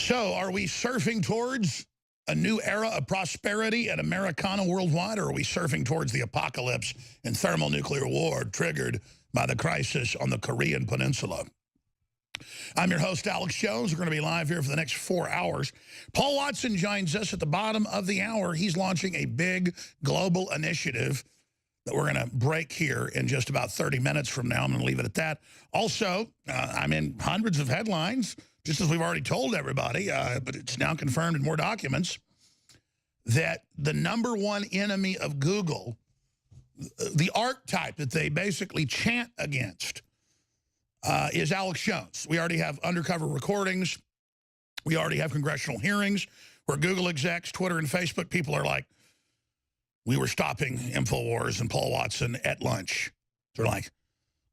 So are we surfing towards a new era of prosperity and Americana worldwide, or are we surfing towards the apocalypse and thermonuclear war triggered by the crisis on the Korean Peninsula? I'm your host, Alex Jones. We're going to be live here for the next 4 hours. Paul Watson joins us at the bottom of the hour. He's launching a big global initiative that we're going to break here in just about 30 minutes from now. I'm going to leave it at that. Also, I'm in hundreds of headlines, just as we've already told everybody, but it's now confirmed in more documents, that the #1 enemy of Google, the archetype that they basically chant against, is Alex Jones. We already have undercover recordings. We already have congressional hearings where Google execs, Twitter and Facebook people are like, we were stopping InfoWars and Paul Watson at lunch. They're like,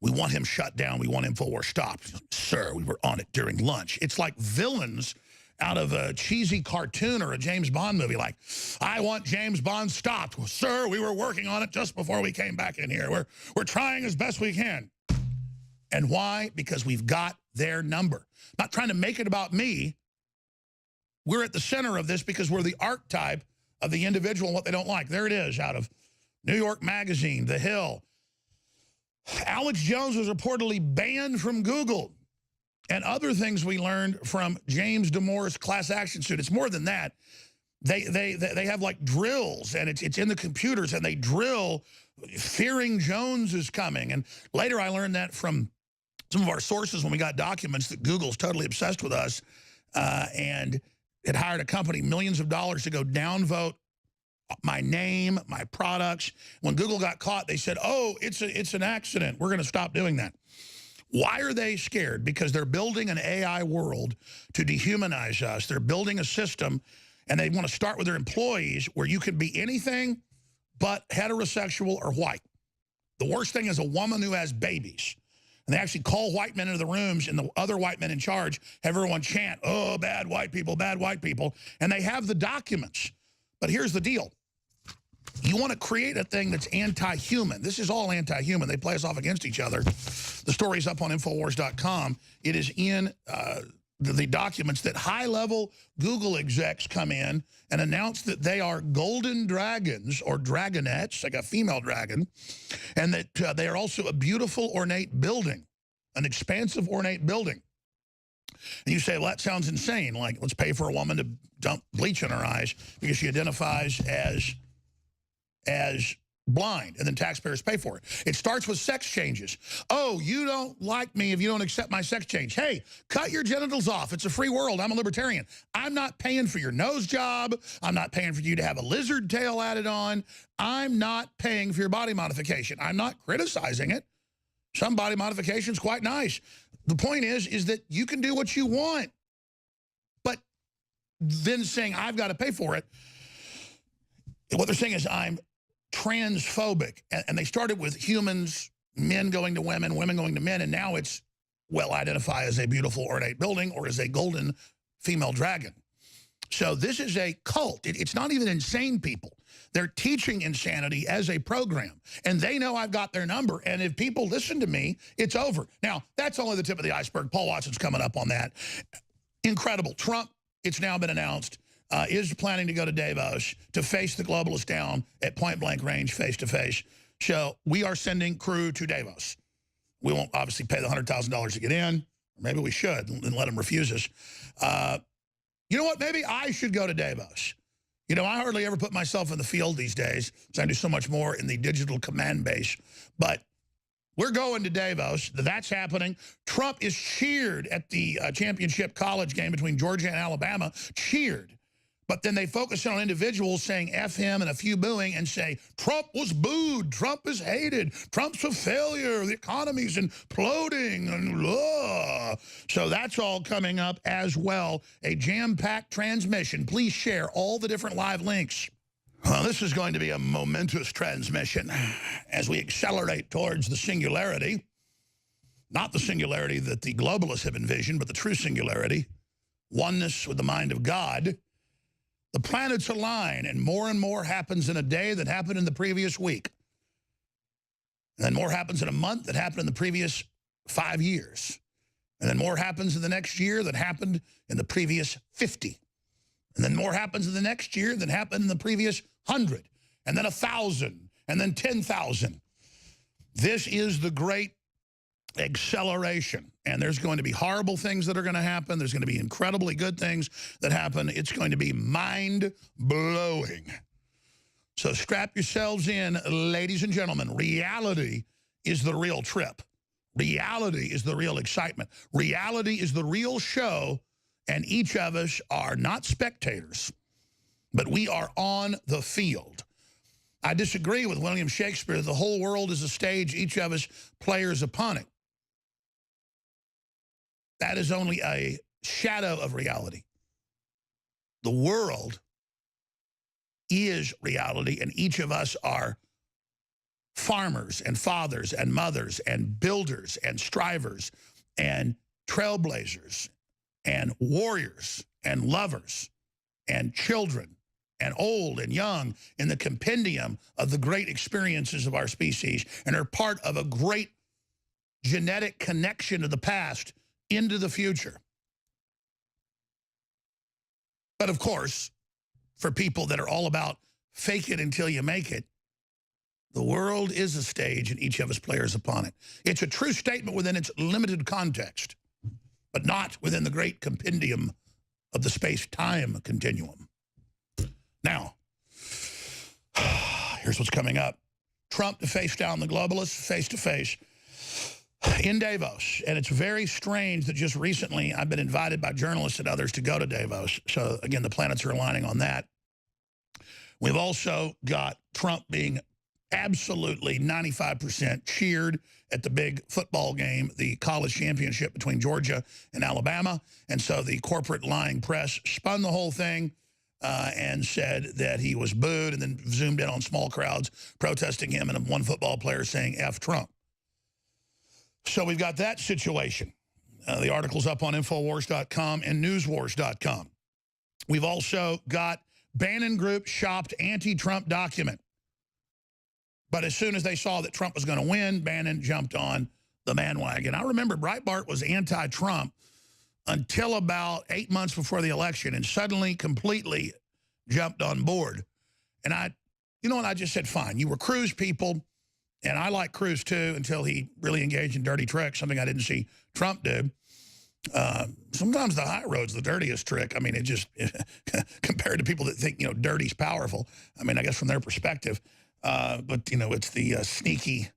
we want him shut down. We want InfoWars stopped. Sir, we were on it during lunch. It's like villains out of a cheesy cartoon or a James Bond movie. Like, I want James Bond stopped. Well, sir, we were working on it just before we came back in here. We're trying as best we can. And why? Because we've got their number. Not trying to make it about me. We're at the center of this because we're the archetype of the individual and what they don't like. There it is, out of New York Magazine, The Hill. Alex Jones was reportedly banned from Google, and other things we learned from James Damore's class action suit. It's more than that. They have like drills, and it's in the computers, and they drill fearing Jones is coming. And later I learned that from some of our sources when we got documents that Google's totally obsessed with us, and it hired a company millions of dollars to go downvote my name, my products. When Google got caught, they said, oh, it's an accident. We're going to stop doing that. Why are they scared? Because they're building an AI world to dehumanize us. They're building a system, and they want to start with their employees where you could be anything but heterosexual or white. The worst thing is a woman who has babies. And they actually call white men into the rooms, and the other white men in charge have everyone chant, oh, bad white people, bad white people. And they have the documents. But here's the deal. You want to create a thing that's anti-human. This is all anti-human. They play us off against each other. The story's up on Infowars.com. It is in the documents that high-level Google execs come in and announce that they are golden dragons or dragonettes, like a female dragon, and that they are also a beautiful, ornate building, an expansive, ornate building. And you say, well, that sounds insane. Like, let's pay for a woman to dump bleach in her eyes because she identifies as blind, and then taxpayers pay for it. It starts with sex changes. Oh, you don't like me if you don't accept my sex change. Hey, cut your genitals off. It's a free world. I'm a libertarian. I'm not paying for your nose job. I'm not paying for you to have a lizard tail added on. I'm not paying for your body modification. I'm not criticizing it. Some body modification is quite nice. The point is that you can do what you want. But then saying, I've got to pay for it, what they're saying is I'm transphobic. And they started with humans, men going to women, women going to men, and now it's, well, identify as a beautiful ornate building or as a golden female dragon. So this is a cult. It's not even insane people. They're teaching insanity as a program, and they know I've got their number, and if people listen to me, it's over. Now, that's only the tip of the iceberg. Paul Watson's coming up on that. Incredible. Trump, it's now been announced, is planning to go to Davos to face the globalists down at point-blank range, face-to-face. So we are sending crew to Davos. We won't obviously pay the $100,000 to get in. Or maybe we should and let them refuse us. You know what? Maybe I should go to Davos. You know, I hardly ever put myself in the field these days because I do so much more in the digital command base. But we're going to Davos. That's happening. Trump is cheered at the championship college game between Georgia and Alabama. Cheered. But then they focus on individuals saying F him and a few booing and say, Trump was booed, Trump is hated, Trump's a failure, the economy's imploding. And, so that's all coming up as well. A jam-packed transmission. Please share all the different live links. Well, this is going to be a momentous transmission as we accelerate towards the singularity. Not the singularity that the globalists have envisioned, but the true singularity. Oneness with the mind of God. The planets align, and more happens in a day than happened in the previous week. And then more happens in a month than happened in the previous 5 years. And then more happens in the next year than happened in the previous 50. And then more happens in the next year than happened in the previous 100. And then 1,000. And then 10,000. This is the great acceleration. And there's going to be horrible things that are going to happen. There's going to be incredibly good things that happen. It's going to be mind-blowing. So strap yourselves in, ladies and gentlemen. Reality is the real trip. Reality is the real excitement. Reality is the real show, and each of us are not spectators, but we are on the field. I disagree with William Shakespeare. The whole world is a stage, each of us players upon it. That is only a shadow of reality. The world is reality, and each of us are farmers and fathers and mothers and builders and strivers and trailblazers and warriors and lovers and children and old and young in the compendium of the great experiences of our species, and are part of a great genetic connection of the past into the future. But of course, for people that are all about fake it until you make it, the world is a stage and each of us players upon it. It's a true statement within its limited context, but not within the great compendium of the space-time continuum. Now, here's what's coming up. Trump to face down the globalists face-to-face in Davos. And it's very strange that just recently I've been invited by journalists and others to go to Davos. So, again, the planets are aligning on that. We've also got Trump being absolutely 95% cheered at the big football game, the college championship between Georgia and Alabama. And so the corporate lying press spun the whole thing and said that he was booed, and then zoomed in on small crowds protesting him, and one football player saying F Trump. So we've got that situation. The article's up on Infowars.com and Newswars.com. We've also got Bannon Group shopped anti-Trump document. But as soon as they saw that Trump was going to win, Bannon jumped on the bandwagon. I remember Breitbart was anti-Trump until about 8 months before the election, and suddenly completely jumped on board. And you know what, I just said, fine. You were Cruz people, and I like Cruz too, until he really engaged in dirty tricks, something I didn't see Trump do. Sometimes the high road's the dirtiest trick. I mean, it just, compared to people that think, you know, dirty's powerful. I mean, I guess from their perspective. But, you know, it's the sneaky,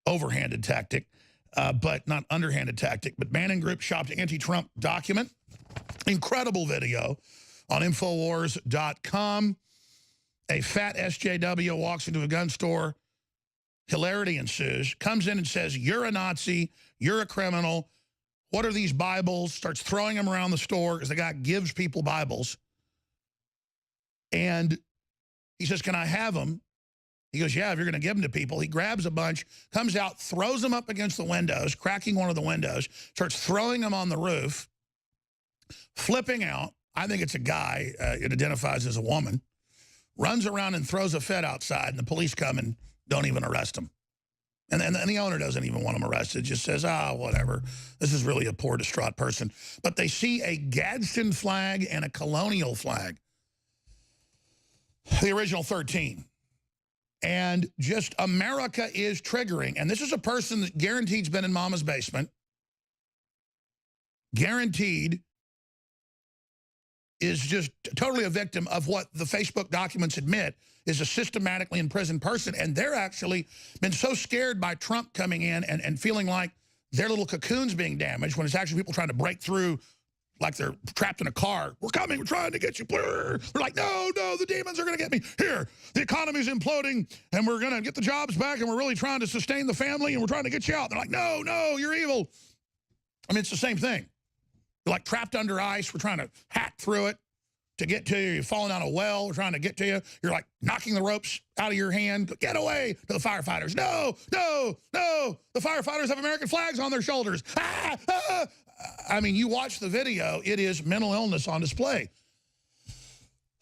overhanded tactic, but not underhanded tactic. But Bannon Group shopped anti-Trump document. Incredible video on Infowars.com. A fat SJW walks into a gun store. Hilarity ensues. Comes in and says, you're a Nazi. You're a criminal. What are these Bibles? Starts throwing them around the store because the guy gives people Bibles. And he says, can I have them? He goes, yeah, if you're going to give them to people. He grabs a bunch, comes out, throws them up against the windows, cracking one of the windows, starts throwing them on the roof, flipping out. I think it's a guy. It identifies as a woman. Runs around and throws a Fed outside, and the police come and don't even arrest him. And the owner doesn't even want him arrested, just says, whatever. This is really a poor, distraught person. But they see a Gadsden flag and a colonial flag. The original 13. And just America is triggering. And this is a person that guaranteed's been in mama's basement. Guaranteed is just totally a victim of what the Facebook documents admit is a systematically imprisoned person. And they're actually been so scared by Trump coming in and feeling like their little cocoon's being damaged when it's actually people trying to break through like they're trapped in a car. We're coming, we're trying to get you. They're like, no, the demons are going to get me. Here, the economy's imploding, and we're going to get the jobs back, and we're really trying to sustain the family, and we're trying to get you out. They're like, no, you're evil. I mean, it's the same thing. You're like trapped under ice. We're trying to hack through it to get to you. You're falling down a well. We're trying to get to you. You're like knocking the ropes out of your hand. Get away to the firefighters. No. The firefighters have American flags on their shoulders. I mean, you watch the video, it is mental illness on display.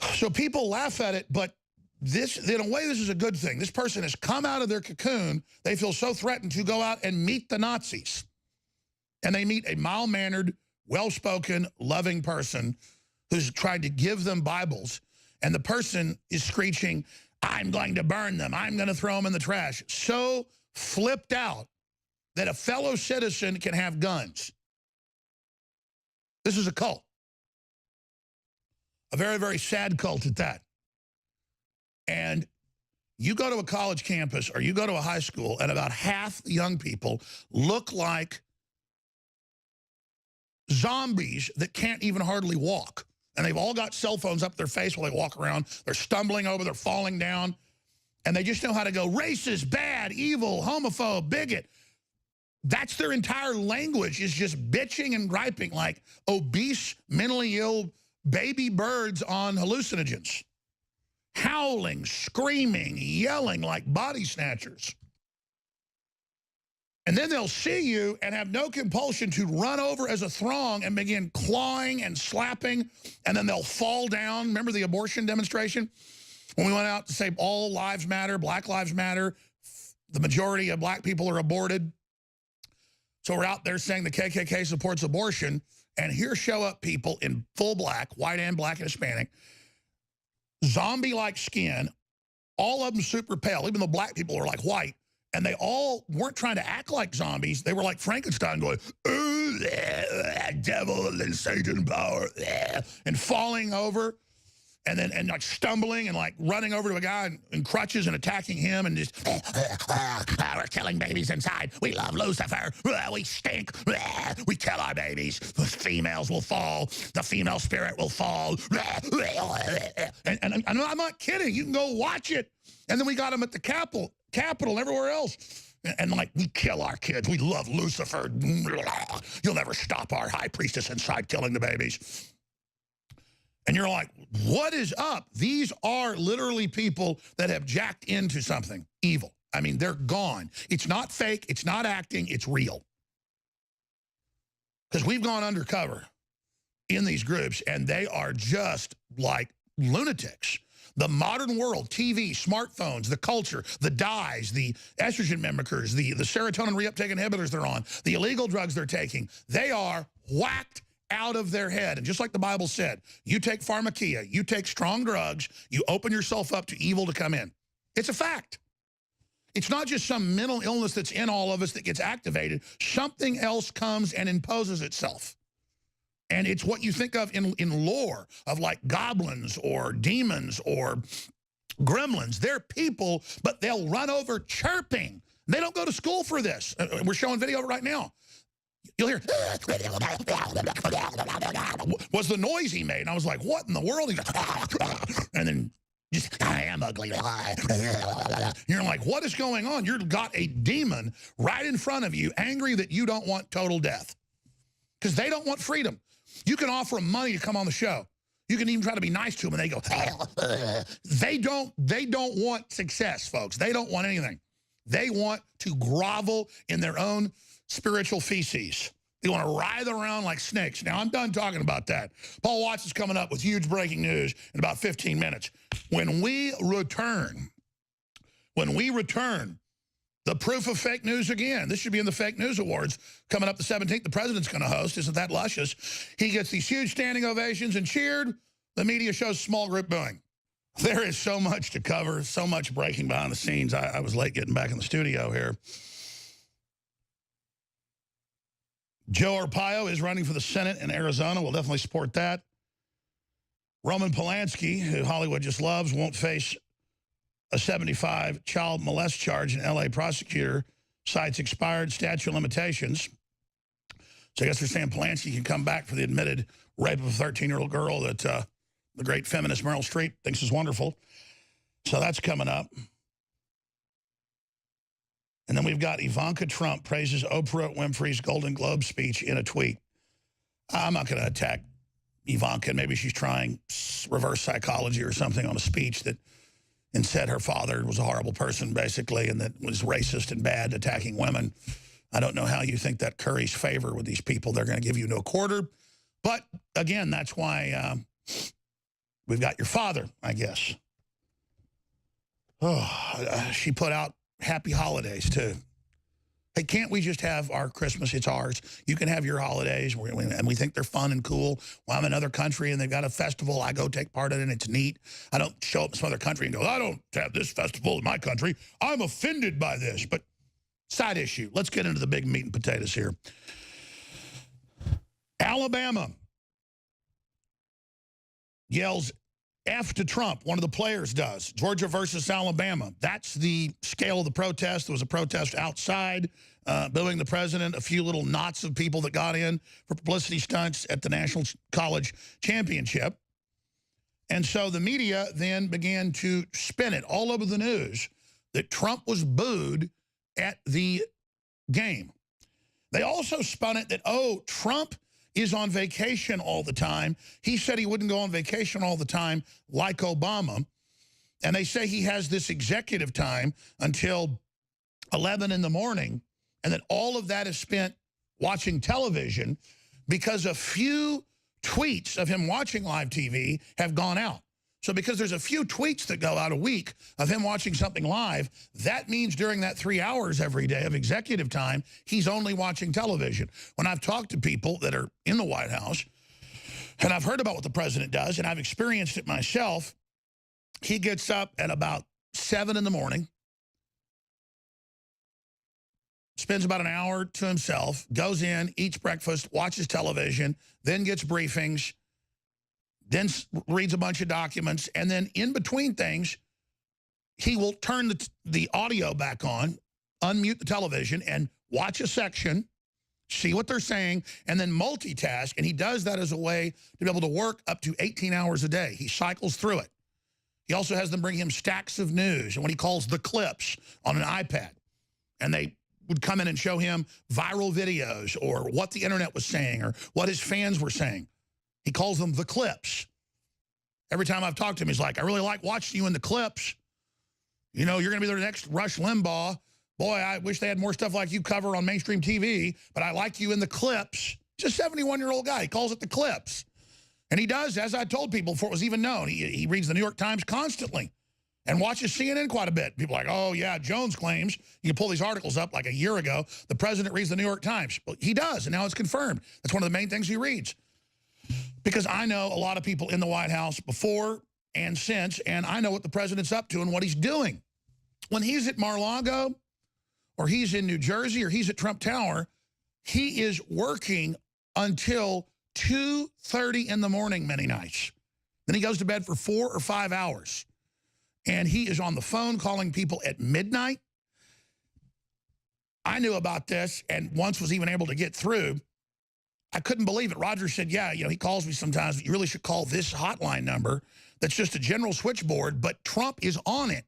So people laugh at it, but this, in a way, this is a good thing. This person has come out of their cocoon. They feel so threatened to go out and meet the Nazis. And they meet a mild-mannered, well-spoken, loving person who's tried to give them Bibles, and the person is screeching, I'm going to burn them. I'm going to throw them in the trash. So flipped out that a fellow citizen can have guns. This is a cult. A very, very sad cult at that. And you go to a college campus or you go to a high school, and about half the young people look like zombies that can't even hardly walk. And they've all got cell phones up their face while they walk around. They're stumbling over, they're falling down. And they just know how to go racist, bad, evil, homophobe, bigot. That's their entire language, is just bitching and griping like obese, mentally ill baby birds on hallucinogens. Howling, screaming, yelling like body snatchers. And then they'll see you and have no compulsion to run over as a throng and begin clawing and slapping, and then they'll fall down. Remember the abortion demonstration? When we went out to say all lives matter, Black lives matter, the majority of black people are aborted. So we're out there saying the KKK supports abortion, and here show up people in full black, white and black and Hispanic, zombie-like skin, all of them super pale, even though black people are like white. And they all weren't trying to act like zombies. They were like Frankenstein going, ooh, devil and Satan power, and falling over, and then like stumbling and like running over to a guy in crutches and attacking him and just, we're killing babies inside. We love Lucifer. We stink. We kill our babies. The females will fall. The female spirit will fall. And I'm not kidding. You can go watch it. And then we got them at the Capitol and everywhere else. And like, we kill our kids. We love Lucifer. You'll never stop our high priestess inside killing the babies. And you're like, what is up? These are literally people that have jacked into something evil. I mean, they're gone. It's not fake. It's not acting. It's real. Because we've gone undercover in these groups, and they are just like lunatics. The modern world, TV, smartphones, the culture, the dyes, the estrogen mimickers, the serotonin reuptake inhibitors they're on, the illegal drugs they're taking, they are whacked out of their head. And just like the Bible said, you take pharmakia, you take strong drugs, you open yourself up to evil to come in. It's a fact. It's not just some mental illness that's in all of us that gets activated. Something else comes and imposes itself. And it's what you think of in lore of like goblins or demons or gremlins. They're people, but they'll run over chirping. They don't go to school for this. We're showing video of it right now. You'll hear, was the noise he made. And I was like, what in the world? He's like, and then just, I am ugly. You're like, what is going on? You've got a demon right in front of you, angry that you don't want total death. Because they don't want freedom. You can offer them money to come on the show. You can even try to be nice to them, and they go, they don't want success, folks. They don't want anything. They want to grovel in their own spiritual feces. They want to writhe around like snakes. Now, I'm done talking about that. Paul Watts is coming up with huge breaking news in about 15 minutes. When we return, the proof of fake news again. This should be in the Fake News Awards coming up the 17th. The president's going to host. Isn't that luscious? He gets these huge standing ovations and cheered. The media shows small group booing. There is so much to cover, so much breaking behind the scenes. I was late getting back in the studio here. Joe Arpaio is running for the Senate in Arizona. We'll definitely support that. Roman Polanski, who Hollywood just loves, won't face a 75 child molest charge. An L.A. prosecutor cites expired statute of limitations. So I guess they're saying Polanski can come back for the admitted rape of a 13-year-old girl that the great feminist Meryl Streep thinks is wonderful. So that's coming up. And then we've got Ivanka Trump praises Oprah Winfrey's Golden Globe speech in a tweet. I'm not going to attack Ivanka. Maybe she's trying reverse psychology or something on a speech that and said her father was a horrible person, basically, and that was racist and bad, attacking women. I don't know how you think that curries favor with these people. They're going to give you no quarter. But, again, that's why we've got your father, I guess. Oh, she put out happy holidays, too. Hey, can't we just have our Christmas? It's ours. You can have your holidays, and we think they're fun and cool. Well, I'm in another country, and they've got a festival. I go take part in it, and it's neat. I don't show up in some other country and go, I don't have this festival in my country. I'm offended by this. But side issue. Let's get into the big meat and potatoes here. Alabama yells F to Trump. One of the players does. Georgia versus Alabama. That's the scale of the protest. There was a protest outside booing the president, a few little knots of people that got in for publicity stunts at the National College Championship. And so the media then began to spin it all over the news that Trump was booed at the game. They also spun it that, oh, Trump is on vacation all the time. He said he wouldn't go on vacation all the time like Obama. And they say he has this executive time until 11 in the morning, and that all of that is spent watching television because a few tweets of him watching live TV have gone out. So because there's a few tweets that go out a week of him watching something live, that means during that 3 hours every day of executive time, he's only watching television. When I've talked to people that are in the White House, and I've heard about what the president does, and I've experienced it myself, he gets up at about 7 in the morning, spends about an hour to himself, goes in, eats breakfast, watches television, then gets briefings, then reads a bunch of documents, and then in between things, he will turn the audio back on, unmute the television, and watch a section, see what they're saying, and then multitask. And he does that as a way to be able to work up to 18 hours a day. He cycles through it. He also has them bring him stacks of news and what he calls the clips on an iPad. And they would come in and show him viral videos or what the internet was saying or what his fans were saying. He calls them the clips. Every time I've talked to him, he's like, I really like watching you in the clips. You know, you're going to be the next Rush Limbaugh. Boy, I wish they had more stuff like you cover on mainstream TV, but I like you in the clips. He's a 71-year-old guy. He calls it the clips. And he does, as I told people before it was even known, he reads the New York Times constantly and watches CNN quite a bit. People are like, oh, yeah, Jones claims, you can pull these articles up like a year ago, the president reads the New York Times. Well, he does, and now it's confirmed. That's one of the main things he reads. Because I know a lot of people in the White House before and since, and I know what the president's up to and what he's doing. When he's at Mar-a-Lago, or he's in New Jersey, or he's at Trump Tower, he is working until 2:30 in the morning many nights. Then he goes to bed for 4 or 5 hours. And he is on the phone calling people at midnight. I knew about this and once was even able to get through. I couldn't believe it. Roger said, yeah, you know, he calls me sometimes, but you really should call this hotline number that's just a general switchboard, but Trump is on it.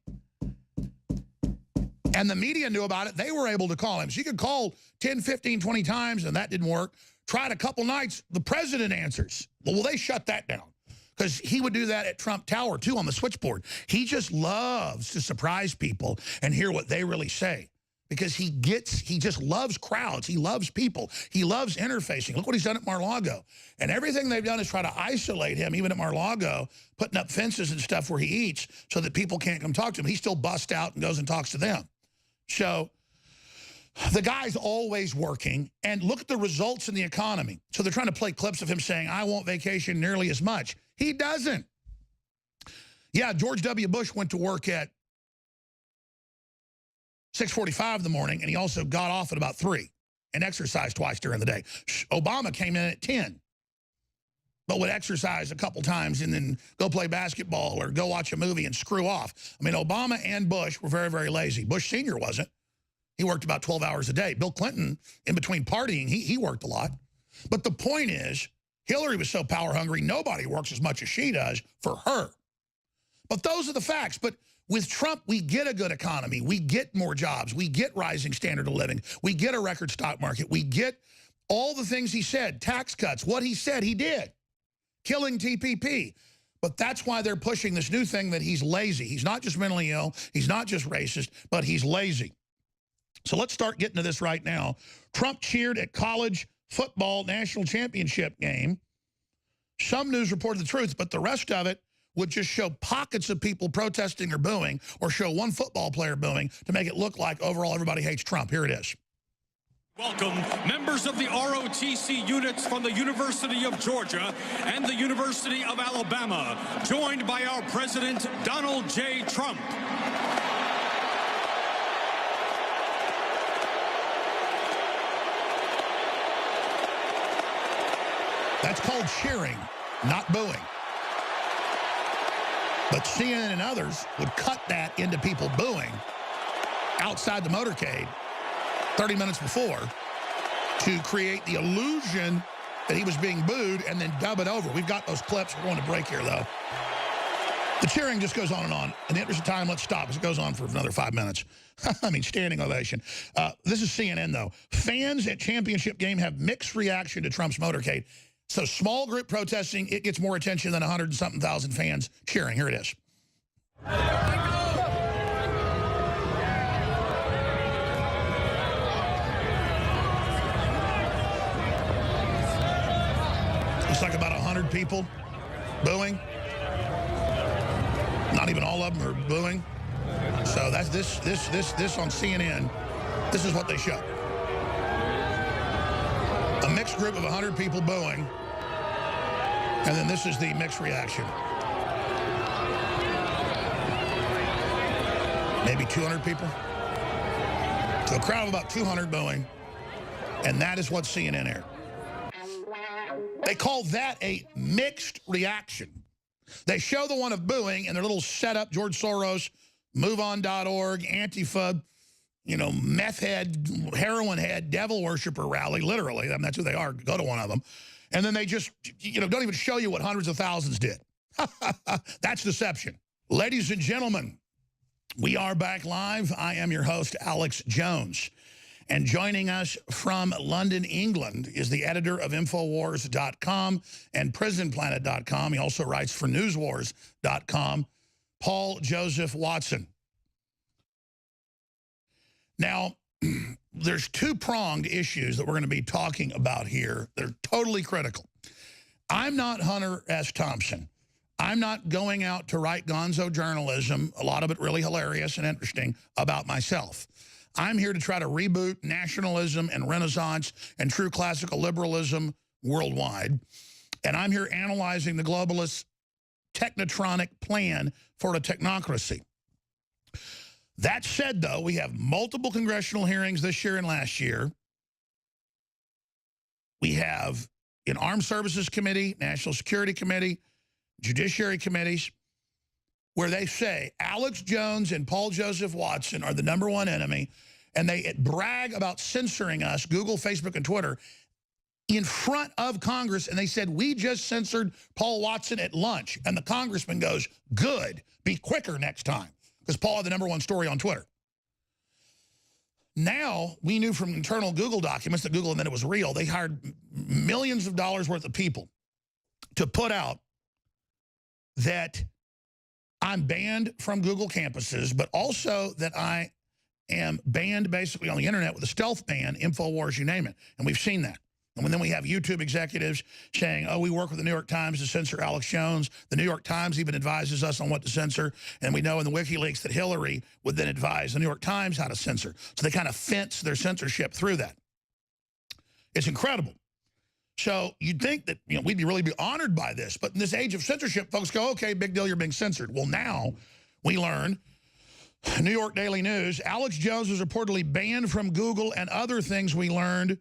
And the media knew about it. They were able to call him. So you could call 10, 15, 20 times, and that didn't work. Tried a couple nights, the president answers. Well, they shut that down because he would do that at Trump Tower, too, on the switchboard. He just loves to surprise people and hear what they really say. Because he just loves crowds. He loves people. He loves interfacing. Look what he's done at Mar-a-Lago. And everything they've done is try to isolate him, even at Mar-a-Lago, putting up fences and stuff where he eats so that people can't come talk to him. He still busts out and goes and talks to them. So the guy's always working. And look at the results in the economy. So they're trying to play clips of him saying, I won't vacation nearly as much. He doesn't. Yeah, George W. Bush went to work at 6:45 in the morning, and he also got off at about 3 and exercised twice during the day. Obama came in at 10, but would exercise a couple times and then go play basketball or go watch a movie and screw off. I mean, Obama and Bush were very, very lazy. Bush Sr. wasn't. He worked about 12 hours a day. Bill Clinton, in between partying, he worked a lot. But the point is, Hillary was so power hungry, nobody works as much as she does for her. But those are the facts. But with Trump, we get a good economy. We get more jobs. We get rising standard of living. We get a record stock market. We get all the things he said, tax cuts, what he said he did, killing TPP. But that's why they're pushing this new thing that he's lazy. He's not just mentally ill. He's not just racist, but he's lazy. So let's start getting to this right now. Trump cheered at college football national championship game. Some news reported the truth, but the rest of it would just show pockets of people protesting or booing, or show one football player booing to make it look like overall everybody hates Trump. Here it is. Welcome, members of the ROTC units from the University of Georgia and the University of Alabama, joined by our President, Donald J. Trump. That's called cheering, not booing. But CNN and others would cut that into people booing outside the motorcade 30 minutes before to create the illusion that he was being booed and then dub it over. We've got those clips. We're going to break here, though. The cheering just goes on and on. In the interest of time, let's stop as it goes on for another 5 minutes. I mean, standing ovation. This is CNN, though. Fans at championship game have mixed reaction to Trump's motorcade. So small group protesting, it gets more attention than 100-something thousand fans cheering. Here it is. It's like about 100 people booing. Not even all of them are booing. So that's this on CNN. This is what they show. A mixed group of 100 people booing, and then this is the mixed reaction. Maybe 200 people. So a crowd of about 200 booing, and that is what CNN aired. They call that a mixed reaction. They show the one of booing and their little setup, George Soros, MoveOn.org, Antifa, you know, meth head, heroin head, devil worshiper rally, literally. I mean, that's who they are. Go to one of them. And then they just, you know, don't even show you what hundreds of thousands did. That's deception. Ladies and gentlemen, we are back live. I am your host, Alex Jones. And joining us from London, England, is the editor of Infowars.com and PrisonPlanet.com. He also writes for NewsWars.com, Paul Joseph Watson. Now, there's two-pronged issues that we're going to be talking about here. They're totally critical. I'm not Hunter S. Thompson. I'm not going out to write gonzo journalism, a lot of it really hilarious and interesting, about myself. I'm here to try to reboot nationalism and Renaissance and true classical liberalism worldwide. And I'm here analyzing the globalist technotronic plan for a technocracy. That said, though, we have multiple congressional hearings this year and last year. We have an Armed Services Committee, National Security Committee, Judiciary Committees, where they say Alex Jones and Paul Joseph Watson are the #1 enemy, and they brag about censoring us, Google, Facebook, and Twitter, in front of Congress, and they said, we just censored Paul Watson at lunch. And the congressman goes, good, be quicker next time, because Paul had the #1 story on Twitter. Now, we knew from internal Google documents that Google, and that it was real, they hired millions of dollars worth of people to put out that I'm banned from Google campuses, but also that I am banned basically on the internet with a stealth ban, InfoWars, you name it. And we've seen that. And then we have YouTube executives saying, oh, we work with the New York Times to censor Alex Jones. The New York Times even advises us on what to censor. And we know in the WikiLeaks that Hillary would then advise the New York Times how to censor. So they kind of fence their censorship through that. It's incredible. So you'd think that, you know, we'd really be honored by this. But in this age of censorship, folks go, okay, big deal, you're being censored. Well, now we learn, New York Daily News, Alex Jones was reportedly banned from Google, and other things we learned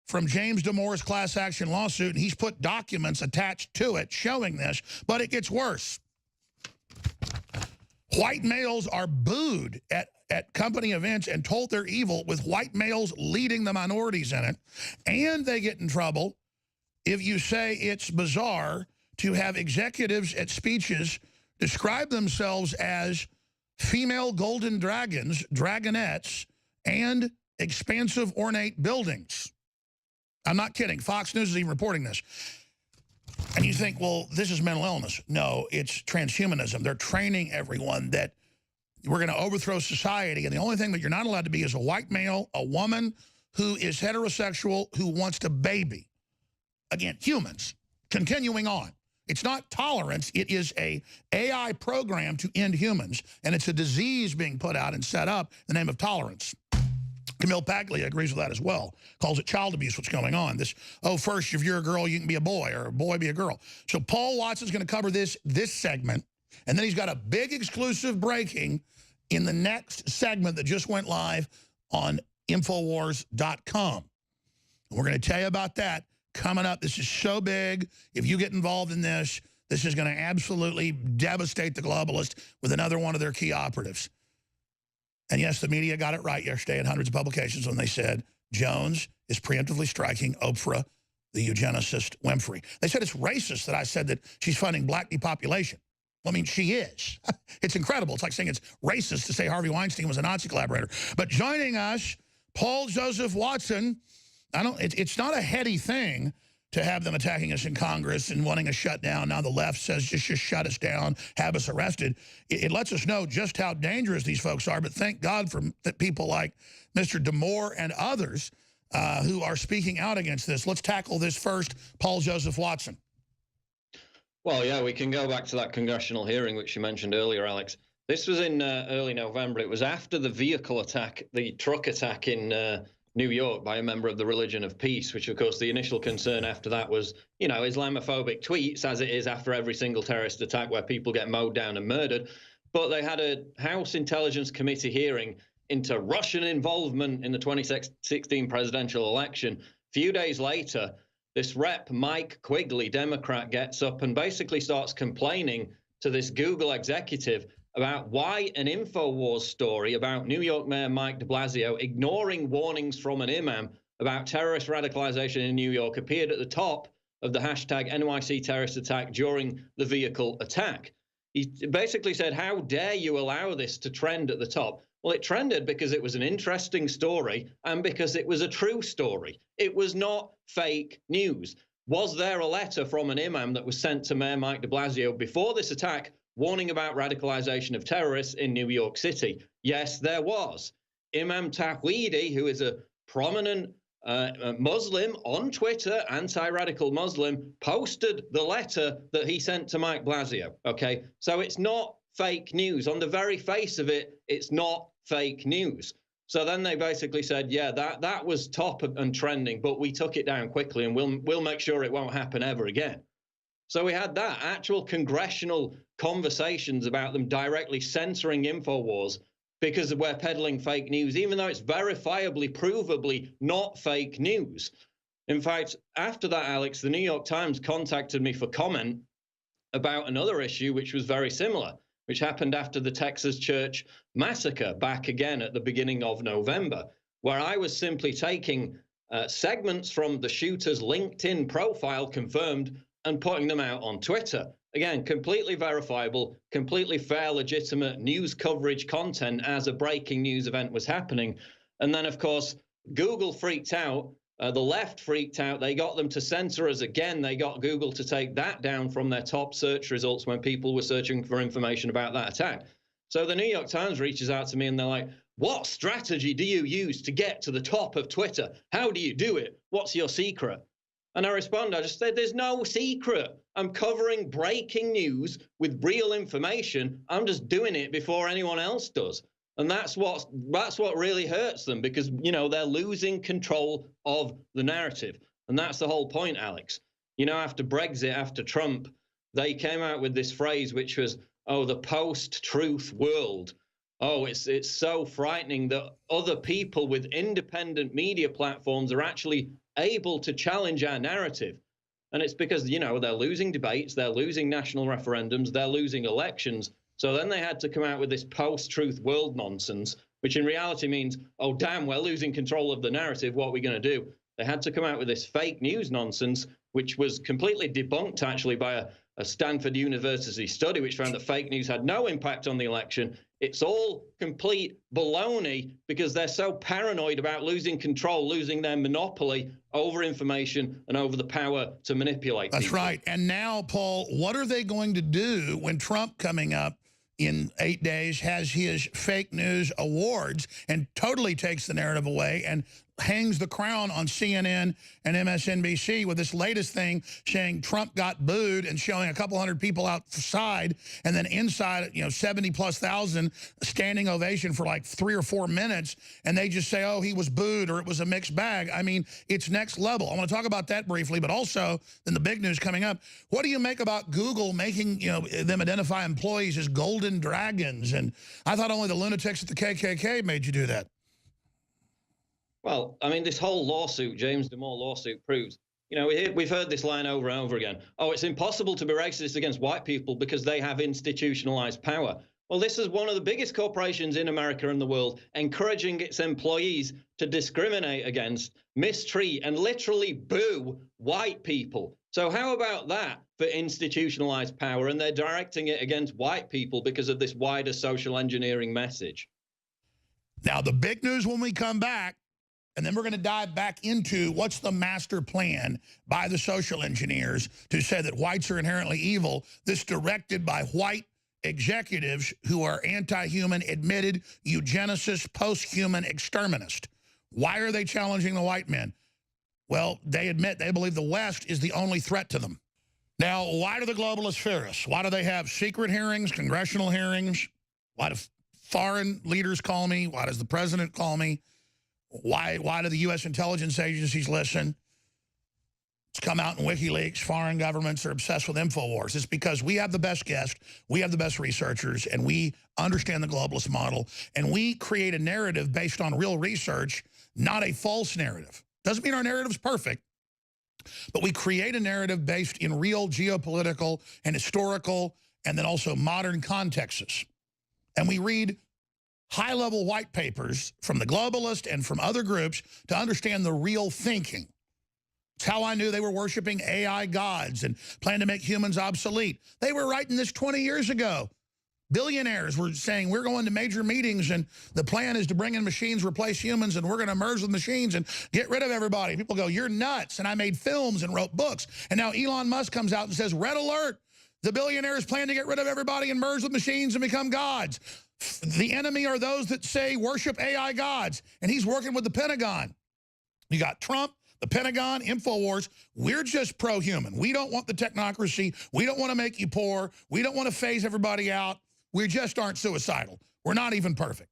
from James Damore's class action lawsuit, and he's put documents attached to it showing this, but it gets worse. White males are booed at company events and told they're evil, with white males leading the minorities in it, and they get in trouble if you say it's bizarre to have executives at speeches describe themselves as female golden dragons, dragonettes, and expansive ornate buildings. I'm not kidding. Fox News is even reporting this. And you think, well, this is mental illness. No, it's transhumanism. They're training everyone that we're going to overthrow society, and the only thing that you're not allowed to be is a white male, a woman who is heterosexual, who wants to baby. Again, humans. Continuing on. It's not tolerance. It is a AI program to end humans, and it's a disease being put out and set up in the name of tolerance. Camille Paglia agrees with that as well. Calls it child abuse, what's going on. This, oh, first, if you're a girl, you can be a boy, or a boy be a girl. So Paul Watson's going to cover this segment, and then he's got a big exclusive breaking in the next segment that just went live on Infowars.com. We're going to tell you about that coming up. This is so big. If you get involved in this, this is going to absolutely devastate the globalists with another one of their key operatives. And yes, the media got it right yesterday in hundreds of publications when they said Jones is preemptively striking Oprah, the eugenicist Winfrey. They said it's racist that I said that she's funding black depopulation. Well, I mean, she is. It's incredible. It's like saying it's racist to say Harvey Weinstein was a Nazi collaborator. But joining us, Paul Joseph Watson. It's not a heady thing to have them attacking us in Congress and wanting a shutdown. Now the left says just shut us down, have us arrested. It lets us know just how dangerous these folks are, but thank God for people like Mr. DeMoore and others who are speaking out against this. Let's tackle this first. Paul Joseph Watson. Well, yeah, we can go back to that congressional hearing, which you mentioned earlier, Alex. This was in early November. It was after the vehicle attack, the truck attack in New York by a member of the Religion of Peace, which, of course, the initial concern after that was, you know, Islamophobic tweets, as it is after every single terrorist attack where people get mowed down and murdered. But they had a House Intelligence Committee hearing into Russian involvement in the 2016 presidential election. A few days later, this rep, Mike Quigley, Democrat, gets up and basically starts complaining to this Google executive about why an InfoWars story about New York Mayor Mike de Blasio ignoring warnings from an imam about terrorist radicalization in New York appeared at the top of the hashtag NYC terrorist attack during the vehicle attack. He basically said, how dare you allow this to trend at the top? Well, it trended because it was an interesting story and because it was a true story. It was not fake news. Was there a letter from an imam that was sent to Mayor Mike de Blasio before this attack warning about radicalization of terrorists in New York City? Yes, there was. Imam Tawhidi, who is a prominent Muslim on Twitter, anti-radical Muslim, posted the letter that he sent to Mike Blasio. Okay, so it's not fake news. On the very face of it, it's not fake news. So then they basically said, yeah, that was top and trending, but we took it down quickly and we'll make sure it won't happen ever again. So we had that actual congressional conversations about them directly censoring InfoWars because we're peddling fake news, even though it's verifiably, provably not fake news. In fact, after that, Alex, the New York Times contacted me for comment about another issue, which was very similar, which happened after the Texas church massacre back again at the beginning of November, where I was simply taking segments from the shooter's LinkedIn profile confirmed and putting them out on Twitter. Again, completely verifiable, completely fair, legitimate news coverage content as a breaking news event was happening. And then, of course, Google freaked out. The left freaked out. They got them to censor us again. They got Google to take that down from their top search results when people were searching for information about that attack. So the New York Times reaches out to me and they're like, what strategy do you use to get to the top of Twitter? How do you do it? What's your secret? And I respond, I just said, there's no secret. I'm covering breaking news with real information. I'm just doing it before anyone else does. And that's what really hurts them because, you know, they're losing control of the narrative. And that's the whole point, Alex. You know, after Brexit, after Trump, they came out with this phrase, which was, oh, the post-truth world. Oh, it's so frightening that other people with independent media platforms are actually able to challenge our narrative. And it's because, you know, they're losing debates, they're losing national referendums, they're losing elections. So then they had to come out with this post-truth world nonsense, which in reality means, oh, damn, we're losing control of the narrative. What are we going to do? They had to come out with this fake news nonsense, which was completely debunked, actually, by a Stanford University study, which found that fake news had no impact on the election. It's all complete baloney because they're so paranoid about losing control, losing their monopoly over information and over the power to manipulate people. That's right. And now, Paul, what are they going to do when Trump coming up in 8 days has his fake news awards and totally takes the narrative away and hangs the crown on CNN and MSNBC with this latest thing saying Trump got booed and showing a couple hundred people outside, and then inside, 70,000+ standing ovation for like 3 or 4 minutes, and they just say, oh, he was booed or it was a mixed bag. I mean, it's next level. I want to talk about that briefly, but also then the big news coming up. What do you make about Google making them identify employees as golden dragons? And I thought only the lunatics at the KKK made you do that. Well, I mean, this whole lawsuit, James Damore lawsuit, proves, we've heard this line over and over again. Oh, it's impossible to be racist against white people because they have institutionalized power. Well, this is one of the biggest corporations in America and the world, encouraging its employees to discriminate against, mistreat, and literally boo white people. So how about that for institutionalized power? And they're directing it against white people because of this wider social engineering message. Now, the big news when we come back, and then we're going to dive back into what's the master plan by the social engineers to say that whites are inherently evil. This directed by white executives who are anti-human, admitted eugenicists, post-human exterminists. Why are they challenging the white men? Well, they admit they believe the West is the only threat to them. Now, why do the globalists fear us? Why do they have secret hearings, congressional hearings? Why do foreign leaders call me? Why does the president call me? Why do the U.S. intelligence agencies listen? It's come out in WikiLeaks. Foreign governments are obsessed with InfoWars. It's because we have the best guests, we have the best researchers, and we understand the globalist model, and we create a narrative based on real research, not a false narrative. Doesn't mean our narrative's perfect, but we create a narrative based in real geopolitical and historical and then also modern contexts. And we read high-level white papers from the Globalist and from other groups to understand the real thinking. It's how I knew they were worshiping AI gods and planned to make humans obsolete. They were writing this 20 years ago. Billionaires were saying, we're going to major meetings and the plan is to bring in machines, replace humans, and we're going to merge with machines and get rid of everybody. People go, you're nuts. And I made films and wrote books. And now Elon Musk comes out and says, red alert, the billionaires plan to get rid of everybody and merge with machines and become gods. The enemy are those that say worship AI gods. And he's working with the Pentagon. You got Trump, the Pentagon, InfoWars. We're just pro-human. We don't want the technocracy. We don't want to make you poor. We don't want to phase everybody out. We just aren't suicidal. We're not even perfect.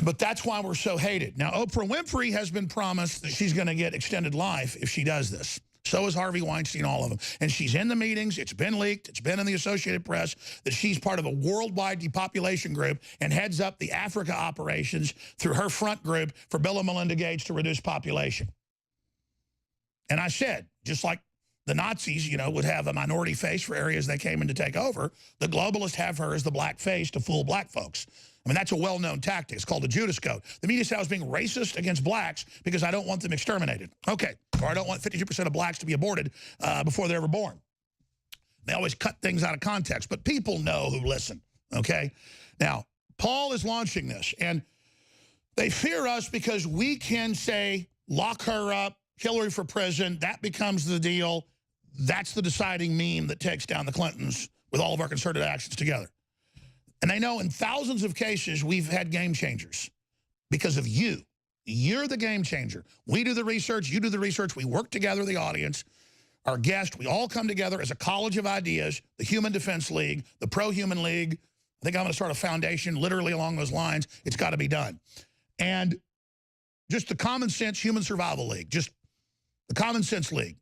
But that's why we're so hated. Now, Oprah Winfrey has been promised that she's going to get extended life if she does this. So is Harvey Weinstein, all of them. And she's in the meetings. It's been leaked. It's been in the Associated Press that she's part of a worldwide depopulation group and heads up the Africa operations through her front group for Bill and Melinda Gates to reduce population. And I said, just like the Nazis, would have a minority face for areas they came in to take over, the globalists have her as the black face to fool black folks. I mean, that's a well-known tactic. It's called the Judas Code. The media said I was being racist against blacks because I don't want them exterminated. Okay. Or I don't want 52% of blacks to be aborted before they're ever born. They always cut things out of context, but people know who listen, okay? Now, Paul is launching this, and they fear us because we can say, lock her up, Hillary for prison. That becomes the deal. That's the deciding meme that takes down the Clintons with all of our concerted actions together. And they know in thousands of cases we've had game changers because of you. You're the game changer. We do the research. You do the research. We work together, the audience, our guest. We all come together as a college of ideas, the Human Defense League, the Pro-Human League. I think I'm going to start a foundation literally along those lines. It's got to be done. And just the Common Sense Human Survival League, just the Common Sense League.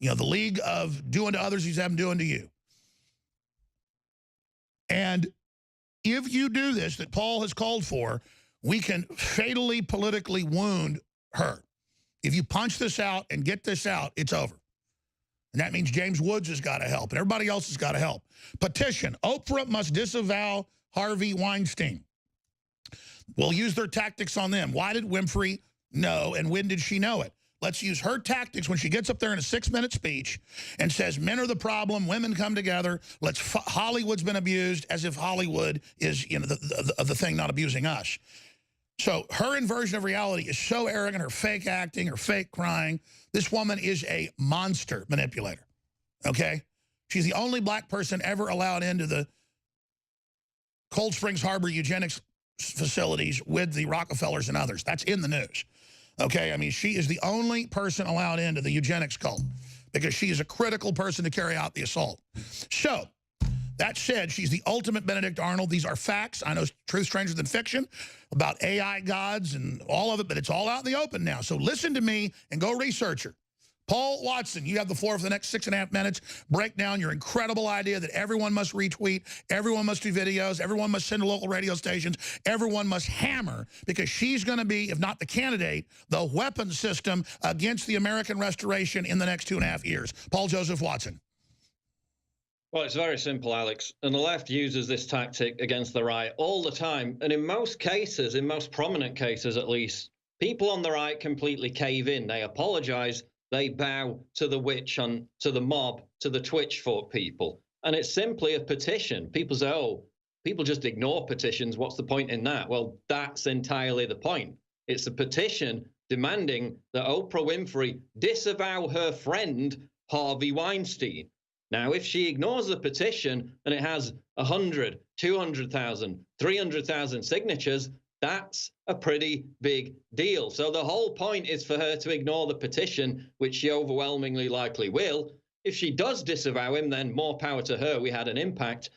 The league of do unto others as you have them do unto you. And if you do this that Paul has called for, we can fatally politically wound her. If you punch this out and get this out, it's over. And that means James Woods has got to help, and everybody else has got to help. Petition, Oprah must disavow Harvey Weinstein. We'll use their tactics on them. Why did Winfrey know, and when did she know it? Let's use her tactics when she gets up there in a 6-minute speech and says men are the problem, women come together. Hollywood's been abused, as if Hollywood is the thing not abusing us. So her inversion of reality is so arrogant, her fake acting, her fake crying. This woman is a monster manipulator, okay? She's the only black person ever allowed into the Cold Springs Harbor eugenics facilities with the Rockefellers and others. That's in the news. Okay, I mean, she is the only person allowed into the eugenics cult because she is a critical person to carry out the assault. So, that said, she's the ultimate Benedict Arnold. These are facts. I know truth stranger than fiction about AI gods and all of it, but it's all out in the open now. So listen to me and go research her. Paul Watson, you have the floor for the next 6.5 minutes. Break down your incredible idea that everyone must retweet, everyone must do videos, everyone must send to local radio stations, everyone must hammer, because she's going to be, if not the candidate, the weapon system against the American restoration in the next 2.5 years. Paul Joseph Watson. Well, it's very simple, Alex. And the left uses this tactic against the right all the time. And in most cases, in most prominent cases at least, people on the right completely cave in. They apologize. They bow to the witch, to the mob, to the Twitchfork people. And it's simply a petition. People say, oh, people just ignore petitions. What's the point in that? Well, that's entirely the point. It's a petition demanding that Oprah Winfrey disavow her friend, Harvey Weinstein. Now, if she ignores the petition and it has 100, 200,000, 300,000 signatures, that's a pretty big deal. So the whole point is for her to ignore the petition, which she overwhelmingly likely will. If she does disavow him, then more power to her. We had an impact.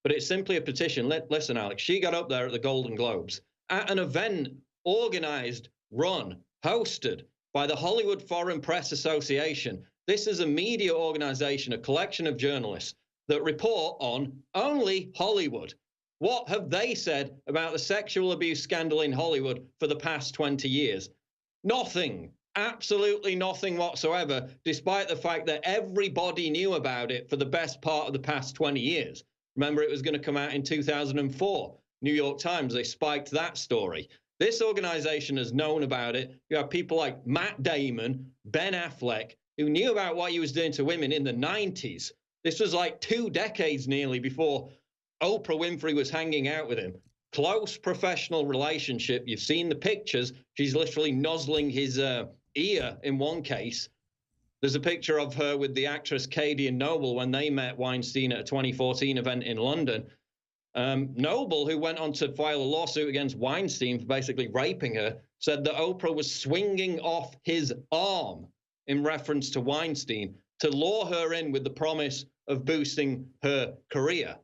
But it's simply a petition. Listen, Alex, she got up there at the Golden Globes at an event organized, run, hosted by the Hollywood Foreign Press Association. This is a media organization, a collection of journalists that report on only Hollywood. What have they said about the sexual abuse scandal in Hollywood for the past 20 years? Nothing. Absolutely nothing whatsoever, despite the fact that everybody knew about it for the best part of the past 20 years. Remember, it was going to come out in 2004. New York Times, they spiked that story. This organization has known about it. You have people like Matt Damon, Ben Affleck, who knew about what he was doing to women in the 90s. This was like 2 decades nearly before Oprah Winfrey was hanging out with him. Close professional relationship. You've seen the pictures. She's literally nuzzling his ear in one case. There's a picture of her with the actress Katie and Noble when they met Weinstein at a 2014 event in London. Noble, who went on to file a lawsuit against Weinstein for basically raping her, said that Oprah was swinging off his arm in reference to Weinstein to lure her in with the promise of boosting her career.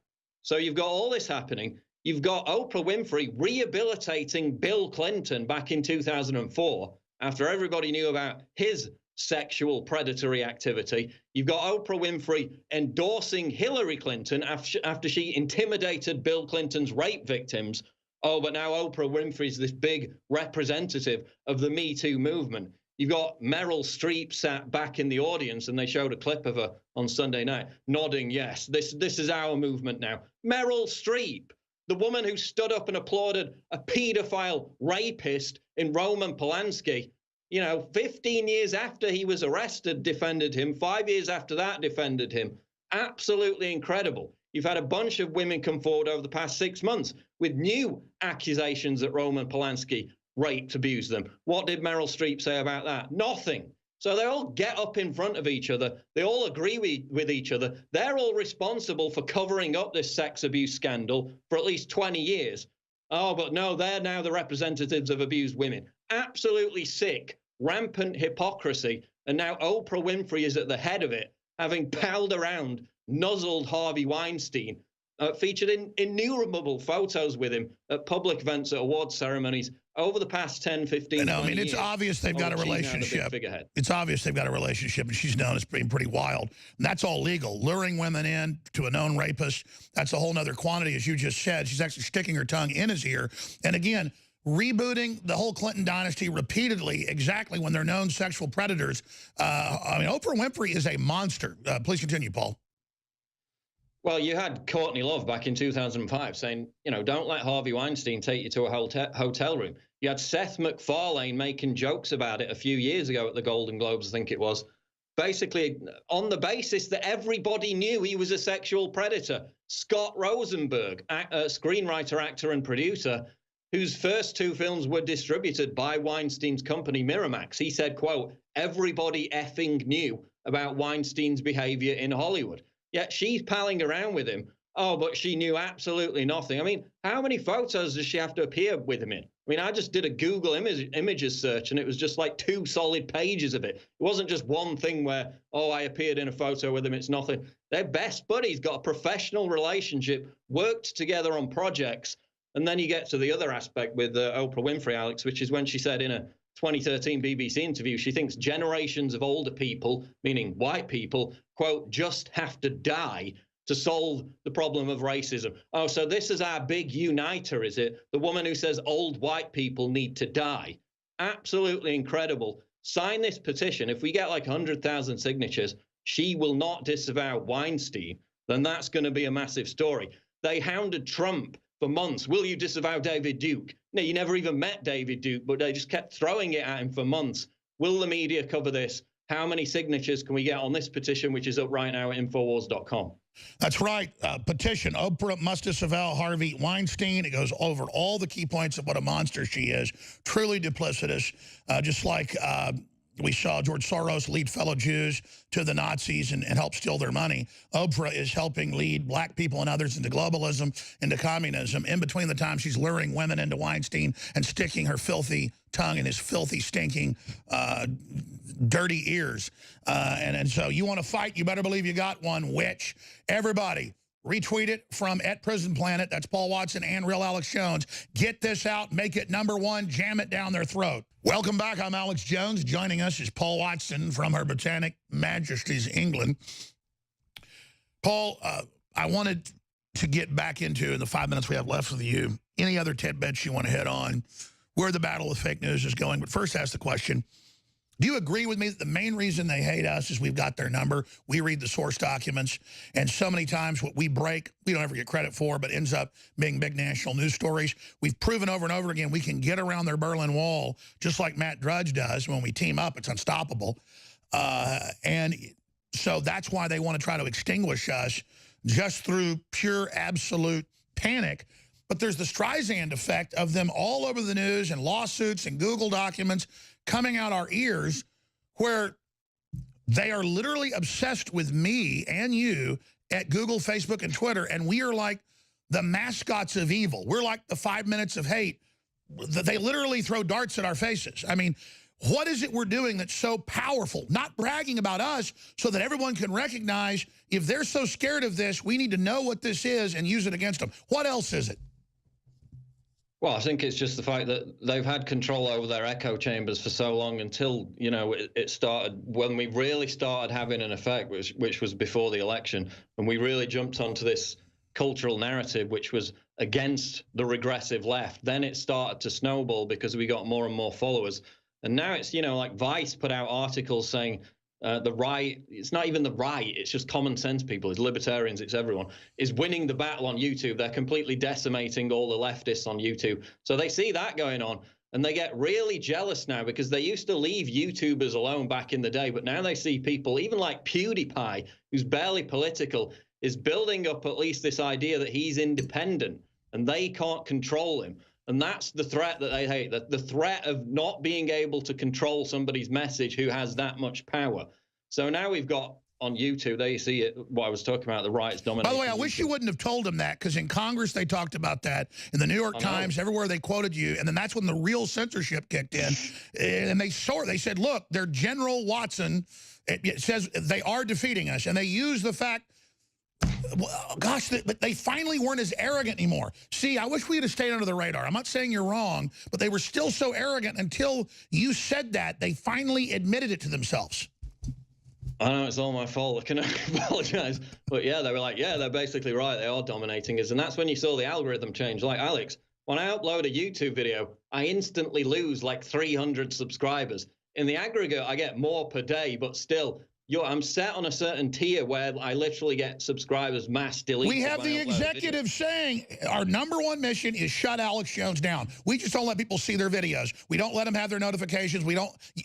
So you've got all this happening. You've got Oprah Winfrey rehabilitating Bill Clinton back in 2004 after everybody knew about his sexual predatory activity. You've got Oprah Winfrey endorsing Hillary Clinton after she intimidated Bill Clinton's rape victims. Oh, but now Oprah Winfrey's this big representative of the Me Too movement. You've got Meryl Streep sat back in the audience, and they showed a clip of her on Sunday night, nodding, yes, this is our movement now. Meryl Streep, the woman who stood up and applauded a pedophile rapist in Roman Polanski, 15 years after he was arrested, defended him. 5 years after that, defended him. Absolutely incredible. You've had a bunch of women come forward over the past 6 months with new accusations that Roman Polanski raped, abused them. What did Meryl Streep say about that? Nothing. So they all get up in front of each other. They all agree with each other. They're all responsible for covering up this sex abuse scandal for at least 20 years. Oh, but no, they're now the representatives of abused women. Absolutely sick, rampant hypocrisy. And now Oprah Winfrey is at the head of it, having palled around, nuzzled Harvey Weinstein, featured in innumerable photos with him at public events, at award ceremonies over the past 10, 15, 20 I mean, it's years. obvious they've got a relationship. It's obvious they've got a relationship, and she's known as being pretty wild. And that's all legal. Luring women in to a known rapist, that's a whole nother quantity, as you just said. She's actually sticking her tongue in his ear. And again, rebooting the whole Clinton dynasty repeatedly, exactly when they're known sexual predators. I mean, Oprah Winfrey is a monster. Please continue, Paul. Well, you had Courtney Love back in 2005 saying, don't let Harvey Weinstein take you to a hotel room. You had Seth MacFarlane making jokes about it a few years ago at the Golden Globes, I think it was, basically on the basis that everybody knew he was a sexual predator. Scott Rosenberg, screenwriter, actor, and producer, whose first 2 films were distributed by Weinstein's company, Miramax. He said, quote, everybody effing knew about Weinstein's behavior in Hollywood. Yet she's palling around with him. Oh, but she knew absolutely nothing. I mean, how many photos does she have to appear with him in? I mean, I just did a Google images search, and it was just like 2 solid pages of it. It wasn't just one thing where, oh, I appeared in a photo with him. It's nothing. They're best buddies, got a professional relationship, worked together on projects. And then you get to the other aspect with Oprah Winfrey, Alex, which is when she said in a 2013 BBC interview, she thinks generations of older people, meaning white people, quote, just have to die to solve the problem of racism. Oh, so this is our big uniter, is it? The woman who says old white people need to die. Absolutely incredible. Sign this petition. If we get like 100,000 signatures, she will not disavow Weinstein. Then that's going to be a massive story. They hounded Trump for months. Will you disavow David Duke? No, you never even met David Duke, but they just kept throwing it at him for months. Will the media cover this? How many signatures can we get on this petition, which is up right now at Infowars.com? That's right. Petition. Oprah must disavow Harvey Weinstein. It goes over all the key points of what a monster she is. Truly duplicitous. Just like we saw George Soros lead fellow Jews to the Nazis and help steal their money. Oprah is helping lead black people and others into globalism, into communism. In between the time she's luring women into Weinstein and sticking her filthy tongue in his filthy, stinking, dirty ears. And so you want to fight, you better believe you got one, witch. Everybody, retweet it from @PrisonPlanet. That's Paul Watson and Real Alex Jones. Get this out, make it #1, jam it down their throat. Welcome back. I'm Alex Jones. Joining us is Paul Watson from Her Britannic Majesty's England. Paul, I wanted to get back into, in the 5 minutes we have left with you, any other tidbits you want to hit on, where the battle with fake news is going. But first, ask the question, do you agree with me that the main reason they hate us is we've got their number? We read the source documents, and so many times what we break, we don't ever get credit for, but ends up being big national news stories. We've proven over and over again we can get around their Berlin Wall, just like Matt Drudge does. When we team up, it's unstoppable. And so that's why they want to try to extinguish us just through pure, absolute panic. But there's the Streisand effect of them all over the news and lawsuits and Google documents coming out our ears, where they are literally obsessed with me and you at Google, Facebook, and Twitter, and we are like the mascots of evil. We're like the 5 minutes of hate. They literally throw darts at our faces. I mean, what is it we're doing that's so powerful? Not bragging about us so that everyone can recognize if they're so scared of this, we need to know what this is and use it against them. What else is it? Well, I think it's just the fact that they've had control over their echo chambers for so long until, you know, it started, when we really started having an effect, which was before the election, and we really jumped onto this cultural narrative, which was against the regressive left. Then it started to snowball because we got more and more followers. And now it's, you know, like Vice put out articles saying the right, it's not even the right, it's just common sense people, it's libertarians, it's everyone, is winning the battle on YouTube. They're completely decimating all the leftists on YouTube. So they see that going on, and they get really jealous now because they used to leave YouTubers alone back in the day, but now they see people, even like PewDiePie, who's barely political, is building up at least this idea that he's independent and they can't control him. And that's the threat that they hate, the threat of not being able to control somebody's message who has that much power. So now we've got on YouTube, there you see it, what I was talking about, the right's dominating. By the way, I wish you wouldn't have told them that, because in Congress they talked about that, in the New York Times, everywhere they quoted you, and then that's when the real censorship kicked in. And they said, look, they're General Watson, it says they are defeating us, and they use the fact, well, gosh, but they finally weren't as arrogant anymore. See, I wish we had stayed under the radar. I'm not saying you're wrong, but they were still so arrogant until you said that. They finally admitted it to themselves. I know it's all my fault. I can apologize. But yeah, they were like, yeah, they're basically right. They are dominating us. And that's when you saw the algorithm change. Like, Alex, when I upload a YouTube video, I instantly lose like 300 subscribers. In the aggregate, I get more per day, but still, I'm set on a certain tier where I literally get subscribers mass deleted. We have the executive saying our #1 mission is shut Alex Jones down. We just don't let people see their videos. We don't let them have their notifications.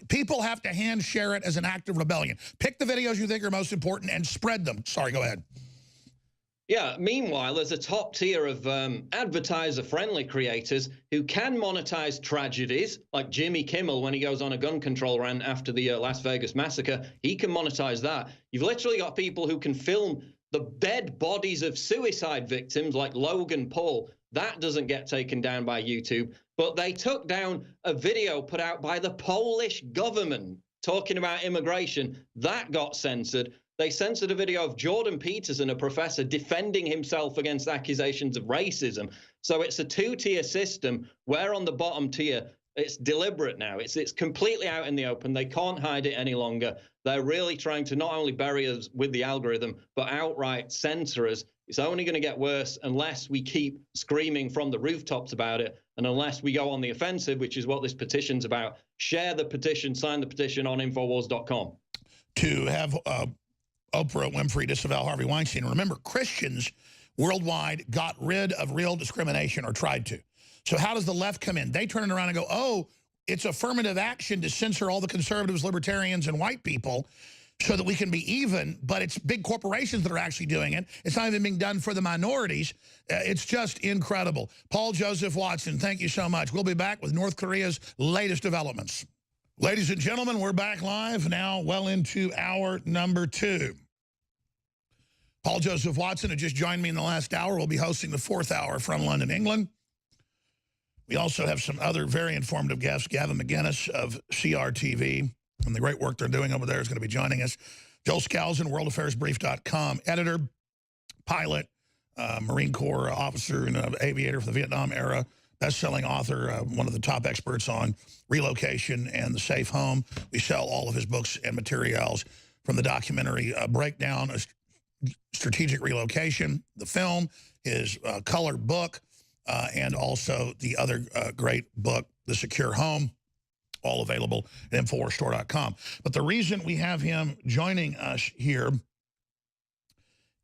People have to hand share it as an act of rebellion. Pick the videos you think are most important and spread them. Sorry, go ahead. Yeah, meanwhile, there's a top tier of advertiser-friendly creators who can monetize tragedies, like Jimmy Kimmel when he goes on a gun control rant after the Las Vegas massacre. He can monetize that. You've literally got people who can film the dead bodies of suicide victims like Logan Paul. That doesn't get taken down by YouTube. But they took down a video put out by the Polish government talking about immigration. That got censored. They censored a video of Jordan Peterson, a professor, defending himself against accusations of racism. So it's a two-tier system. We're on the bottom tier. It's deliberate now. It's completely out in the open. They can't hide it any longer. They're really trying to not only bury us with the algorithm, but outright censor us. It's only going to get worse unless we keep screaming from the rooftops about it, and unless we go on the offensive, which is what this petition's about. Share the petition, sign the petition on Infowars.com. To have Oprah Winfrey disavow Harvey Weinstein. Remember, Christians worldwide got rid of real discrimination, or tried to. So how does the left come in? They turn it around and go, oh, it's affirmative action to censor all the conservatives, libertarians, and white people so that we can be even, but it's big corporations that are actually doing it. It's not even being done for the minorities. It's just incredible. Paul Joseph Watson, thank you so much. We'll be back with North Korea's latest developments. Ladies and gentlemen, we're back live now, well into hour number 2. Paul Joseph Watson, who just joined me in the last hour, will be hosting the 4th hour from London, England. We also have some other very informative guests. Gavin McGinnis of CRTV, and the great work they're doing over there, is going to be joining us. Joel Skousen, worldaffairsbrief.com, editor, pilot, Marine Corps officer, and aviator for the Vietnam era, best-selling author, one of the top experts on relocation and the safe home. We sell all of his books and materials, from the documentary Breakdown, a Strategic Relocation, the film, his color book, and also the other great book, The Secure Home, all available at InfoWarsStore.com. But the reason we have him joining us here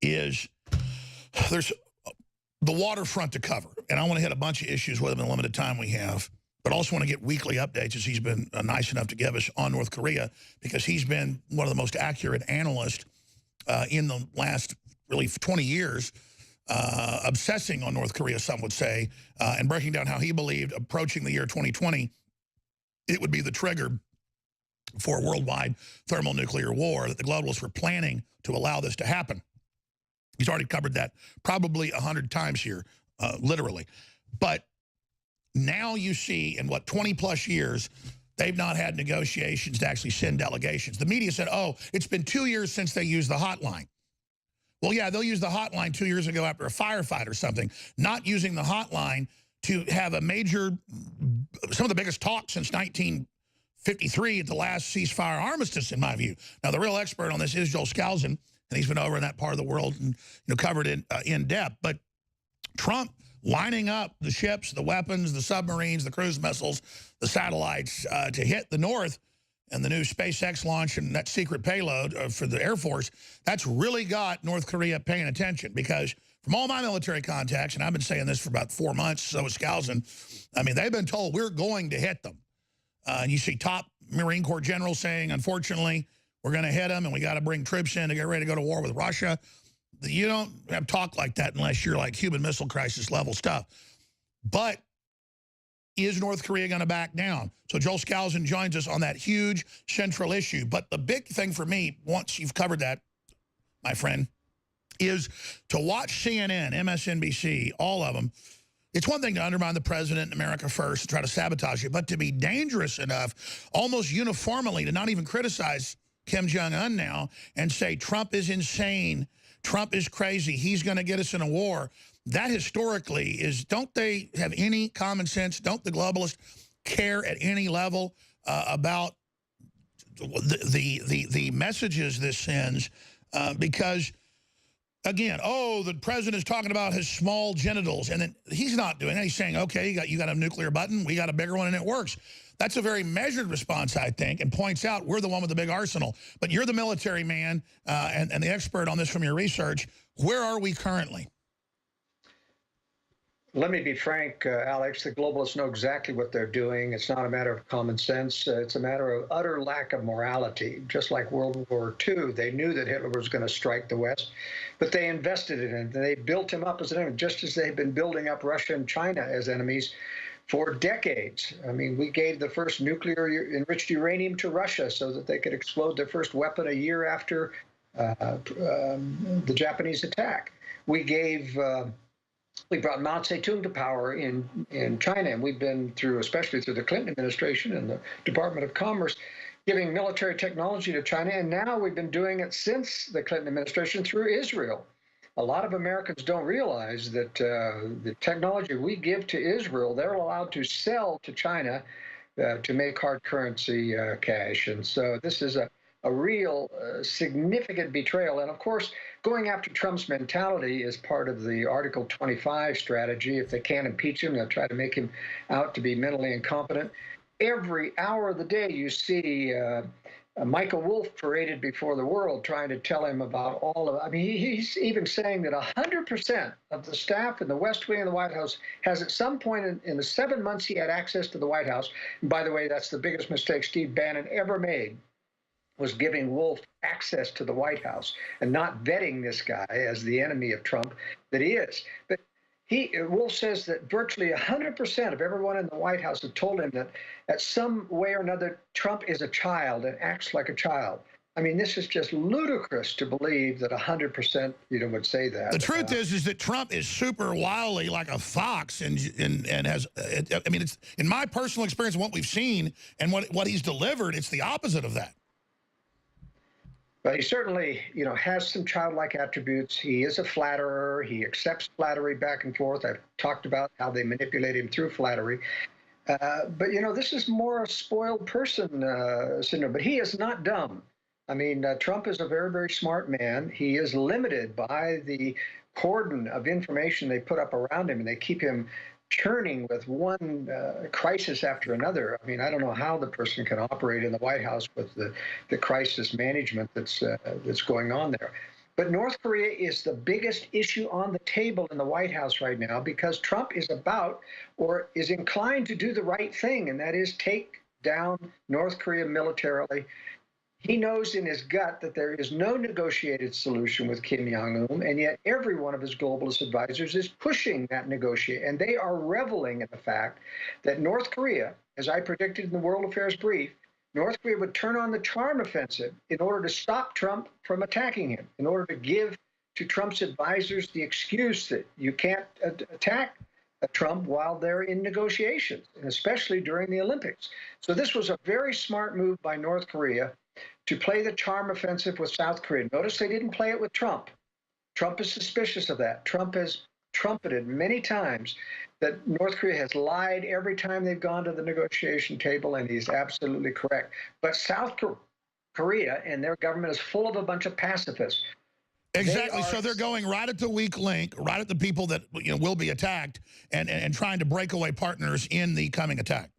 is there's the waterfront to cover. And I want to hit a bunch of issues with him in the limited time we have, but also want to get weekly updates, as he's been nice enough to give us on North Korea, because he's been one of the most accurate analysts in the last, really, 20 years, obsessing on North Korea, some would say, and breaking down how he believed approaching the year 2020, it would be the trigger for a worldwide thermonuclear war, that the globalists were planning to allow this to happen. He's already covered that probably 100 times here, literally. But now you see, in what, 20-plus years, they've not had negotiations to actually send delegations. The media said, oh, it's been 2 years since they used the hotline. Well, yeah, they'll use the hotline 2 years ago after a firefight or something, not using the hotline to have a major, some of the biggest talks since 1953 at the last ceasefire armistice, in my view. Now, the real expert on this is Joel Skousen, and he's been over in that part of the world and covered it in depth. But Trump lining up the ships, the weapons, the submarines, the cruise missiles, the satellites to hit the North, and the new SpaceX launch and that secret payload for the Air Force, that's really got North Korea paying attention. Because from all my military contacts, and I've been saying this for about 4 months, so is Skousen, I mean, they've been told we're going to hit them. And you see top Marine Corps generals saying, unfortunately, we're going to hit them, and we got to bring troops in to get ready to go to war with Russia. You don't have talk like that unless you're like Cuban Missile Crisis level stuff. But is North Korea going to back down? So Joel Skousen joins us on that huge central issue. But the big thing for me, once you've covered that, my friend, is to watch CNN, MSNBC, all of them. It's one thing to undermine the president in America first and try to sabotage it, but to be dangerous enough almost uniformly to not even criticize Kim Jong-un now and say Trump is insane, Trump is crazy, he's going to get us in a war. That historically is, don't they have any common sense? Don't the globalists care at any level about the messages this sends? Because, again, oh, the president is talking about his small genitals, and then he's not doing it. He's saying, okay, you got a nuclear button, we got a bigger one, and it works. That's a very measured response, I think, and points out we're the one with the big arsenal. But you're the military man and the expert on this from your research. Where are we currently? Let me be frank, Alex, the globalists know exactly what they're doing. It's not a matter of common sense. It's a matter of utter lack of morality. Just like World War II, they knew that Hitler was going to strike the West, but they invested in it. They built him up as an enemy, just as they've been building up Russia and China as enemies for decades. I mean, we gave the first nuclear enriched uranium to Russia so that they could explode their first weapon a year after the Japanese attack. We gave We brought Mao Zedong to power in China, and we've been through, especially through the Clinton administration and the Department of Commerce, giving military technology to China. And now we've been doing it since the Clinton administration through Israel. A lot of Americans don't realize that the technology we give to Israel, they're allowed to sell to China to make hard currency cash. And so this is a real significant betrayal. And of course, going after Trump's mentality is part of the Article 25 strategy. If they can't impeach him, they'll try to make him out to be mentally incompetent. Every hour of the day, you see Michael Wolff paraded before the world trying to tell him about all of, I mean, he's even saying that 100% of the staff in the West Wing of the White House has at some point in the 7 months he had access to the White House, and by the way, that's the biggest mistake Steve Bannon ever made, was giving Wolff access to the White House and not vetting this guy as the enemy of Trump that he is. But Wolff says that virtually 100% of everyone in the White House have told him that at some way or another, Trump is a child and acts like a child. I mean, this is just ludicrous to believe that 100% would say that. The truth is that Trump is super wily like a fox and has, I mean, it's in my personal experience, what we've seen and what he's delivered, it's the opposite of that. But he certainly, has some childlike attributes. He is a flatterer. He accepts flattery back and forth. I've talked about how they manipulate him through flattery. But, this is more a spoiled person syndrome. But he is not dumb. I mean, Trump is a very, very smart man. He is limited by the cordon of information they put up around him, and they keep him churning with one crisis after another. I mean, I don't know how the person can operate in the White House with the crisis management that's going on there. But North Korea is the biggest issue on the table in the White House right now because Trump is about or is inclined to do the right thing, and that is take down North Korea militarily. He knows in his gut that there is no negotiated solution with Kim Jong-un, and yet every one of his globalist advisors is pushing that negotiate. And they are reveling in the fact that North Korea, as I predicted in the World Affairs Brief, North Korea would turn on the charm offensive in order to stop Trump from attacking him, in order to give to Trump's advisors the excuse that you can't attack Trump while they're in negotiations, and especially during the Olympics. So this was a very smart move by North Korea to play the charm offensive with South Korea. Notice they didn't play it with Trump. Trump is suspicious of that. Trump has trumpeted many times that North Korea has lied every time they've gone to the negotiation table, and he's absolutely correct. But South Korea and their government is full of a bunch of pacifists. Exactly. So they're going right at the weak link, right at the people that will be attacked, and trying to break away partners in the coming attack.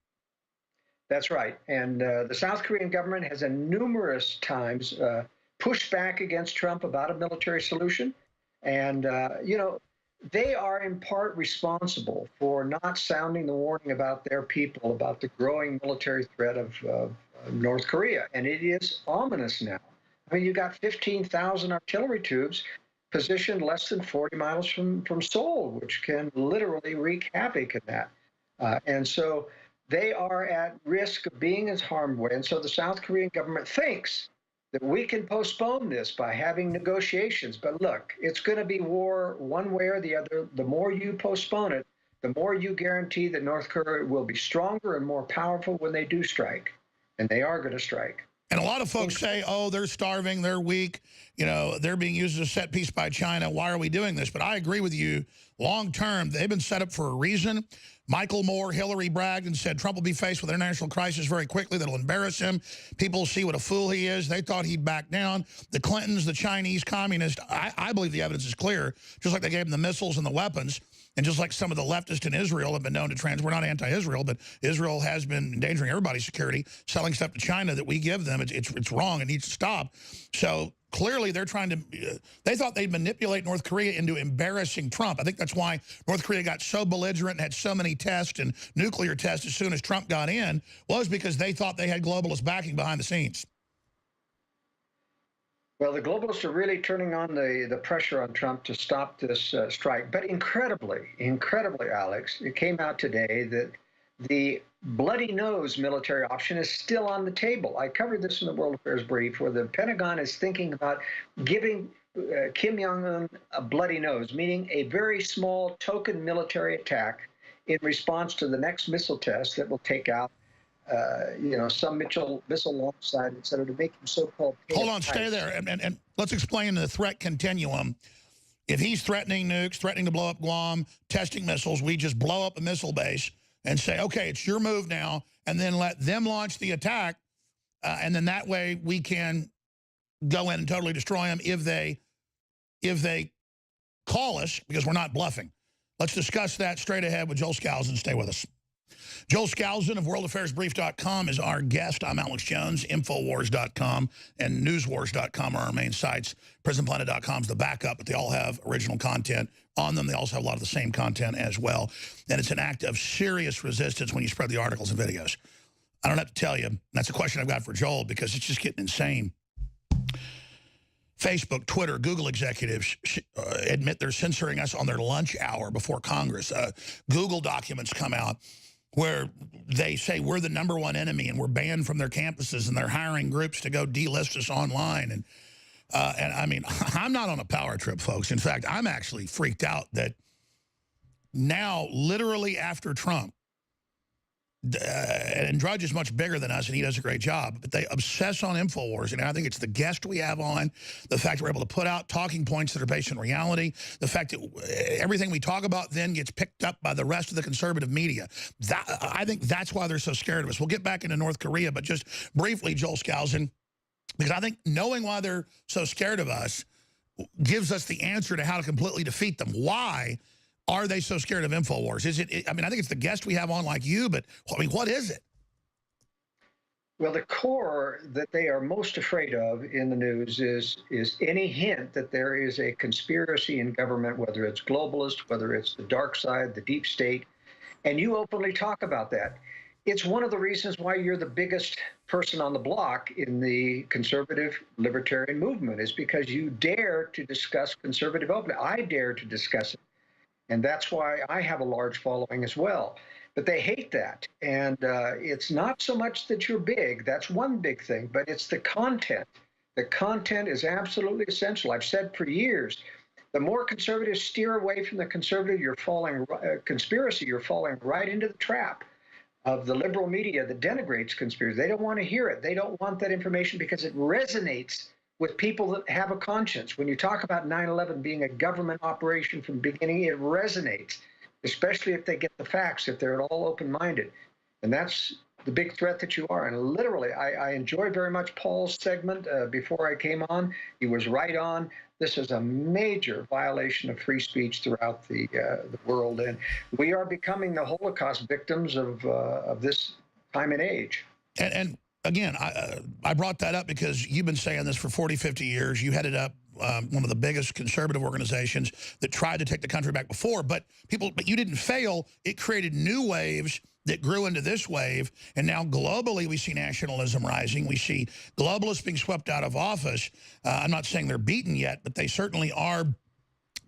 That's right. And the South Korean government has numerous times pushed back against Trump about a military solution. And, they are in part responsible for not sounding the warning about their people, about the growing military threat of North Korea. And it is ominous now. I mean, you got 15,000 artillery tubes positioned less than 40 miles from Seoul, which can literally wreak havoc in that. And so they are at risk of being as harmed way. And so the South Korean government thinks that we can postpone this by having negotiations. But look, it's going to be war one way or the other. The more you postpone it, the more you guarantee that North Korea will be stronger and more powerful when they do strike. And they are going to strike. And a lot of folks say, oh, they're starving, they're weak, they're being used as a set piece by China. Why are we doing this? But I agree with you. Long term, they've been set up for a reason. Michael Moore, Hillary bragged and said Trump will be faced with an international crisis very quickly that'll embarrass him. People see what a fool he is. They thought he'd back down. The Clintons, the Chinese communists, I believe the evidence is clear, just like they gave him the missiles and the weapons. And just like some of the leftists in Israel have been known to we're not anti-Israel, but Israel has been endangering everybody's security, selling stuff to China that we give them. It's wrong. It needs to stop. So clearly they're trying to, they thought they'd manipulate North Korea into embarrassing Trump. I think that's why North Korea got so belligerent and had so many tests and nuclear tests as soon as Trump got in, was because they thought they had globalist backing behind the scenes. Well, the globalists are really turning on the pressure on Trump to stop this strike. But incredibly, Alex, it came out today that the bloody nose military option is still on the table. I covered this in the World Affairs Brief, where the Pentagon is thinking about giving Kim Jong-un a bloody nose, meaning a very small token military attack in response to the next missile test that will take out, some missile alongside, et cetera, to make him so-called. Hold on, stay there, and let's explain the threat continuum. If he's threatening nukes, threatening to blow up Guam, testing missiles, we just blow up a missile base and say, okay, it's your move now, and then let them launch the attack, and then that way we can go in and totally destroy them if they call us, because we're not bluffing. Let's discuss that straight ahead with Joel Skousen. Stay with us. Joel Skousen of worldaffairsbrief.com is our guest. I'm Alex Jones. Infowars.com and newswars.com are our main sites. prisonplanet.com is the backup, but they all have original content on them. They also have a lot of the same content as well. And it's an act of serious resistance when you spread the articles and videos. I don't have to tell you. That's a question I've got for Joel, because it's just getting insane. Facebook, Twitter, Google executives admit they're censoring us on their lunch hour before Congress. Google documents come out where they say we're the #1 enemy and we're banned from their campuses, and they're hiring groups to go delist us online. And I mean, I'm not on a power trip, folks. In fact, I'm actually freaked out that now, literally after Trump, and Drudge is much bigger than us, and he does a great job, but they obsess on InfoWars, and I think it's the guest we have on, the fact that we're able to put out talking points that are based in reality, the fact that everything we talk about then gets picked up by the rest of the conservative media. I think that's why they're so scared of us. We'll get back into North Korea, but just briefly, Joel Skousen, because I think knowing why they're so scared of us gives us the answer to how to completely defeat them. Why are they so scared of InfoWars? I mean, I think it's the guest we have on like you, but I mean, what is it? Well, the core that they are most afraid of in the news is any hint that there is a conspiracy in government, whether it's globalist, whether it's the dark side, the deep state, and you openly talk about that. It's one of the reasons why you're the biggest person on the block in the conservative libertarian movement, is because you dare to discuss conservative openly. I dare to discuss it. And that's why I have a large following as well. But they hate that. And it's not so much that you're big. That's one big thing. But it's the content. The content is absolutely essential. I've said for years, the more conservatives steer away from the conservative, conspiracy, you're falling right into the trap of the liberal media that denigrates conspiracy. They don't want to hear it. They don't want that information because it resonates with people that have a conscience. When you talk about 9/11 being a government operation from the beginning, it resonates, especially if they get the facts, if they're at all open-minded. And that's the big threat that you are. And literally, I enjoy very much Paul's segment before I came on. He was right on. This is a major violation of free speech throughout the world. And we are becoming the Holocaust victims of this time and age. And again, I brought that up because you've been saying this for 40, 50 years. You headed up one of the biggest conservative organizations that tried to take the country back before, but you didn't fail. It created new waves that grew into this wave, and now globally we see nationalism rising. We see globalists being swept out of office. I'm not saying they're beaten yet, but they certainly are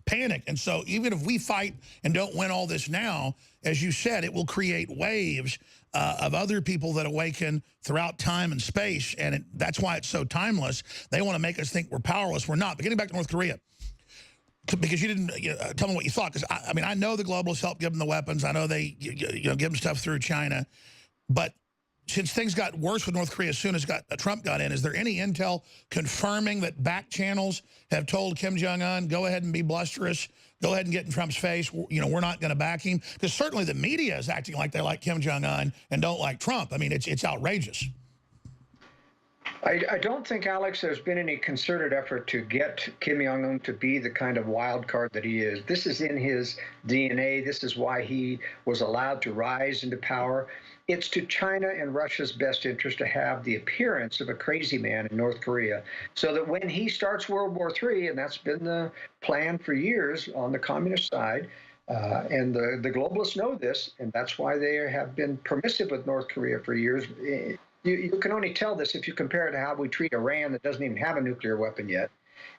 panicked. And so even if we fight and don't win all this now, as you said, it will create waves of other people that awaken throughout time and space, and that's why it's so timeless. They want to make us think we're powerless. We're not. But getting back to North Korea, because you didn't tell me what you thought, because I mean, I know the globalists helped give them the weapons. I know they give them stuff through China, but since things got worse with North Korea as soon as Trump got in, is there any intel confirming that back channels have told Kim Jong-un, go ahead and be blusterous, go ahead and get in Trump's face, we're not going to back him? Because certainly the media is acting like they like Kim Jong-un and don't like Trump. I mean, it's outrageous. I don't think, Alex, there's been any concerted effort to get Kim Jong-un to be the kind of wild card that he is. This is in his DNA. This is why he was allowed to rise into power. It's to China and Russia's best interest to have the appearance of a crazy man in North Korea, so that when he starts World War III, and that's been the plan for years on the communist side, and the globalists know this, and that's why they have been permissive with North Korea for years. You can only tell this if you compare it to how we treat Iran, that doesn't even have a nuclear weapon yet.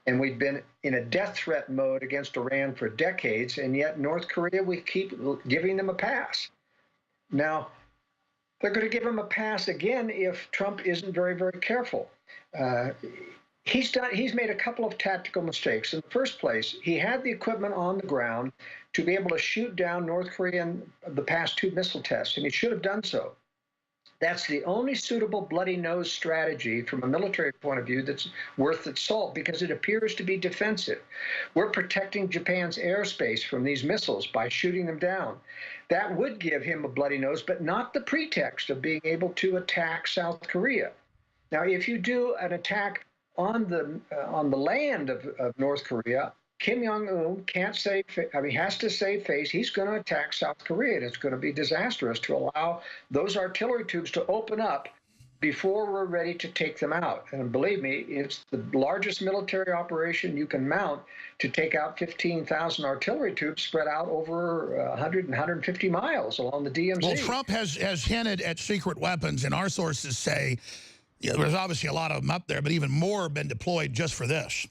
And we've been in a death threat mode against Iran for decades, and yet North Korea, we keep giving them a pass. Now, they're going to give him a pass again if Trump isn't very, very careful. He's made a couple of tactical mistakes. In the first place, he had the equipment on the ground to be able to shoot down North Korean the past 2 missile tests, and he should have done so. That's the only suitable bloody nose strategy from a military point of view that's worth its salt, because it appears to be defensive. We're protecting Japan's airspace from these missiles by shooting them down. That would give him a bloody nose, but not the pretext of being able to attack South Korea. Now, if you do an attack on the land of North Korea, Kim Jong-un has to save face. He's going to attack South Korea, and it's going to be disastrous to allow those artillery tubes to open up before we're ready to take them out. And believe me, it's the largest military operation you can mount to take out 15,000 artillery tubes spread out over 100 and 150 miles along the DMZ. Well, Trump has hinted at secret weapons, and our sources say, yeah, there's obviously a lot of them up there, but even more have been deployed just for this.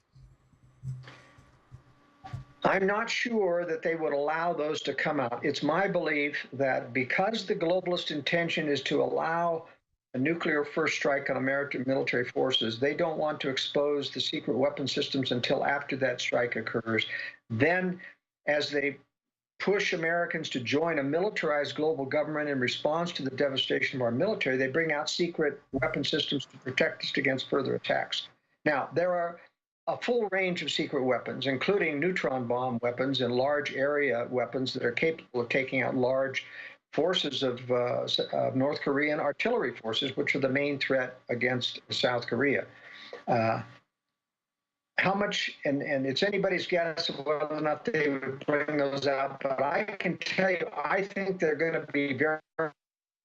I'm not sure that they would allow those to come out. It's my belief that because the globalist intention is to allow a nuclear first strike on American military forces, they don't want to expose the secret weapon systems until after that strike occurs. Then, as they push Americans to join a militarized global government in response to the devastation of our military, they bring out secret weapon systems to protect us against further attacks. Now, there are a full range of secret weapons, including neutron bomb weapons and large area weapons that are capable of taking out large forces of North Korean artillery forces, which are the main threat against South Korea. How much, and it's anybody's guess of whether or not they would bring those out, but I can tell you, I think they're going to be very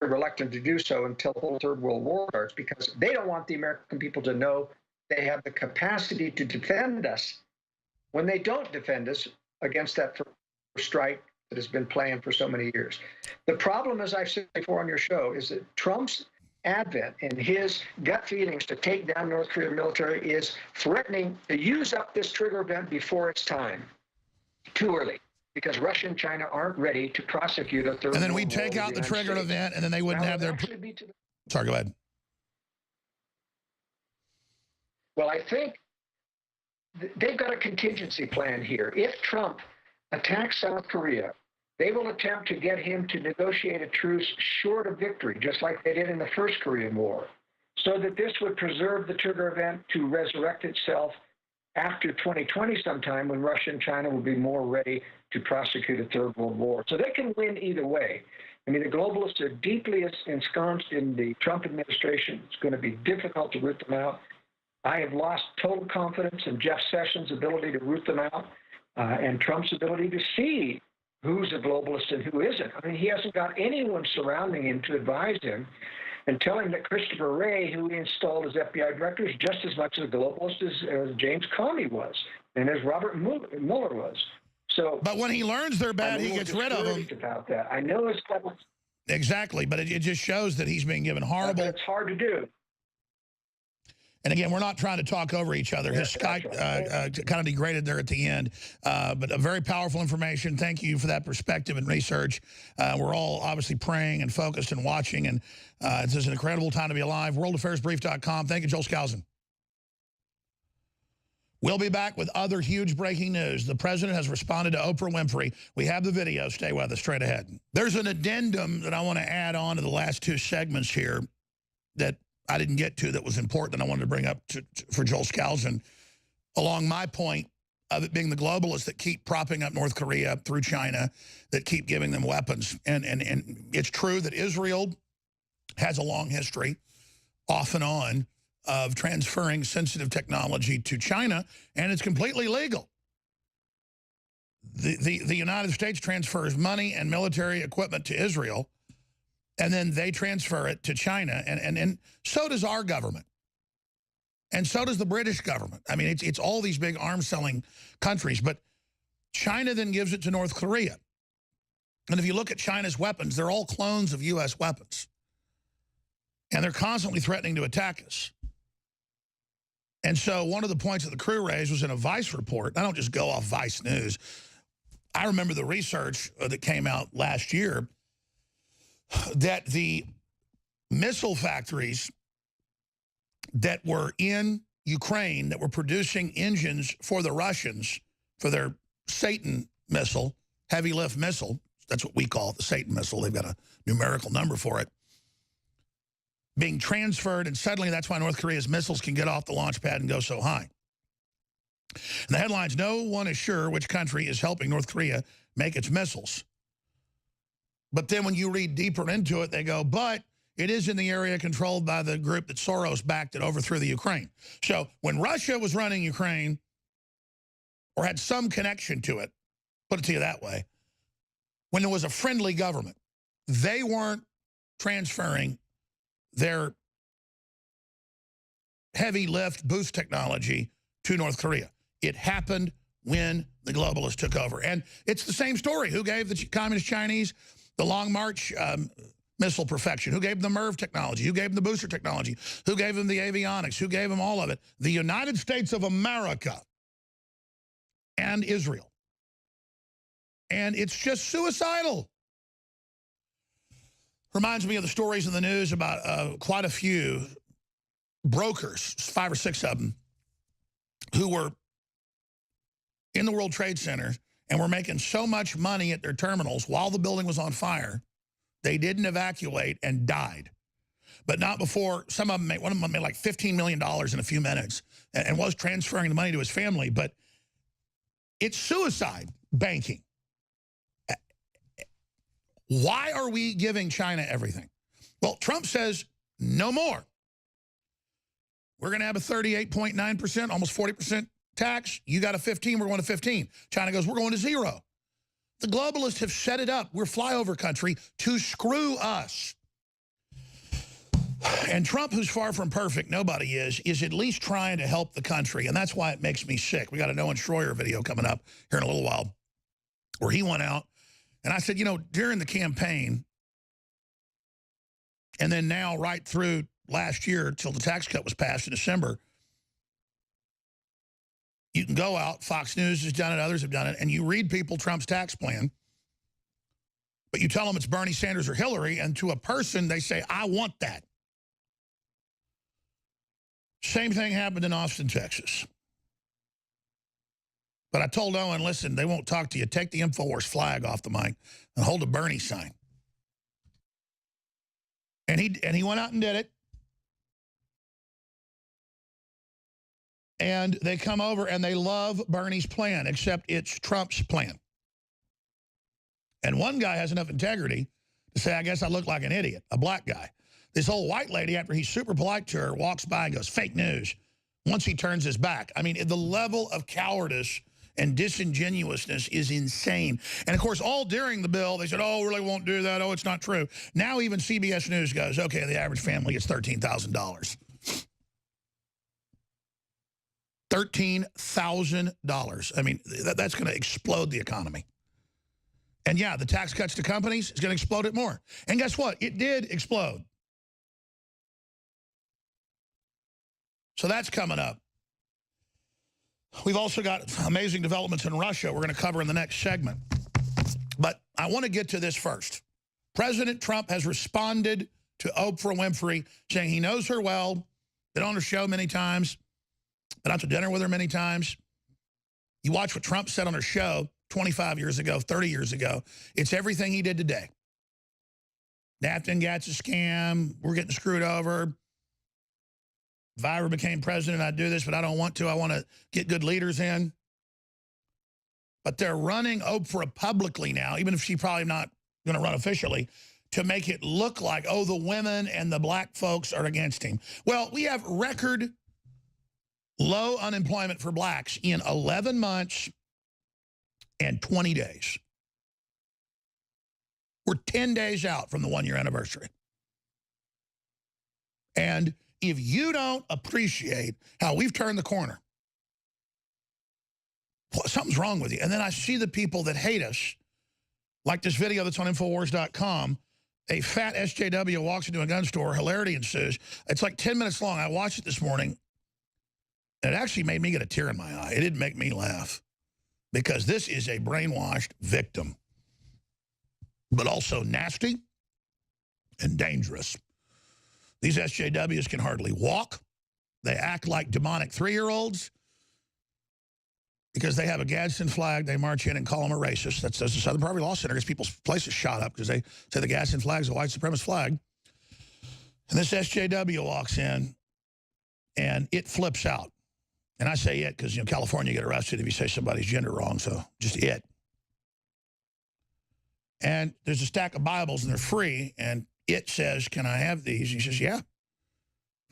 reluctant to do so until the whole Third World War starts, because they don't want the American people to know they have the capacity to defend us when they don't defend us against that first strike that has been planned for so many years. The problem, as I've said before on your show, is that Trump's advent and his gut feelings to take down North Korean military is threatening to use up this trigger event before it's time, too early, because Russia and China aren't ready to prosecute a third. And then we'd take out the trigger event, and then they wouldn't have their... Sorry, go ahead. Well, I think they've got a contingency plan here. If Trump attacks South Korea, they will attempt to get him to negotiate a truce short of victory, just like they did in the first Korean War, so that this would preserve the trigger event to resurrect itself after 2020 sometime, when Russia and China will be more ready to prosecute a third world war. So they can win either way. I mean, the globalists are deeply ensconced in the Trump administration. It's going to be difficult to root them out. I have lost total confidence in Jeff Sessions' ability to root them out, and Trump's ability to see who's a globalist and who isn't. I mean, he hasn't got anyone surrounding him to advise him and tell him that Christopher Wray, who he installed as FBI director, is just as much a globalist as James Comey was and as Robert Mueller was. So, but when he learns they're bad, he gets rid of them. About that. I know it's exactly, but it just shows that he's being given horrible. It's hard to do. And again, we're not trying to talk over each other. His Skype kind of degraded there at the end. But a very powerful information. Thank you for that perspective and research. We're all obviously praying and focused and watching. And it's just an incredible time to be alive. WorldAffairsBrief.com. Thank you, Joel Skousen. We'll be back with other huge breaking news. The president has responded to Oprah Winfrey. We have the video. Stay with us straight ahead. There's an addendum that I want to add on to the last two segments here that I didn't get to that was important, and I wanted to bring up for Joel Skousen, along my point of it being the globalists that keep propping up North Korea through China, that keep giving them weapons. And it's true that Israel has a long history, off and on, of transferring sensitive technology to China, and it's completely legal. The United States transfers money and military equipment to Israel, and then they transfer it to China, and so does our government. And so does the British government. I mean, it's all these big arms-selling countries, but China then gives it to North Korea. And if you look at China's weapons, they're all clones of U.S. weapons. And they're constantly threatening to attack us. And so one of the points that the crew raised was in a Vice report. I don't just go off Vice News. I remember the research that came out last year that the missile factories that were in Ukraine that were producing engines for the Russians for their Satan missile, heavy lift missile. That's what we call it, the Satan missile. They've got a numerical number for it. Being transferred, and suddenly that's why North Korea's missiles can get off the launch pad and go so high. And the headlines, no one is sure which country is helping North Korea make its missiles. But then when you read deeper into it, they go, but it is in the area controlled by the group that Soros backed that overthrew the Ukraine. So when Russia was running Ukraine, or had some connection to it, put it to you that way, when there was a friendly government, they weren't transferring their heavy lift boost technology to North Korea. It happened when the globalists took over. And it's the same story. Who gave the Communist Chinese the Long March missile perfection? Who gave them the MIRV technology? Who gave them the booster technology? Who gave them the avionics? Who gave them all of it? The United States of America and Israel. And it's just suicidal. Reminds me of the stories in the news about quite a few brokers, 5 or 6 of them, who were in the World Trade Center and were making so much money at their terminals while the building was on fire, they didn't evacuate and died. But not before, some of them made, one of them made like $15 million in a few minutes and was transferring the money to his family. But it's suicide banking. Why are we giving China everything? Well, Trump says no more. We're going to have a 38.9%, almost 40% tax. You got a 15, we're going to 15. China goes, we're going to 0. The globalists have set it up. We're flyover country to screw us. And Trump, who's far from perfect, nobody is at least trying to help the country. And that's why it makes me sick. We got a Noah Schroyer video coming up here in a little while where he went out. And I said, you know, during the campaign, and then now right through last year till the tax cut was passed in December, you can go out, Fox News has done it, others have done it, and you read people Trump's tax plan, but you tell them it's Bernie Sanders or Hillary, and to a person they say, I want that. Same thing happened in Austin, Texas. But I told Owen, listen, they won't talk to you. Take the InfoWars flag off the mic and hold a Bernie sign. And he went out and did it. And they come over and they love Bernie's plan, except it's Trump's plan. And one guy has enough integrity to say, I guess I look like an idiot, a black guy. This old white lady, after he's super polite to her, walks by and goes, fake news, once he turns his back. I mean, the level of cowardice and disingenuousness is insane. And, of course, all during the bill, they said, oh, really won't do that. Oh, it's not true. Now even CBS News goes, okay, the average family gets $13,000. $13,000. I mean, that's going to explode the economy. And, yeah, the tax cuts to companies is going to explode it more. And guess what? It did explode. So that's coming up. We've also got amazing developments in Russia we're going to cover in the next segment. But I want to get to this first. President Trump has responded to Oprah Winfrey, saying he knows her well, been on her show many times, been out to dinner with her many times. You watch what Trump said on her show 25 years ago, 30 years ago. It's everything he did today. Napton Gat's a scam. We're getting screwed over. If I ever became president, I'd do this, but I don't want to. I want to get good leaders in. But they're running Oprah publicly now, even if she's probably not going to run officially, to make it look like, oh, the women and the black folks are against him. Well, we have record low unemployment for blacks in 11 months and 20 days. We're 10 days out from the 1-year anniversary. And if you don't appreciate how we've turned the corner, something's wrong with you. And then I see the people that hate us, like this video that's on Infowars.com. A fat SJW walks into a gun store, hilarity ensues. It's like 10 minutes long. I watched it this morning, and it actually made me get a tear in my eye. It didn't make me laugh, because this is a brainwashed victim, but also nasty and dangerous. These SJWs can hardly walk. They act like demonic 3-year-olds because they have a Gadsden flag. They march in and call them a racist. That's the Southern Poverty Law Center gets people's places shot up because they say the Gadsden flag is a white supremacist flag. And this SJW walks in, and it flips out. And I say it because, you know, California, you get arrested if you say somebody's gender wrong, so just it. And there's a stack of Bibles, and they're free, and it says, can I have these? And he says, yeah.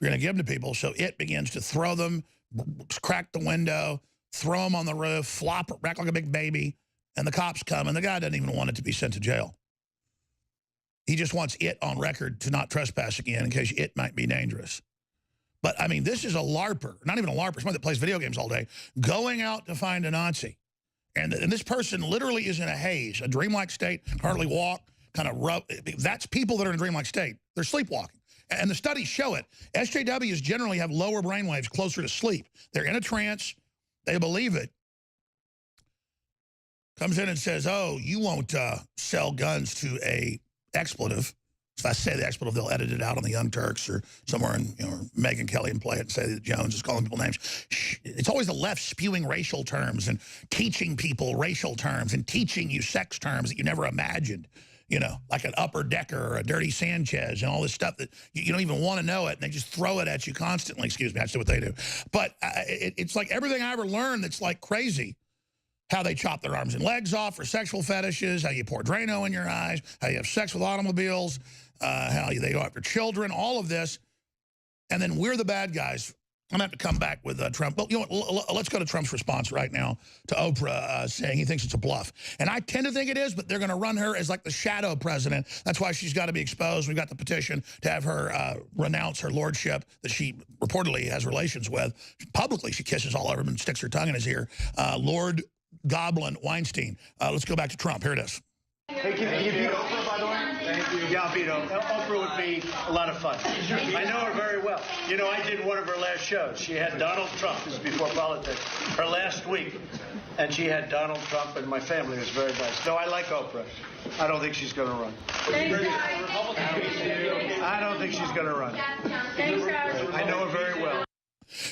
You're going to give them to people. So it begins to throw them, crack the window, throw them on the roof, flop it back like a big baby, and the cops come, and the guy doesn't even want it to be sent to jail. He just wants it on record to not trespass again in case it might be dangerous. But, I mean, this is a LARPer, not even a LARPer, someone that plays video games all day, going out to find a Nazi. And this person literally is in a haze, a dreamlike state, hardly walk, kind of rub. That's people that are in a dreamlike state. They're sleepwalking. And the studies show it. SJWs generally have lower brainwaves closer to sleep. They're in a trance. They believe it. Comes in and says, oh, you won't sell guns to a expletive. If I say the expletive, they'll edit it out on the Young Turks or somewhere in, you know, Megyn Kelly and play it and say that Jones is calling people names. It's always the left spewing racial terms and teaching people racial terms and teaching you sex terms that you never imagined. You know, like an upper decker or a dirty Sanchez and all this stuff that you don't even want to know it, and they just throw it at you constantly. Excuse me, that's what they do. But it's like everything I ever learned that's like crazy. How they chop their arms and legs off for sexual fetishes, how you pour Drano in your eyes, how you have sex with automobiles, how they go after children, all of this. And then we're the bad guys. I'm going to have to come back with Trump. Well, you know what, let's go to Trump's response right now to Oprah saying he thinks it's a bluff. And I tend to think it is, but they're going to run her as like the shadow president. That's why she's got to be exposed. We've got the petition to have her renounce her lordship that she reportedly has relations with. Publicly, she kisses all over him and sticks her tongue in his ear. Lord Goblin Weinstein. Let's go back to Trump. Here it is. Hey, can you beat Oprah, by the way? Thank you. Yeah, I'll beat Oprah. Oprah would be a lot of fun. I know her very well. You know, I did one of her last shows. She had Donald Trump, this is before politics, her last week. And she had Donald Trump, and my family was very nice. No, I like Oprah. I don't think she's going to run. I don't think she's going to run. I know her very well.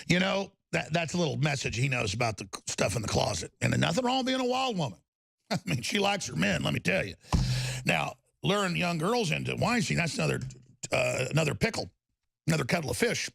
You know, that's a little message he knows about the stuff in the closet. And nothing wrong with being a wild woman. I mean, she likes her men, let me tell you. Now, luring young girls into Weinstein, that's another pickle, another kettle of fish.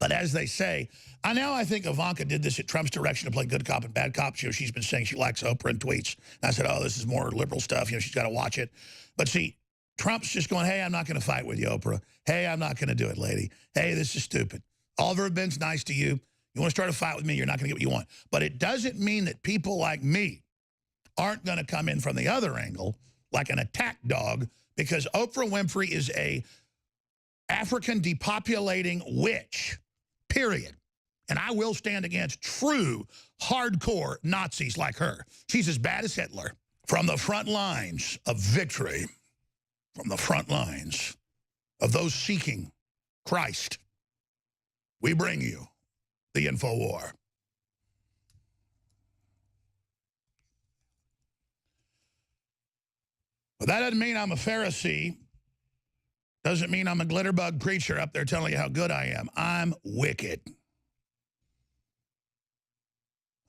But as they say, I think Ivanka did this at Trump's direction to play good cop and bad cop. You know, she's been saying she likes Oprah in tweets. And I said, oh, this is more liberal stuff. You know, she's got to watch it. But see, Trump's just going, hey, I'm not going to fight with you, Oprah. Hey, I'm not going to do it, lady. Hey, this is stupid. Oliver had been nice to you. You want to start a fight with me, you're not going to get what you want. But it doesn't mean that people like me aren't going to come in from the other angle like an attack dog, because Oprah Winfrey is a African depopulating witch, period. And I will stand against true hardcore Nazis like her. She's as bad as Hitler. From the front lines of victory, from the front lines of those seeking Christ, we bring you the InfoWar. But that doesn't mean I'm a Pharisee. Doesn't mean I'm a glitterbug preacher up there telling you how good I am. I'm wicked.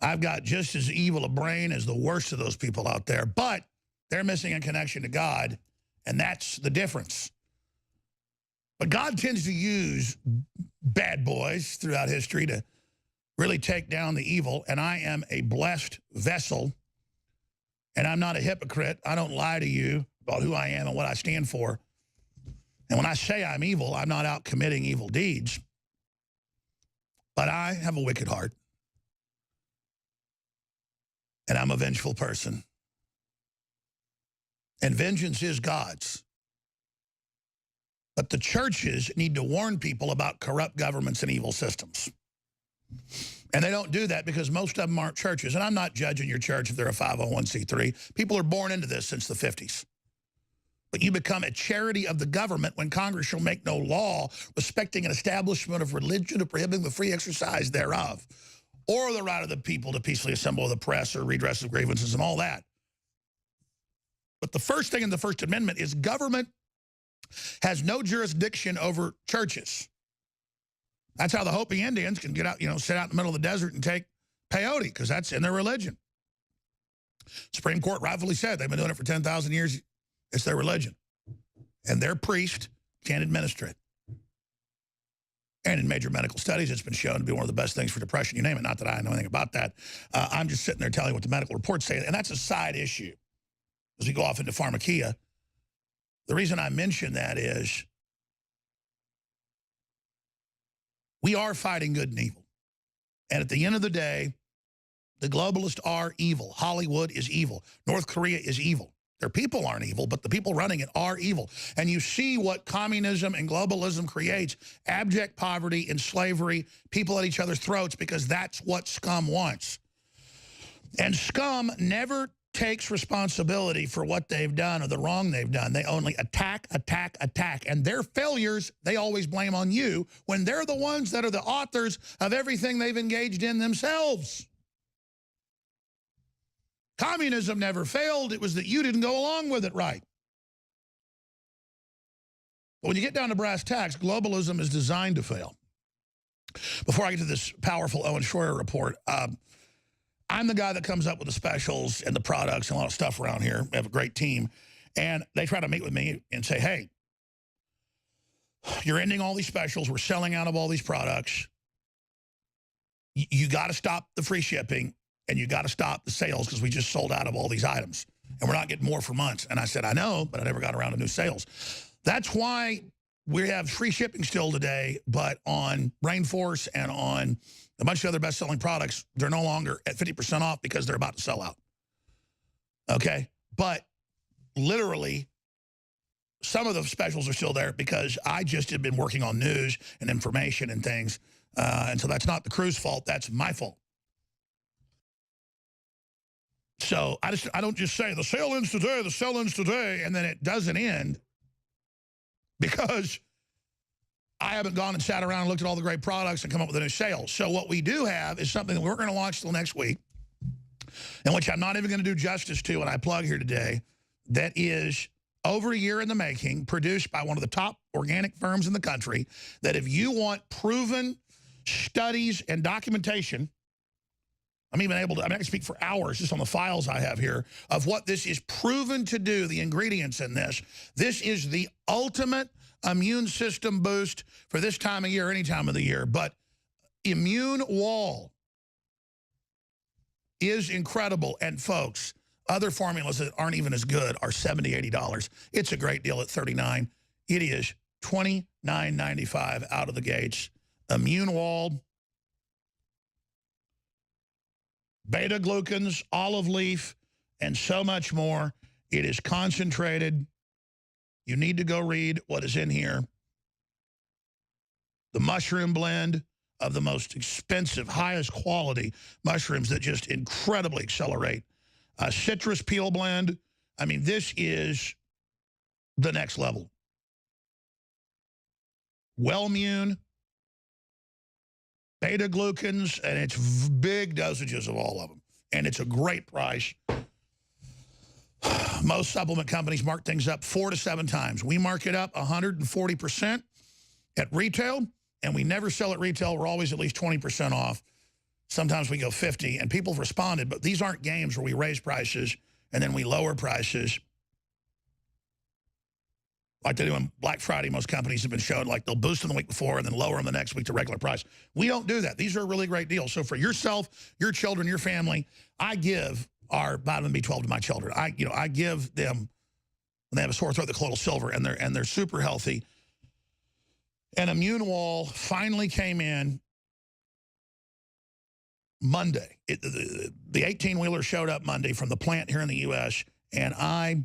I've got just as evil a brain as the worst of those people out there, but they're missing a connection to God, and that's the difference. But God tends to use bad boys throughout history to really take down the evil, and I am a blessed vessel, and I'm not a hypocrite. I don't lie to you about who I am and what I stand for. And when I say I'm evil, I'm not out committing evil deeds, but I have a wicked heart, and I'm a vengeful person. And vengeance is God's. But the churches need to warn people about corrupt governments and evil systems. And they don't do that because most of them aren't churches. And I'm not judging your church if they're a 501c3. People are born into this since the 50s. But you become a charity of the government when Congress shall make no law respecting an establishment of religion or prohibiting the free exercise thereof, or the right of the people to peacefully assemble the press or redress of grievances and all that. But the first thing in the First Amendment is government has no jurisdiction over churches. That's how the Hopi Indians can get out, sit out in the middle of the desert and take peyote, because that's in their religion. Supreme Court rightfully said they've been doing it for 10,000 years. It's their religion. And their priest can't administer it. And in major medical studies, it's been shown to be one of the best things for depression, you name it. Not that I know anything about that. I'm just sitting there telling you what the medical reports say. And that's a side issue as we go off into pharmakia. The reason I mention that is we are fighting good and evil. And at the end of the day, the globalists are evil. Hollywood is evil. North Korea is evil. Their people aren't evil, but the people running it are evil. And you see what communism and globalism creates: abject poverty and slavery, people at each other's throats, because that's what scum wants. And scum never takes responsibility for what they've done or the wrong they've done. They only attack, attack, attack. And their failures, they always blame on you, when they're the ones that are the authors of everything they've engaged in themselves. Communism never failed. It was that you didn't go along with it right. But when you get down to brass tacks, globalism is designed to fail. Before I get to this powerful Owen Schroyer report, I'm the guy that comes up with the specials and the products and a lot of stuff around here. We have a great team. And they try to meet with me and say, hey, you're ending all these specials. We're selling out of all these products. You got to stop the free shipping. And you got to stop the sales, because we just sold out of all these items. And we're not getting more for months. And I said, I know, but I never got around to new sales. That's why we have free shipping still today, but on Rainforce and on a bunch of other best-selling products, they're no longer at 50% off because they're about to sell out. Okay? But literally, some of the specials are still there because I just have been working on news and information and things. And so that's not the crew's fault. That's my fault. So I don't just say the sale ends today, the sale ends today, and then it doesn't end because I haven't gone and sat around and looked at all the great products and come up with a new sale. So what we do have is something that we're going to launch till next week, and which I'm not even going to do justice to, and I plug here today, that is over a year in the making, produced by one of the top organic firms in the country, that if you want proven studies and documentation, I'm even able to, I can speak for hours just on the files I have here of what this is proven to do, the ingredients in this. This is the ultimate immune system boost for this time of year, any time of the year. But Immune Wall is incredible. And folks, other formulas that aren't even as good are $70, $80. It's a great deal at $39. It is $29.95 out of the gates. Immune Wall, beta-glucans, olive leaf, and so much more. It is concentrated. You need to go read what is in here. The mushroom blend of the most expensive, highest quality mushrooms that just incredibly accelerate. A citrus peel blend. I mean, this is the next level. Wellmune, beta-glucans, and it's big dosages of all of them. And it's a great price. Most supplement companies mark things up 4 to 7 times. We mark it up 140% at retail, and we never sell at retail. We're always at least 20% off. Sometimes we go 50, and people have responded, but these aren't games where we raise prices and then we lower prices. Like they do on Black Friday, most companies have been shown, like they'll boost them the week before and then lower them the next week to regular price. We don't do that. These are really great deals. So for yourself, your children, your family, I give our vitamin B12 to my children. I give them, when they have a sore throat, the colloidal silver, and they're super healthy. And Immune Wall finally came in Monday. The 18-wheeler showed up Monday from the plant here in the U.S., and I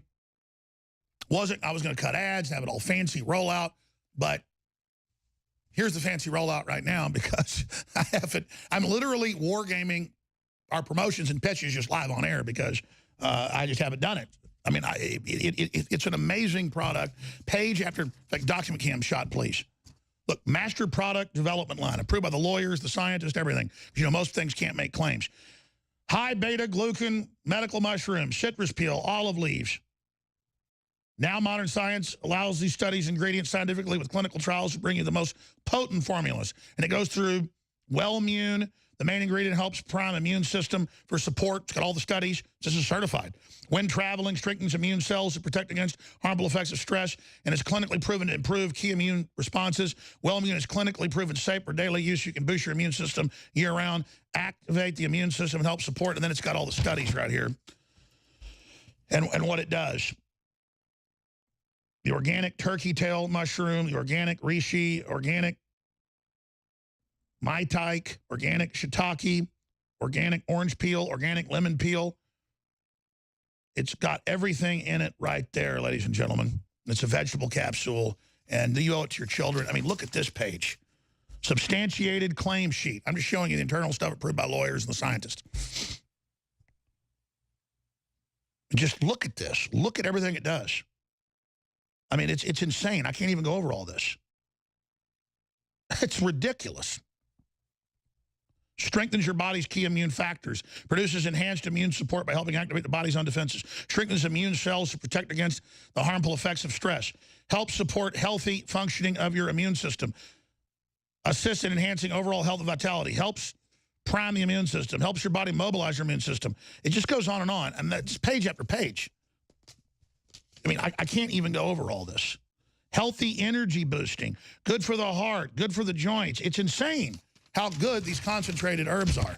was going to cut ads and have it all fancy rollout, but here's the fancy rollout right now because I'm literally wargaming our promotions and pitches just live on air because I just haven't done it. I mean, it's an amazing product. Page after, like, document cam shot, please. Look, master product development line, approved by the lawyers, the scientists, everything. You know, most things can't make claims. High beta-glucan medical mushrooms, citrus peel, olive leaves. Now modern science allows these studies ingredients scientifically with clinical trials to bring you the most potent formulas. And it goes through Well-Immune. The main ingredient helps prime immune system for support. It's got all the studies. This is certified. When traveling, strengthens immune cells to protect against harmful effects of stress, and is clinically proven to improve key immune responses. Well-Immune is clinically proven safe for daily use. You can boost your immune system year-round, activate the immune system, and help support. And then it's got all the studies right here and what it does. The organic turkey tail mushroom, the organic reishi, organic maitake, organic shiitake, organic orange peel, organic lemon peel. It's got everything in it right there, ladies and gentlemen. It's a vegetable capsule, and you owe it to your children. I mean, look at this page. Substantiated claim sheet. I'm just showing you the internal stuff approved by lawyers and the scientists. Just look at this. Look at everything it does. I mean, it's insane. I can't even go over all this. It's ridiculous. Strengthens your body's key immune factors. Produces enhanced immune support by helping activate the body's own defenses. Strengthens immune cells to protect against the harmful effects of stress. Helps support healthy functioning of your immune system. Assists in enhancing overall health and vitality. Helps prime the immune system. Helps your body mobilize your immune system. It just goes on, and that's page after page. I mean, I can't even go over all this. Healthy energy boosting. Good for the heart. Good for the joints. It's insane how good these concentrated herbs are.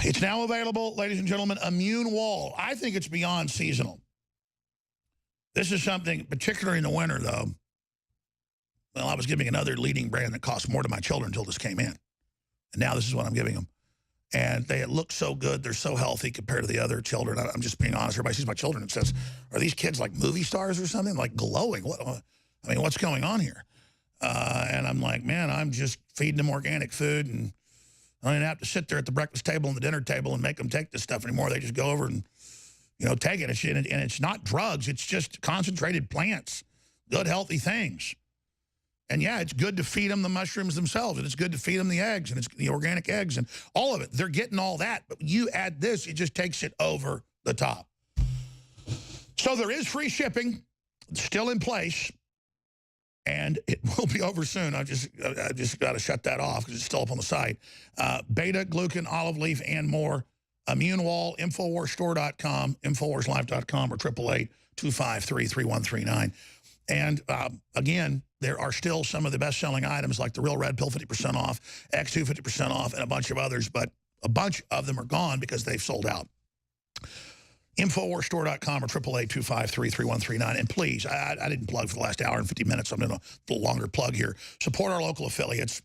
It's now available, ladies and gentlemen, Immune Wall. I think it's beyond seasonal. This is something, particularly in the winter, though. Well, I was giving another leading brand that cost more to my children until this came in. And now this is what I'm giving them. And they look so good. They're so healthy compared to the other children. I'm just being honest. Everybody sees my children and says, are these kids like movie stars or something? Like glowing? What? I mean, what's going on here? And I'm like, man, I'm just feeding them organic food, and I don't even have to sit there at the breakfast table and the dinner table and make them take this stuff anymore. They just go over and, take it. And it's not drugs. It's just concentrated plants, good, healthy things. And, yeah, it's good to feed them the mushrooms themselves, and it's good to feed them the eggs, and it's the organic eggs and all of it. They're getting all that, but you add this, it just takes it over the top. So there is free shipping still in place. And it will be over soon. I just got to shut that off because it's still up on the site. Beta, glucan, olive leaf, and more. Immune Wall, InfoWarsStore.com, InfoWarsLife.com, or 888-253-3139. And again, there are still some of the best-selling items like the Real Red Pill 50% off, X2 50% off, and a bunch of others. But a bunch of them are gone because they've sold out. InfoWarsStore.com or 888-253-3139. And please, I didn't plug for the last hour and 50 minutes. I'm doing a little longer plug here. Support our local affiliates.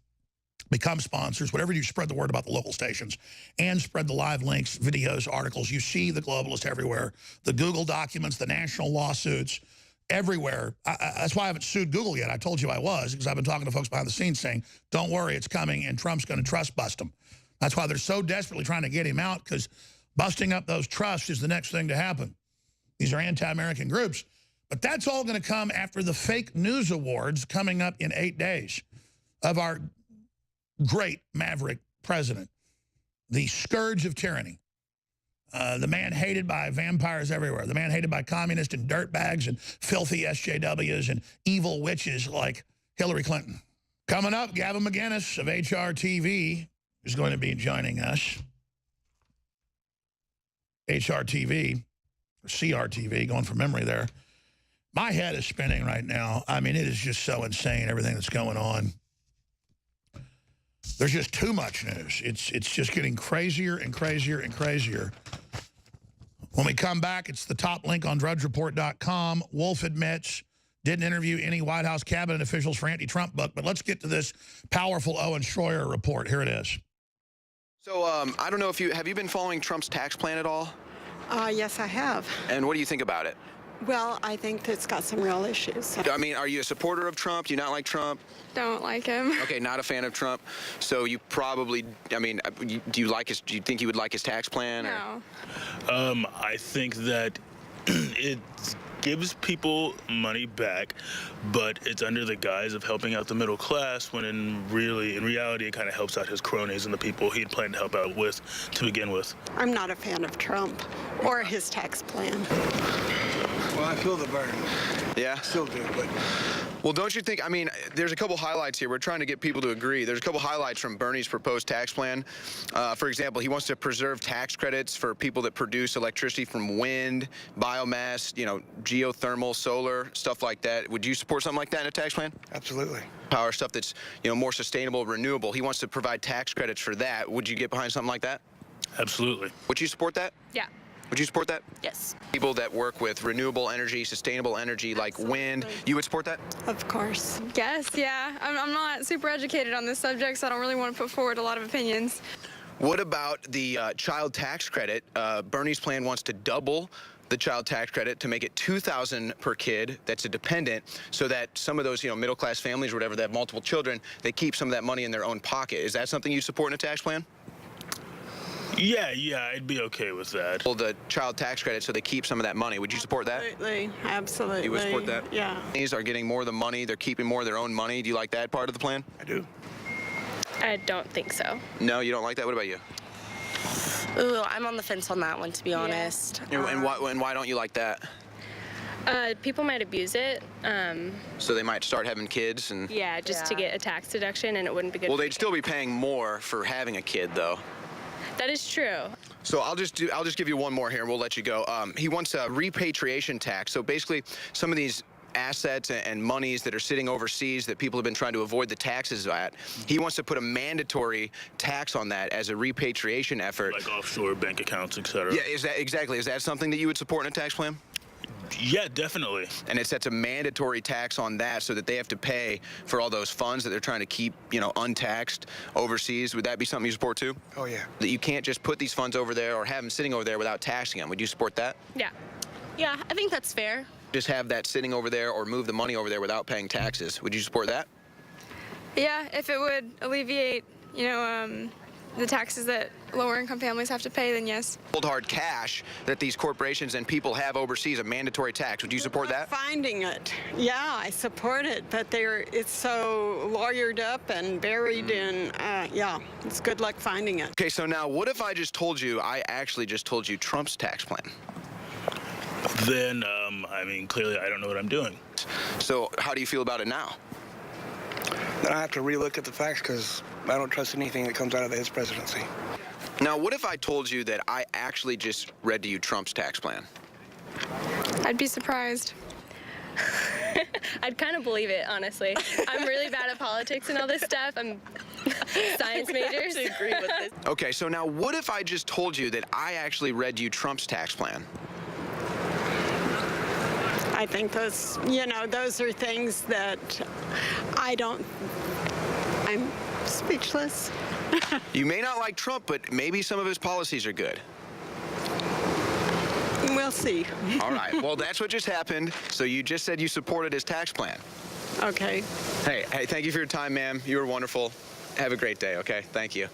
Become sponsors. Whatever you spread the word about the local stations and spread the live links, videos, articles. You see the Globalist everywhere. The Google documents, the national lawsuits, everywhere. That's why I haven't sued Google yet. I told you I was because I've been talking to folks behind the scenes saying, don't worry, it's coming, and Trump's going to trust bust them. That's why they're so desperately trying to get him out, because busting up those trusts is the next thing to happen. These are anti-American groups. But that's all going to come after the fake news awards coming up in 8 days of our great maverick president, the scourge of tyranny, the man hated by vampires everywhere, the man hated by communists and dirtbags and filthy SJWs and evil witches like Hillary Clinton. Coming up, Gavin McInnes of HRTV is going to be joining us. HRTV, or CRTV, going from memory there. My head is spinning right now. I mean, it is just so insane, everything that's going on. There's just too much news. It's just getting crazier and crazier and crazier. When we come back, it's the top link on drudgereport.com. Wolf admits didn't interview any White House cabinet officials for anti-Trump book. But let's get to this powerful Owen Schroyer report. Here it is. So I don't know if have you been following Trump's tax plan at all? Yes, I have. And what do you think about it? Well, I think it's got some real issues. I mean, are you a supporter of Trump? Do you not like Trump? Don't like him. Okay, not a fan of Trump. So you probably, I mean, do you think you would like his tax plan? No. I think that it gives people money back, but it's under the guise of helping out the middle class, when in reality it kind of helps out his cronies and the people he'd planned to help out with to begin with. I'm not a fan of Trump or his tax plan. Well, I feel the burn. Yeah? Still do, but... Well, don't you think, I mean, there's a couple highlights here. We're trying to get people to agree. There's a couple highlights from Bernie's proposed tax plan. For example, he wants to preserve tax credits for people that produce electricity from wind, biomass, you know, geothermal, solar, stuff like that. Would you support something like that in a tax plan? Absolutely. Power stuff that's, you know, more sustainable, renewable. He wants to provide tax credits for that. Would you get behind something like that? Absolutely. Would you support that? Yeah. Would you support that? Yes. People that work with renewable energy, sustainable energy like wind, you would support that? Of course. Yes, yeah. I'm not super educated on this subject, so I don't really want to put forward a lot of opinions. What about the child tax credit? Bernie's plan wants to double the child tax credit to make it $2,000 per kid that's a dependent, so that some of those, you know, middle-class families or whatever that have multiple children, they keep some of that money in their own pocket. Is that something you support in a tax plan? Yeah, I'd be okay with that. Well, the child tax credit, so they keep some of that money. Would you support that? Absolutely, absolutely. You would support that? Yeah. These are getting more of the money. They're keeping more of their own money. Do you like that part of the plan? I do. I don't think so. No, you don't like that? What about you? Ooh, I'm on the fence on that one, to be honest. And why don't you like that? People might abuse it. So they might start having kids and... Yeah, just to get a tax deduction, and it wouldn't be good. Well, they'd still be paying more for having a kid, though. That is true. So I'll just give you one more here, and we'll let you go. He wants a repatriation tax. So basically, some of these assets and monies that are sitting overseas that people have been trying to avoid the taxes at, he wants to put a mandatory tax on that as a repatriation effort. Like offshore bank accounts, etc. Yeah, is that something that you would support in a tax plan? Yeah, definitely. And it sets a mandatory tax on that so that they have to pay for all those funds that they're trying to keep, you know, untaxed overseas. Would that be something you support too? Oh, yeah. That you can't just put these funds over there or have them sitting over there without taxing them. Would you support that? Yeah. Yeah, I think that's fair. Just have that sitting over there or move the money over there without paying taxes. Would you support that? Yeah, if it would alleviate, you know, the taxes that lower-income families have to pay, then yes. Cold hard cash that these corporations and people have overseas, a mandatory tax. Would you support that? Finding it. Yeah, I support it, but it's so lawyered up and buried in, yeah, it's good luck finding it. Okay, so now what if I just told you, I actually just told you Trump's tax plan? Then, I mean, clearly I don't know what I'm doing. So how do you feel about it now? Then I have to relook at the facts because I don't trust anything that comes out of his presidency. Now, what if I told you that I actually just read to you Trump's tax plan? I'd be surprised. I'd kind of believe it, honestly. I'm really bad at politics and all this stuff. I'm science major. I agree with this. Okay, so now what if I just told you that I actually read you Trump's tax plan? I think those, you know, those are things that I'm speechless. You may not like Trump, but maybe some of his policies are good. We'll see. All right, well, that's what just happened. So you just said you supported his tax plan. Okay. Hey, thank you for your time, ma'am. You were wonderful. Have a great day, okay? Thank you.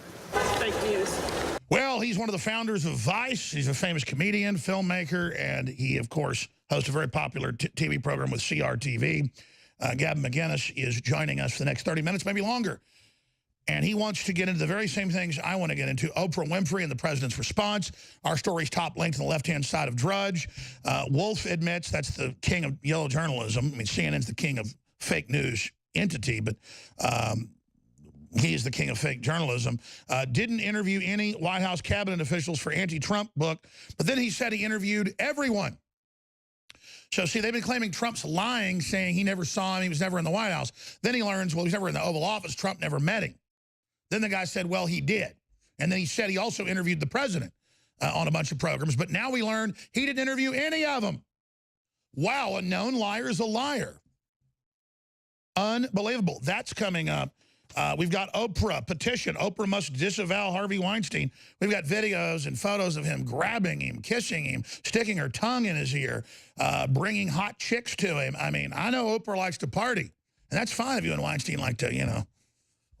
Fake news. Well, he's one of the founders of Vice. He's a famous comedian, filmmaker, and he, of course, hosts a very popular TV program with CRTV. Gavin McInnes is joining us for the next 30 minutes, maybe longer. And he wants to get into the very same things I want to get into. Oprah Winfrey and the president's response. Our story's top linked on the left-hand side of Drudge. Wolf admits that's the king of yellow journalism. I mean, CNN's the king of fake news entity, but he is the king of fake journalism. Didn't interview any White House cabinet officials for anti-Trump book, but then he said he interviewed everyone. So, see, they've been claiming Trump's lying, saying he never saw him, he was never in the White House. Then he learns, well, he's never in the Oval Office, Trump never met him. Then the guy said, well, he did. And then he said he also interviewed the president on a bunch of programs. But now we learned he didn't interview any of them. Wow, a known liar is a liar. Unbelievable. That's coming up. We've got Oprah petition. Oprah must disavow Harvey Weinstein. We've got videos and photos of him grabbing him, kissing him, sticking her tongue in his ear, bringing hot chicks to him. I mean, I know Oprah likes to party. And that's fine if you and Weinstein like to, you know,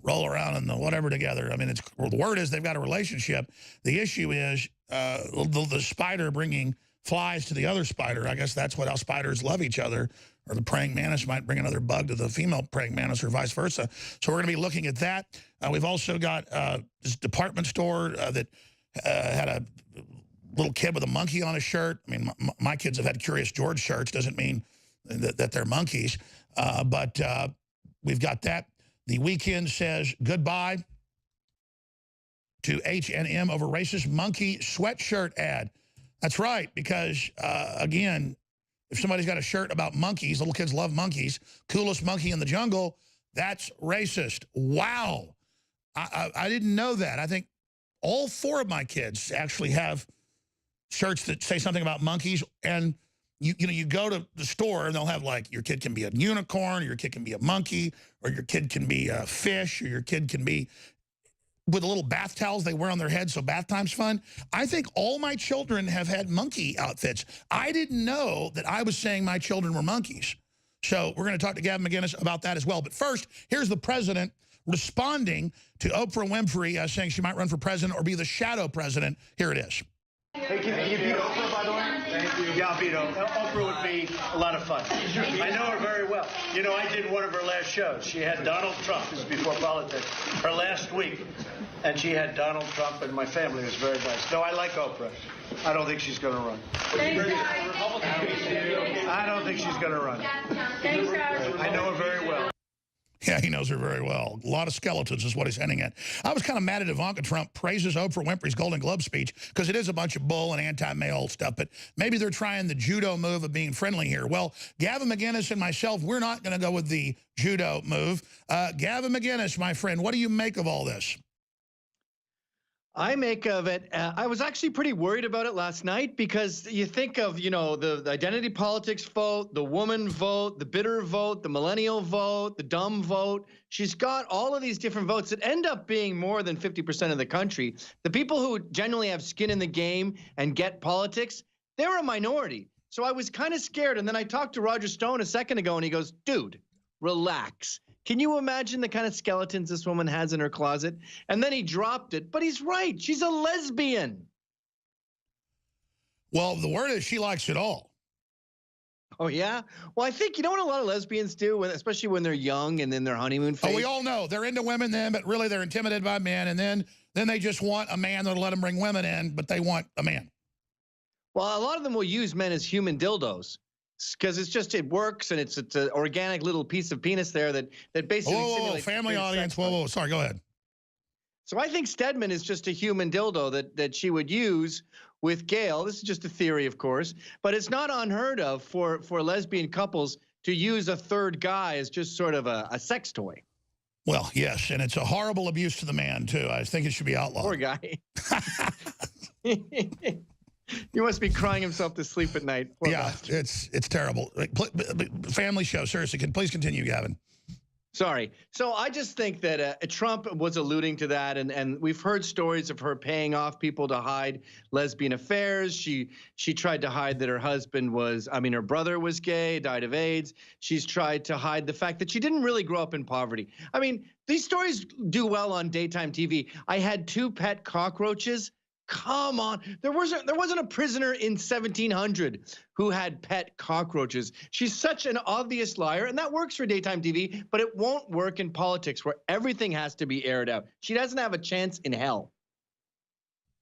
roll around in the whatever together. I mean, the word is they've got a relationship. The issue is the spider bringing flies to the other spider. I guess that's how spiders love each other. Or the praying mantis might bring another bug to the female praying mantis or vice versa. So we're going to be looking at that. We've also got this department store that had a little kid with a monkey on his shirt. I mean, my kids have had Curious George shirts. Doesn't mean that they're monkeys. But we've got that. The Weekend says goodbye to H&M over racist monkey sweatshirt ad. That's right, because, again, if somebody's got a shirt about monkeys, little kids love monkeys, coolest monkey in the jungle, that's racist. Wow. I didn't know that. I think all 4 of my kids actually have shirts that say something about monkeys, and you know, you go to the store and they'll have like, your kid can be a unicorn, or your kid can be a monkey, or your kid can be a fish, or your kid can be with the little bath towels they wear on their head so bath time's fun. I think all my children have had monkey outfits. I didn't know that I was saying my children were monkeys. So we're going to talk to Gavin McInnes about that as well. But first, here's the president responding to Oprah Winfrey saying she might run for president or be the shadow president. Here it is. Hey, can you beat Oprah, by the way? Thank you. Yeah, I'll beat Oprah. Oprah would be a lot of fun. I know her very well. You know, I did one of her last shows. She had Donald Trump, this is before politics, her last week. And she had Donald Trump, and my family was very nice. No, I like Oprah. I don't think she's going to run. I don't think she's going to run. I know her very well. Yeah, he knows her very well. A lot of skeletons is what he's hinting at. I was kind of mad at Ivanka Trump praises Oprah Winfrey's Golden Globe speech because it is a bunch of bull and anti-male stuff, but maybe they're trying the judo move of being friendly here. Well, Gavin McInnes and myself, we're not going to go with the judo move. Gavin McInnes, my friend, what do you make of all this? I make of it, I was actually pretty worried about it last night because you think of, you know, the identity politics vote, the woman vote, the bitter vote, the millennial vote, the dumb vote. She's got all of these different votes that end up being more than 50% of the country. The people who genuinely have skin in the game and get politics, they're a minority. So I was kind of scared. And then I talked to Roger Stone a second ago and he goes, dude, relax. Can you imagine the kind of skeletons this woman has in her closet? And then he dropped it, but he's right. She's a lesbian. Well, the word is she likes it all. Oh, yeah? Well, I think, you know what a lot of lesbians do, especially when they're young and in their honeymoon phase? Oh, we all know. They're into women then, but really they're intimidated by men. And then they just want a man that'll let them bring women in, but they want a man. Well, a lot of them will use men as human dildos. Because it works, and it's an organic little piece of penis there that basically simulates family audience. Whoa, sorry, go ahead. So I think Stedman is just a human dildo that she would use with Gail. This is just a theory, of course, but it's not unheard of for lesbian couples to use a third guy as just sort of a sex toy. Well, yes, and it's a horrible abuse to the man, too. I think it should be outlawed. Poor guy. He must be crying himself to sleep at night. Poor yeah, bastard. it's terrible. Family show, seriously. Please continue, Gavin. Sorry. So I just think that Trump was alluding to that, and we've heard stories of her paying off people to hide lesbian affairs. She tried to hide that her husband her brother was gay, died of AIDS. She's tried to hide the fact that she didn't really grow up in poverty. I mean, these stories do well on daytime TV. I had 2 pet cockroaches. Come on. There wasn't a prisoner in 1700 who had pet cockroaches. She's such an obvious liar, and that works for daytime TV, but it won't work in politics where everything has to be aired out. She doesn't have a chance in hell.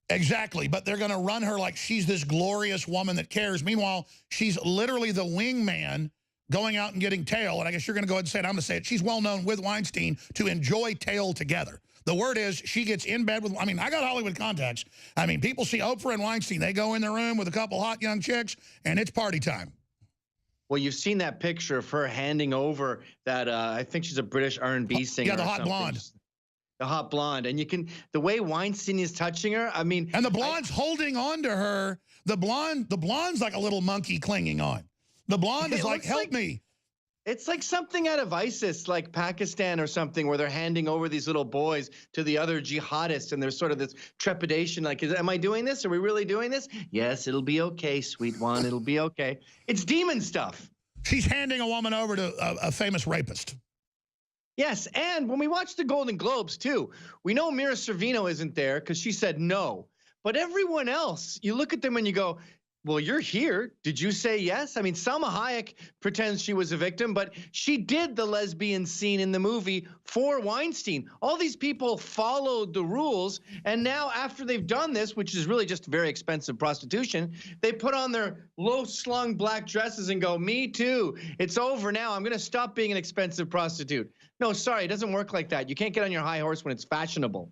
Exactly, but they're going to run her like she's this glorious woman that cares. Meanwhile, she's literally the wingman going out and getting tail, and I guess you're going to go ahead and say it. I'm going to say it. She's well known with Weinstein to enjoy tail together. The word is she gets in bed with, I mean, I got Hollywood contacts. I mean, people see Oprah and Weinstein. They go in the room with a couple hot young chicks, and it's party time. Well, you've seen that picture of her handing over that, I think she's a British R&B singer. Yeah, the hot blonde. The hot blonde. And the way Weinstein is touching her, I mean. And the blonde's holding on to her. The blonde's like a little monkey clinging on. The blonde is like, help me. It's like something out of ISIS, like Pakistan or something, where they're handing over these little boys to the other jihadists, and there's sort of this trepidation, like, am I doing this? Are we really doing this? Yes, it'll be okay, sweet one. It'll be okay. It's demon stuff. She's handing a woman over to a famous rapist. Yes, and when we watch the Golden Globes, too, we know Mira Sorvino isn't there because she said no. But everyone else, you look at them and you go, well, you're here. Did you say yes? I mean, Salma Hayek pretends she was a victim, but she did the lesbian scene in the movie for Weinstein. All these people followed the rules, and now after they've done this, which is really just very expensive prostitution, they put on their low-slung black dresses and go, me too. It's over now. I'm going to stop being an expensive prostitute. No, sorry, it doesn't work like that. You can't get on your high horse when it's fashionable.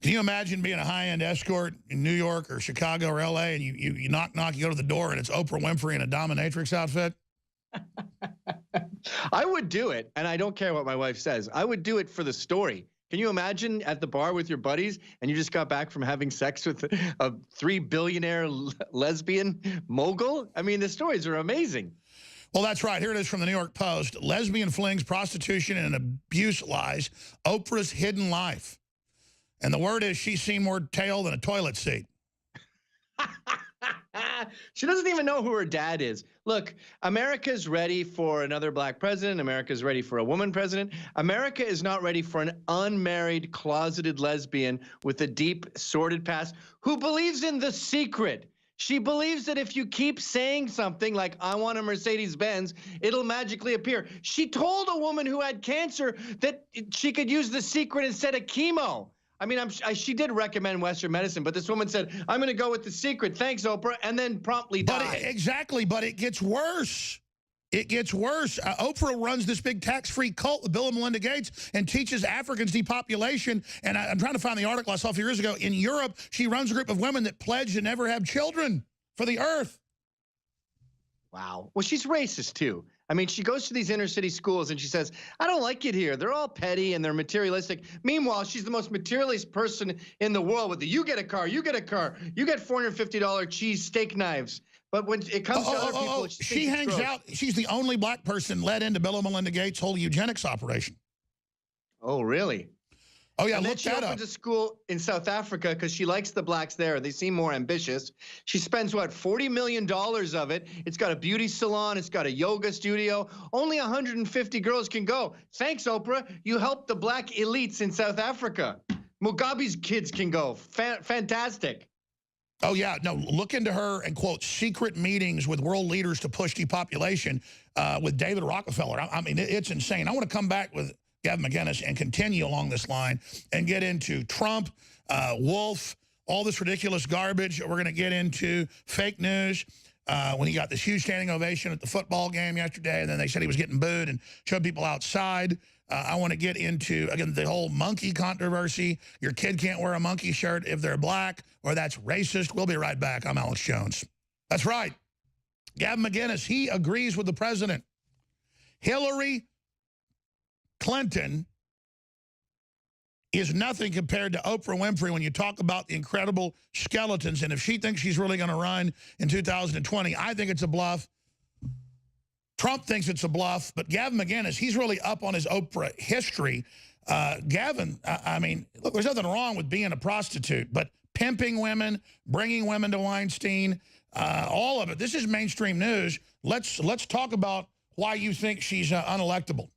Can you imagine being a high-end escort in New York or Chicago or L.A. and you knock, you go to the door and it's Oprah Winfrey in a dominatrix outfit? I would do it, and I don't care what my wife says. I would do it for the story. Can you imagine at the bar with your buddies and you just got back from having sex with a $3-billionaire lesbian mogul? I mean, the stories are amazing. Well, that's right. Here it is from the New York Post. Lesbian flings, prostitution, and abuse lies. Oprah's hidden life. And the word is she's seen more tail than a toilet seat. She doesn't even know who her dad is. Look, America's ready for another black president. America's ready for a woman president. America is not ready for an unmarried, closeted lesbian with a deep, sordid past who believes in The Secret. She believes that if you keep saying something like, I want a Mercedes-Benz, it'll magically appear. She told a woman who had cancer that she could use The Secret instead of chemo. I mean, she did recommend Western medicine, but this woman said, I'm going to go with The Secret. Thanks, Oprah, and then promptly died. Exactly, but it gets worse. It gets worse. Oprah runs this big tax-free cult with Bill and Melinda Gates and teaches Africans depopulation. And I'm trying to find the article I saw a few years ago. In Europe, she runs a group of women that pledge to never have children for the earth. Wow. Well, she's racist, too. I mean, she goes to these inner city schools and she says, I don't like it here. They're all petty and they're materialistic. Meanwhile, she's the most materialist person in the world with the, you get a car, you get a car, you get $450 cheese steak knives. But when it comes to other people, she hangs out. She's the only black person led into Bill and Melinda Gates' whole eugenics operation. Oh, really? Oh, yeah, and look then she opens a school in South Africa because she likes the blacks there. They seem more ambitious. She spends, what, $40 million of it. It's got a beauty salon. It's got a yoga studio. Only 150 girls can go. Thanks, Oprah. You helped the black elites in South Africa. Mugabe's kids can go. Fantastic. Oh, yeah. No, look into her and, quote, secret meetings with world leaders to push depopulation with David Rockefeller. I mean, it's insane. I want to come back with Gavin McInnes and continue along this line and get into Trump, Wolf, all this ridiculous garbage. We're going to get into fake news when he got this huge standing ovation at the football game yesterday, and then they said he was getting booed and showed people outside. I want to get into, again, the whole monkey controversy. Your kid can't wear a monkey shirt if they're black, or that's racist. We'll be right back. I'm Alex Jones. That's right. Gavin McInnes, he agrees with the president. Hillary Clinton is nothing compared to Oprah Winfrey when you talk about the incredible skeletons. And if she thinks she's really going to run in 2020, I think it's a bluff. Trump thinks it's a bluff. But Gavin McInnes, he's really up on his Oprah history. Gavin, I mean, look, there's nothing wrong with being a prostitute, but pimping women, bringing women to Weinstein, all of it. This is mainstream news. Let's talk about why you think she's unelectable.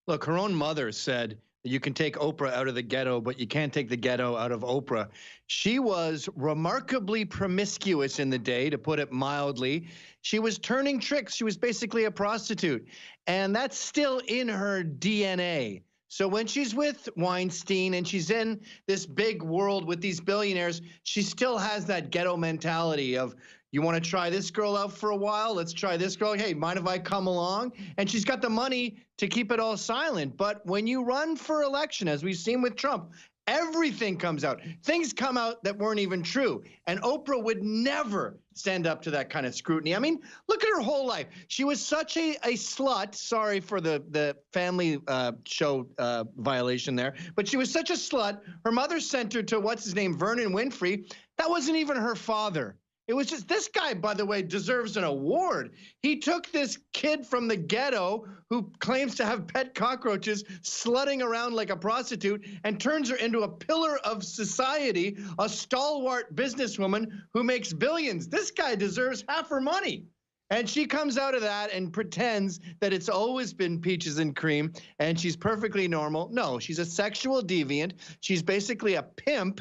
Look, her own mother said that you can take Oprah out of the ghetto, but you can't take the ghetto out of Oprah. She was remarkably promiscuous in the day, to put it mildly. She was turning tricks. She was basically a prostitute. And that's still in her DNA. So when she's with Weinstein and she's in this big world with these billionaires, she still has that ghetto mentality of, you want to try this girl out for a while? Let's try this girl. Hey, mind if I come along? And she's got the money to keep it all silent. But when you run for election, as we've seen with Trump, everything comes out. Things come out that weren't even true. And Oprah would never stand up to that kind of scrutiny. I mean, look at her whole life. She was such a slut. Sorry for the family show violation there. But she was such a slut. Her mother sent her to, what's his name, Vernon Winfrey. That wasn't even her father. It was just, this guy, by the way, deserves an award. He took this kid from the ghetto who claims to have pet cockroaches, slutting around like a prostitute, and turns her into a pillar of society, a stalwart businesswoman who makes billions. This guy deserves half her money. And she comes out of that and pretends that it's always been peaches and cream and she's perfectly normal. No, she's a sexual deviant. She's basically a pimp.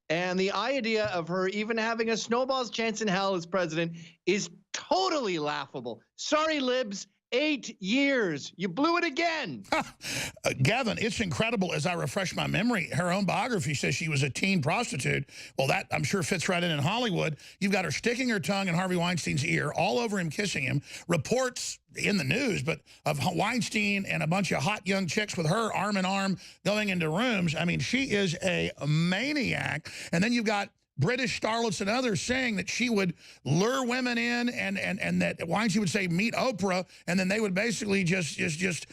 And the idea of her even having a snowball's chance in hell as president is totally laughable. Sorry, libs. 8 years. You blew it again. Gavin, it's incredible. As I refresh my memory, her own biography says she was a teen prostitute. Well, that I'm sure fits right in Hollywood. You've got her sticking her tongue in Harvey Weinstein's ear, all over him, kissing him. Reports in the news, but of Weinstein and a bunch of hot young chicks with her arm in arm going into rooms. I mean, she is a maniac. And then you've got British starlets and others saying that she would lure women in and that Weinstein would say, meet Oprah, and then they would basically just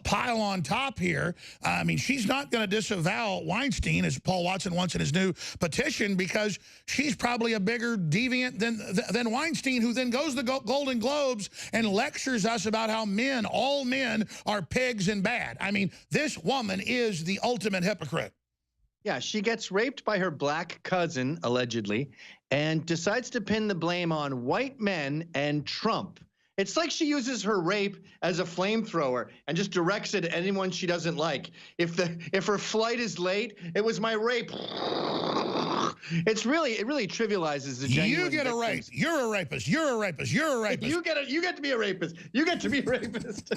pile on top here. I mean, she's not going to disavow Weinstein, as Paul Watson wants in his new petition, because she's probably a bigger deviant than Weinstein, who then goes to the Golden Globes and lectures us about how all men are pigs and bad. I mean, this woman is the ultimate hypocrite. Yeah, she gets raped by her black cousin, allegedly, and decides to pin the blame on white men and Trump. It's like she uses her rape as a flamethrower and just directs it at anyone she doesn't like. If her flight is late, it was my rape. It really trivializes the genuine. You get a rape. You're a rapist. You're a rapist. You're a rapist. You get to be a rapist. You get to be a rapist.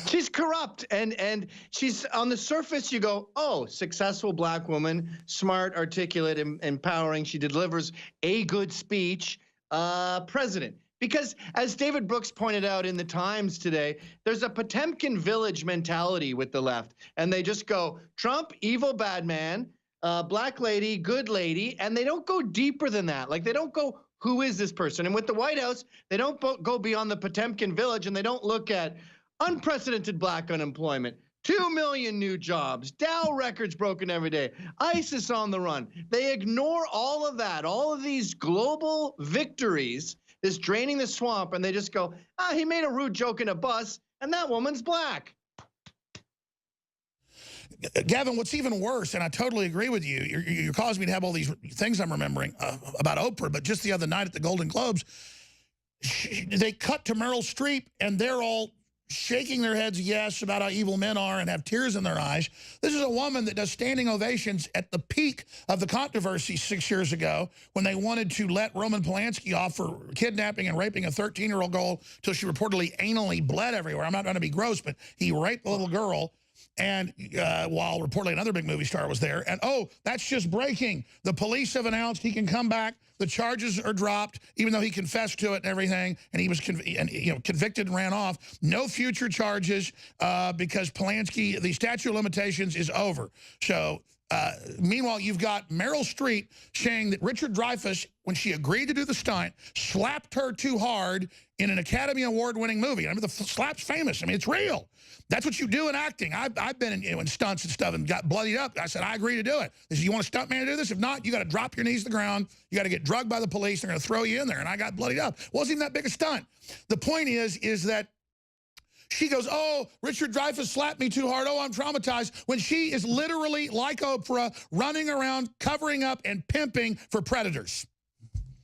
She's corrupt, and she's on the surface. You go, oh, successful black woman, smart, articulate, empowering. She delivers a good speech, president. Because as David Brooks pointed out in the Times today, there's a Potemkin village mentality with the left, and they just go Trump, evil, bad man. Black lady, good lady, and they don't go deeper than that. Like, they don't go, who is this person? And with the White House, they don't go beyond the Potemkin village, and they don't look at unprecedented black unemployment, 2 million new jobs, Dow records broken every day, ISIS on the run. They ignore all of that, all of these global victories, this draining the swamp, and they just go, he made a rude joke in a bus, and that woman's black. Gavin, what's even worse, and I totally agree with you, you're causing me to have all these things I'm remembering about Oprah, but just the other night at the Golden Globes, they cut to Meryl Streep, and they're all shaking their heads yes about how evil men are and have tears in their eyes. This is a woman that does standing ovations at the peak of the controversy 6 years ago when they wanted to let Roman Polanski off for kidnapping and raping a 13-year-old girl till she reportedly anally bled everywhere. I'm not trying to be gross, but he raped a little girl. And while reportedly another big movie star was there. And, oh, that's just breaking. The police have announced he can come back. The charges are dropped, even though he confessed to it and everything. And he was convicted and ran off. No future charges because Polanski, the statute of limitations is over. So meanwhile, you've got Meryl Streep saying that Richard Dreyfuss, when she agreed to do the stunt, slapped her too hard in an Academy Award-winning movie. I mean, the slap's famous. I mean, it's real. That's what you do in acting. I've been in stunts and stuff and got bloodied up. I said, I agree to do it. They said, you want a stunt man to do this? If not, you got to drop your knees to the ground. You got to get drugged by the police. They're going to throw you in there. And I got bloodied up. Wasn't even that big a stunt. The point is that she goes, oh, Richard Dreyfuss slapped me too hard. Oh, I'm traumatized. When she is literally, like Oprah, running around, covering up and pimping for predators.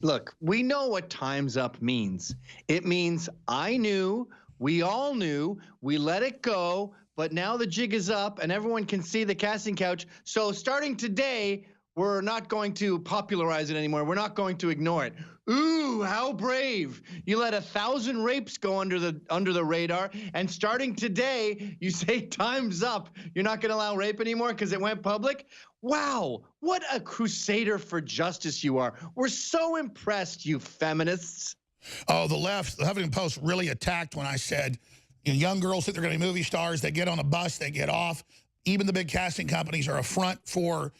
Look, we know what time's up means. It means I knew, we all knew, we let it go, but now the jig is up and everyone can see the casting couch. So starting today, we're not going to popularize it anymore. We're not going to ignore it. Ooh, how brave. You let 1,000 rapes go under the radar, and starting today, you say time's up. You're not going to allow rape anymore because it went public? Wow, what a crusader for justice you are. We're so impressed, you feminists. Oh, the left, the Huffington Post really attacked when I said, young girls think they're going to be movie stars. They get on a bus, they get off. Even the big casting companies are a front for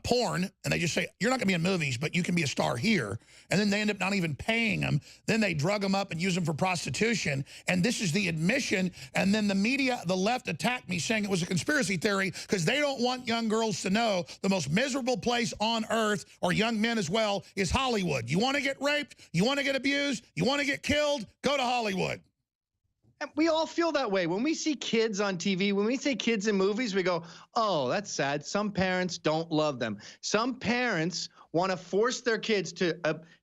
porn, and they just say, you're not going to be in movies, but you can be a star here. And then they end up not even paying them. Then they drug them up and use them for prostitution. And this is the admission. And then the media, the left, attacked me saying it was a conspiracy theory because they don't want young girls to know the most miserable place on earth, or young men as well, is Hollywood. You want to get raped? You want to get abused? You want to get killed? Go to Hollywood. And we all feel that way. When we see kids on TV, when we see kids in movies, we go, oh, that's sad. Some parents don't love them. Some parents want to force their kids to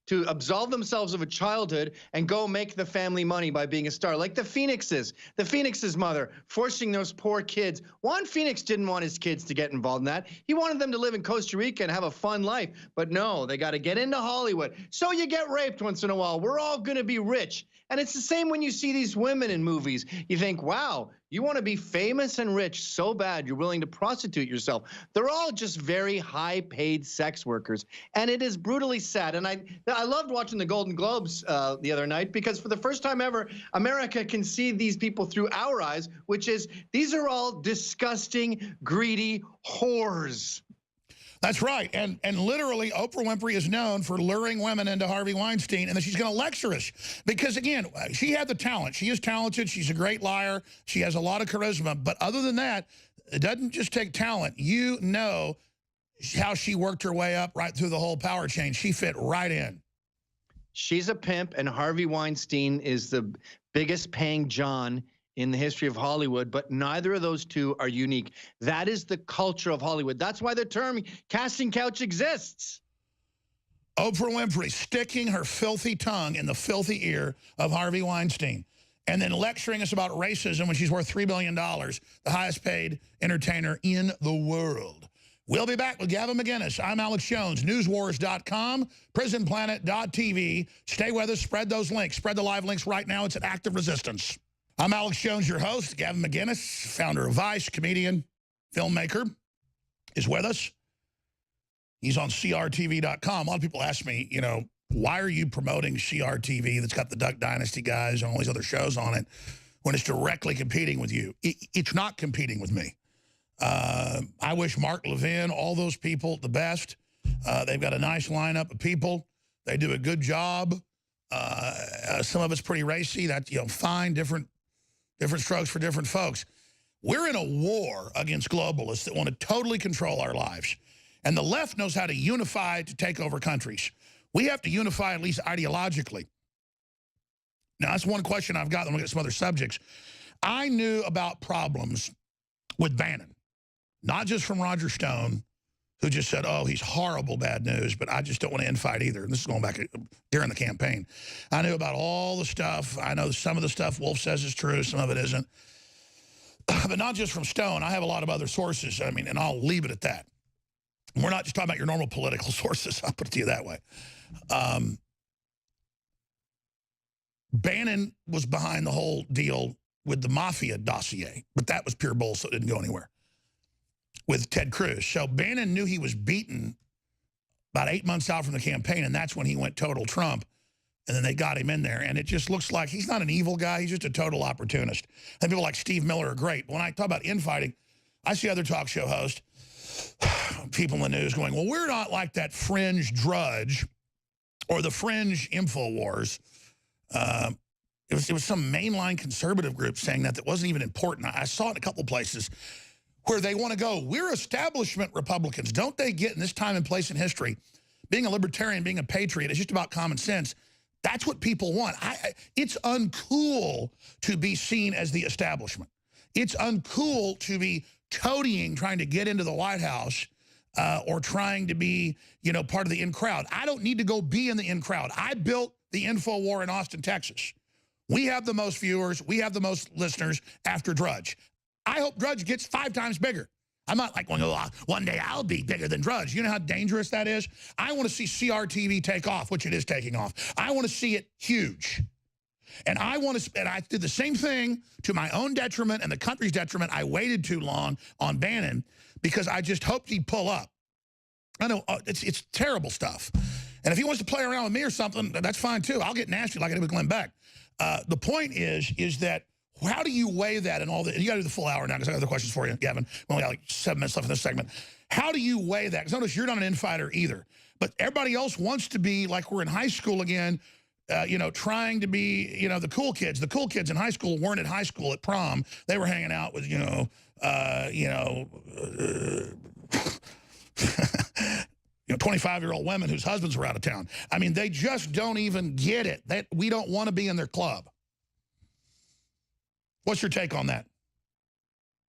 to absolve themselves of a childhood and go make the family money by being a star, like the Phoenixes. The Phoenixes' mother forcing those poor kids. Juan Phoenix didn't want his kids to get involved in that. He wanted them to live in Costa Rica and have a fun life. But no, they got to get into Hollywood. So you get raped once in a while. We're all going to be rich. And it's the same when you see these women in movies. You think, wow, you want to be famous and rich so bad you're willing to prostitute yourself. They're all just very high-paid sex workers, and it is brutally sad. And I loved watching the Golden Globes the other night because for the first time ever, America can see these people through our eyes, which is these are all disgusting, greedy whores. That's right. And literally, Oprah Winfrey is known for luring women into Harvey Weinstein, and then she's going to lecture us. Because, again, she had the talent. She is talented. She's a great liar. She has a lot of charisma. But other than that, it doesn't just take talent. You know how she worked her way up right through the whole power chain. She fit right in. She's a pimp, and Harvey Weinstein is the biggest paying John in the history of Hollywood, but neither of those two are unique. That is the culture of Hollywood. That's why the term casting couch exists. Oprah Winfrey sticking her filthy tongue in the filthy ear of Harvey Weinstein and then lecturing us about racism when she's worth $3 billion, the highest paid entertainer in the world. We'll be back with Gavin McInnes. I'm Alex Jones, newswars.com, prisonplanet.tv. Stay with us, spread those links, spread the live links right now. It's an act of resistance. I'm Alex Jones, your host. Gavin McInnes, founder of Vice, comedian, filmmaker, is with us. He's on CRTV.com. A lot of people ask me, you know, why are you promoting CRTV that's got the Duck Dynasty guys and all these other shows on it when it's directly competing with you? It's not competing with me. I wish Mark Levin, all those people, the best. They've got a nice lineup of people. They do a good job. Some of it's pretty racy. That's, you know, fine, different strokes for different folks. We're in a war against globalists that want to totally control our lives. And the left knows how to unify to take over countries. We have to unify at least ideologically. Now, that's one question I've got. Then we'll get some other subjects. I knew about problems with Bannon, not just from Roger Stone, who just said, oh, he's horrible, bad news, but I just don't want to infight either. And this is going back during the campaign. I knew about all the stuff. I know some of the stuff Wolf says is true, some of it isn't. But not just from Stone. I have a lot of other sources, I mean, and I'll leave it at that. We're not just talking about your normal political sources. I'll put it to you that way. Bannon was behind the whole deal with the mafia dossier, but that was pure bull, so it didn't go anywhere. With Ted Cruz. So Bannon knew he was beaten about 8 months out from the campaign, and that's when he went total Trump, and then they got him in there. And it just looks like he's not an evil guy. He's just a total opportunist. And people like Steve Miller are great. But when I talk about infighting, I see other talk show hosts, people in the news going, well, we're not like that fringe Drudge or the fringe InfoWars. It was some mainline conservative group saying that wasn't even important. I saw it in a couple places where they want to go, we're establishment Republicans. Don't they get in this time and place in history, being a libertarian, being a patriot, it's just about common sense. That's what people want. It's uncool to be seen as the establishment. It's uncool to be toadying, trying to get into the White House or trying to be, you know, part of the in crowd. I don't need to go be in the in crowd. I built the info war in Austin, Texas. We have the most viewers. We have the most listeners after Drudge. I hope Drudge gets 5 times bigger. I'm not like going, oh, one day I'll be bigger than Drudge. You know how dangerous that is? I want to see CRTV take off, which it is taking off. I want to see it huge. And I want to, and I did the same thing to my own detriment and the country's detriment. I waited too long on Bannon because I just hoped he'd pull up. I know it's terrible stuff. And if he wants to play around with me or something, that's fine too. I'll get nasty like I did with Glenn Beck. The point is that how do you weigh that and all that? You got to do the full hour now because I got other questions for you, Gavin. We only got like 7 minutes left in this segment. How do you weigh that? Because notice you're not an infighter either. But everybody else wants to be like we're in high school again, you know, trying to be, you know, the cool kids. The cool kids in high school weren't at high school at prom. They were hanging out with, 25-year-old women whose husbands were out of town. I mean, they just don't even get it. We don't want to be in their club. What's your take on that?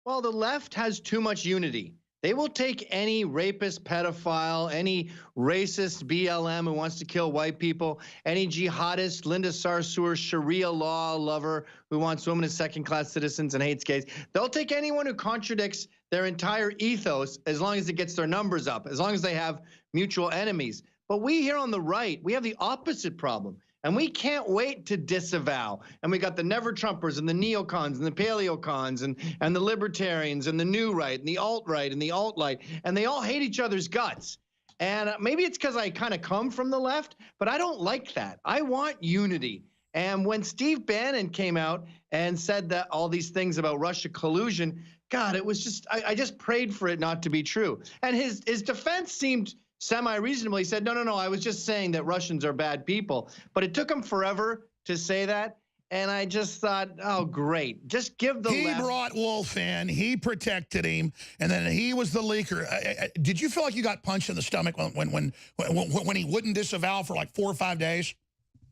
Well, the left has too much unity. They will take any rapist, pedophile, any racist BLM who wants to kill white people, any jihadist, Linda Sarsour, Sharia law lover who wants women as second-class citizens and hates gays. They'll take anyone who contradicts their entire ethos as long as it gets their numbers up, as long as they have mutual enemies. But we here on the right, we have the opposite problem. And we can't wait to disavow. And we got the never-Trumpers and the neocons and the paleocons and the libertarians and the new right and the alt-right and the alt-light. And they all hate each other's guts. And maybe it's because I kind of come from the left, but I don't like that. I want unity. And when Steve Bannon came out and said that all these things about Russia collusion, God, it was just, I just prayed for it not to be true. And his defense seemed semi-reasonable. He said, no, I was just saying that Russians are bad people. But it took him forever to say that. And I just thought, oh, great. Just give the He brought Wolf in. He protected him. And then he was the leaker. Did you feel like you got punched in the stomach when he wouldn't disavow for like 4 or 5 days?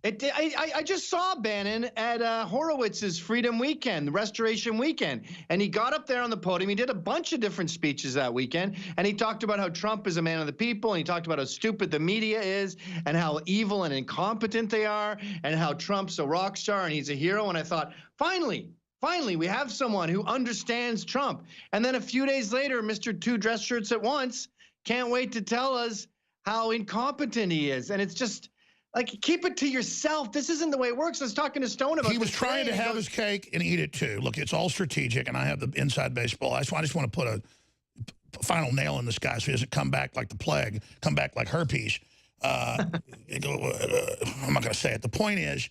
It did. I just saw Bannon at Horowitz's Freedom Weekend, the Restoration Weekend, and he got up there on the podium. He did a bunch of different speeches that weekend, and he talked about how Trump is a man of the people, and he talked about how stupid the media is, and how evil and incompetent they are, and how Trump's a rock star and he's a hero. And I thought, finally, we have someone who understands Trump. And then a few days later, Mr. Two Dress Shirts at Once can't wait to tell us how incompetent he is. And it's just, like, keep it to yourself. This isn't the way it works. I was talking to Stone about this. He was trying to have his cake and eat it too. Look, it's all strategic, and I have the inside baseball. I just want to put a final nail in this guy so he doesn't come back like the plague, come back like herpes. I'm not going to say it. The point is,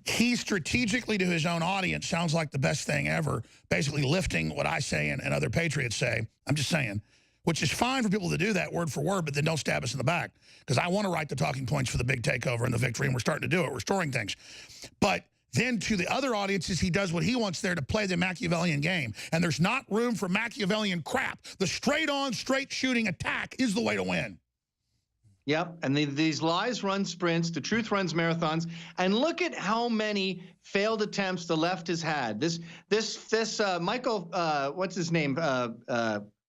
he strategically to his own audience sounds like the best thing ever, basically lifting what I say and other patriots say. I'm just saying. Which is fine for people to do that word for word, but then don't stab us in the back. Because I want to write the talking points for the big takeover and the victory, and we're starting to do it, restoring things. But then to the other audiences, he does what he wants there to play the Machiavellian game. And there's not room for Machiavellian crap. The straight-on, straight-shooting attack is the way to win. Yep, and these lies run sprints, the truth runs marathons, and look at how many failed attempts the left has had. This Michael, what's his name,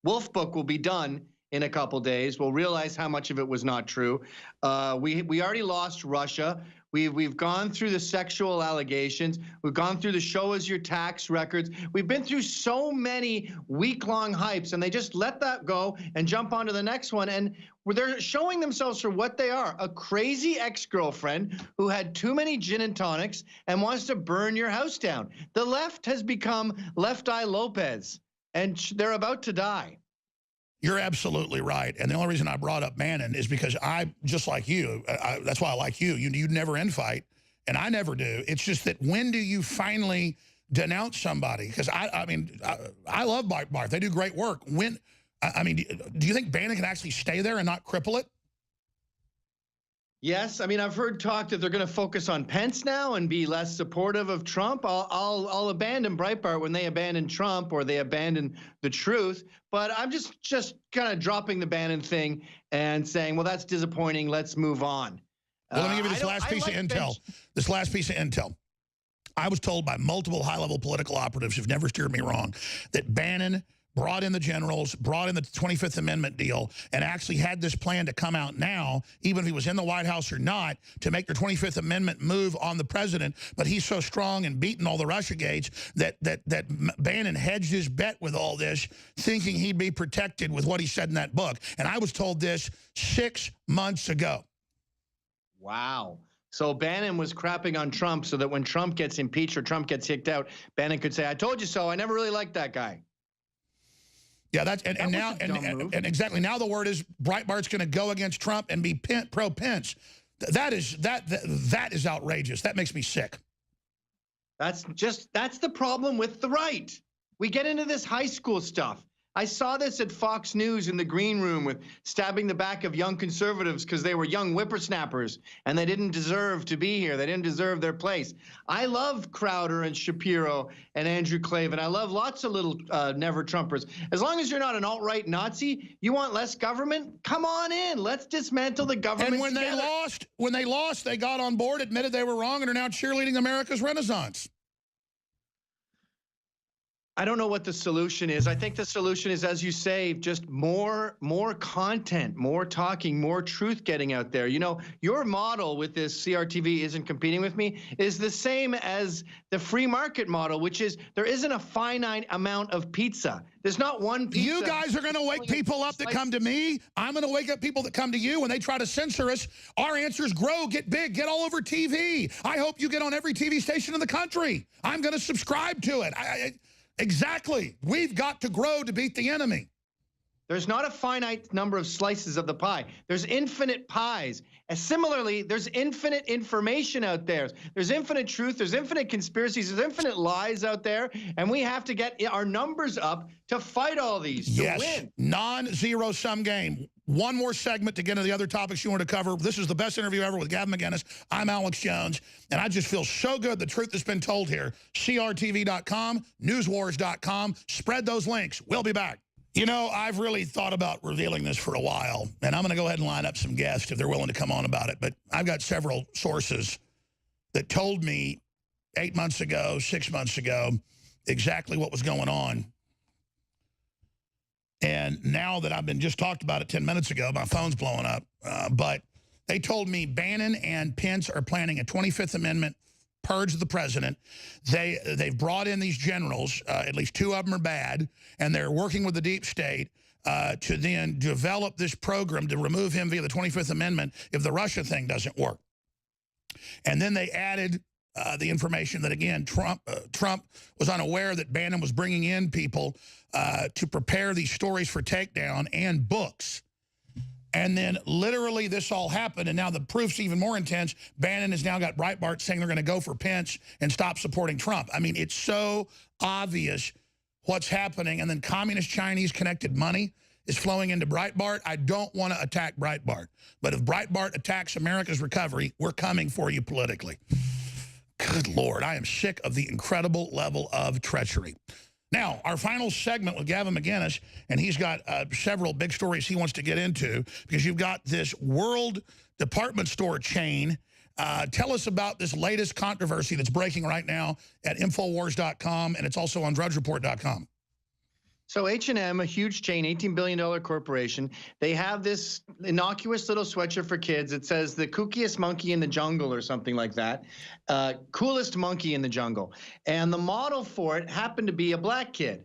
Wolf book will be done in a couple days. We'll realize how much of it was not true. We already lost Russia. We've gone through the sexual allegations. We've gone through the show us your tax records. We've been through so many week-long hypes, and they just let that go and jump onto the next one. And they're showing themselves for what they are, a crazy ex-girlfriend who had too many gin and tonics and wants to burn your house down. The left has become Left Eye Lopez, and they're about to die. You're absolutely right. And the only reason I brought up Bannon is because I, just like you, that's why I like you. You never infight, and I never do. It's just that when do you finally denounce somebody? Because I love Breitbart. They do great work. Do you think Bannon can actually stay there and not cripple it? Yes, I mean, I've heard talk that they're going to focus on Pence now and be less supportive of Trump. I'll abandon Breitbart when they abandon Trump or they abandon the truth. But I'm just kind of dropping the Bannon thing and saying, well, that's disappointing. Let's move on. Well, let me give you this last piece of intel. This last piece of intel. I was told by multiple high-level political operatives who've never steered me wrong that Bannon brought in the generals, brought in the 25th Amendment deal, and actually had this plan to come out now, even if he was in the White House or not, to make the 25th Amendment move on the president. But he's so strong and beaten all the Russiagates that Bannon hedged his bet with all this, thinking he'd be protected with what he said in that book. And I was told this 6 months ago. Wow. So Bannon was crapping on Trump so that when Trump gets impeached or Trump gets kicked out, Bannon could say, I told you so. I never really liked that guy. Yeah, and exactly now the word is Breitbart's going to go against Trump and be pro-Pence. That is outrageous. That makes me sick. That's the problem with the right. We get into this high school stuff. I saw this at Fox News in the green room with stabbing the back of young conservatives because they were young whippersnappers and they didn't deserve to be here. They didn't deserve their place. I love Crowder and Shapiro and Andrew Klavan. I love lots of little never-Trumpers. As long as you're not an alt-right Nazi, you want less government? Come on in. Let's dismantle the government. And when they lost, they got on board, admitted they were wrong, and are now cheerleading America's Renaissance. I don't know what the solution is. I think the solution is, as you say, just more content, more talking, more truth getting out there. You know, your model with this CRTV isn't competing with me is the same as the free market model, which is there isn't a finite amount of pizza. There's not one pizza. You guys are going to wake people up that come to me. I'm going to wake up people that come to you when they try to censor us. Our answers grow, get big, get all over TV. I hope you get on every TV station in the country. I'm going to subscribe to it. Exactly. We've got to grow to beat the enemy. There's not a finite number of slices of the pie. There's infinite pies. And similarly, there's infinite information out there. There's infinite truth. There's infinite conspiracies. There's infinite lies out there. And we have to get our numbers up to fight all these, to win. Non-zero sum game. One more segment to get into the other topics you want to cover. This is the best interview ever with Gavin McInnes. I'm Alex Jones, and I just feel so good the truth has been told here. CRTV.com, newswars.com. Spread those links. We'll be back. You know, I've really thought about revealing this for a while, and I'm going to go ahead and line up some guests if they're willing to come on about it. But I've got several sources that told me 8 months ago, 6 months ago, exactly what was going on. And now that I've been just talked about it 10 minutes ago, my phone's blowing up. But they told me Bannon and Pence are planning a 25th Amendment purge of the president. They've brought in these generals, at least 2 of them are bad, and they're working with the deep state to then develop this program to remove him via the 25th Amendment if the Russia thing doesn't work. And then they added the information that, again, Trump was unaware that Bannon was bringing in people to prepare these stories for takedown and books. And then literally this all happened, and now the proof's even more intense. Bannon has now got Breitbart saying they're going to go for Pence and stop supporting Trump. I mean, it's so obvious what's happening. And then communist Chinese connected money is flowing into Breitbart. I don't want to attack Breitbart. But if Breitbart attacks America's recovery, we're coming for you politically. Good Lord, I am sick of the incredible level of treachery. Now, our final segment with Gavin McInnes, and he's got several big stories he wants to get into because you've got this world department store chain. Tell us about this latest controversy that's breaking right now at Infowars.com, and it's also on DrudgeReport.com. So H&M, a huge chain, $18 billion corporation, they have this innocuous little sweatshirt for kids. It says the kookiest monkey in the jungle or something like that. Coolest monkey in the jungle. And the model for it happened to be a black kid.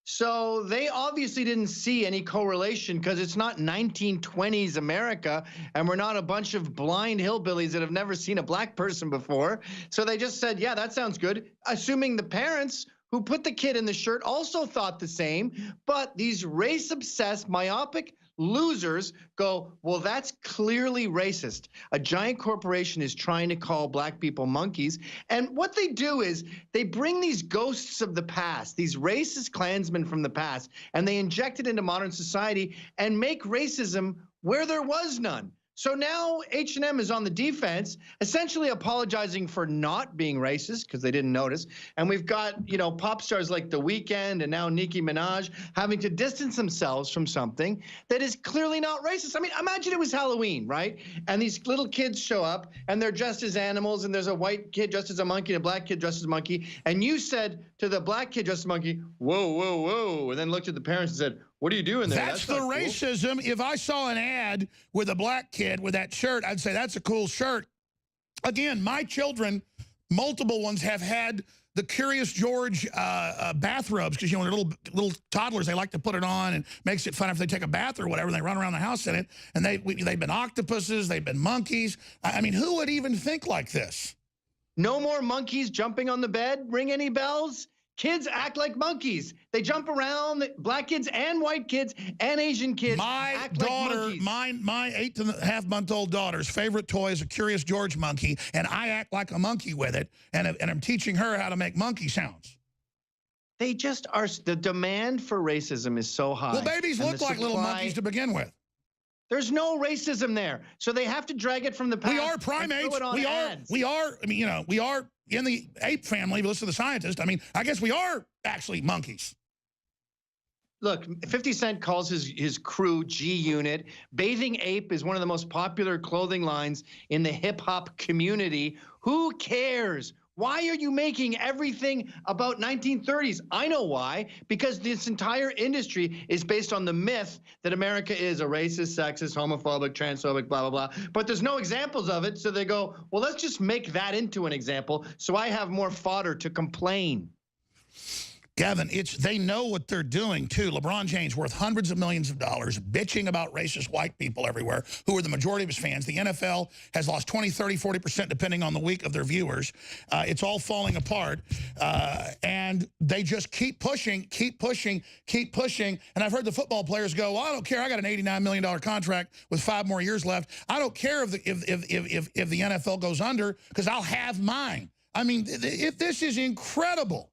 So they obviously didn't see any correlation because it's not 1920s America and we're not a bunch of blind hillbillies that have never seen a black person before. So they just said, yeah, that sounds good, assuming the parents who put the kid in the shirt also thought the same, but these race-obsessed, myopic losers go, well, that's clearly racist. A giant corporation is trying to call black people monkeys, and what they do is they bring these ghosts of the past, these racist Klansmen from the past, and they inject it into modern society and make racism where there was none. So now H&M is on the defense, essentially apologizing for not being racist because they didn't notice. And we've got, you know, pop stars like The Weeknd and now Nicki Minaj having to distance themselves from something that is clearly not racist. I mean, imagine it was Halloween, right? And these little kids show up and they're dressed as animals, and there's a white kid dressed as a monkey and a black kid dressed as a monkey. And you said to the black kid dressed as a monkey, whoa, whoa, whoa, and then looked at the parents and said, what are you doing there? That's the racism. If I saw an ad with a black kid with that shirt, I'd say that's a cool shirt. Again, my children, multiple ones, have had the Curious George bathrobes because, you know, when they're little toddlers, they like to put it on and makes it fun if they take a bath or whatever. They run around the house in it, and they've been octopuses, they've been monkeys. I mean, who would even think like this? No more monkeys jumping on the bed. Ring any bells? Kids act like monkeys. They jump around. Black kids and white kids and Asian kids act like monkeys. My 8.5-month-old daughter's favorite toy is a Curious George monkey, and I act like a monkey with it, and I'm teaching her how to make monkey sounds. They just are. The demand for racism is so high. Well, babies look like little monkeys to begin with. There's no racism there, so they have to drag it from the past. We are primates. We are. I mean, you know, we are in the ape family. Listen to the scientist. I mean, I guess we are actually monkeys. Look, 50 Cent calls his crew G-Unit. Bathing Ape is one of the most popular clothing lines in the hip-hop community. Who cares Why are you making everything about 1930s? I know why. Because this entire industry is based on the myth that America is a racist, sexist, homophobic, transphobic, blah, blah, blah. But there's no examples of it. So they go, well, let's just make that into an example so I have more fodder to complain. Gavin, they know what they're doing, too. LeBron James, worth hundreds of millions of dollars, bitching about racist white people everywhere, who are the majority of his fans. The NFL has lost 20, 30, 40%, depending on the week of their viewers. It's all falling apart. And they just keep pushing, keep pushing, keep pushing. And I've heard the football players go, well, I don't care. I got an $89 million contract with 5 more years left. I don't care if the NFL goes under, because I'll have mine. I mean, this is incredible.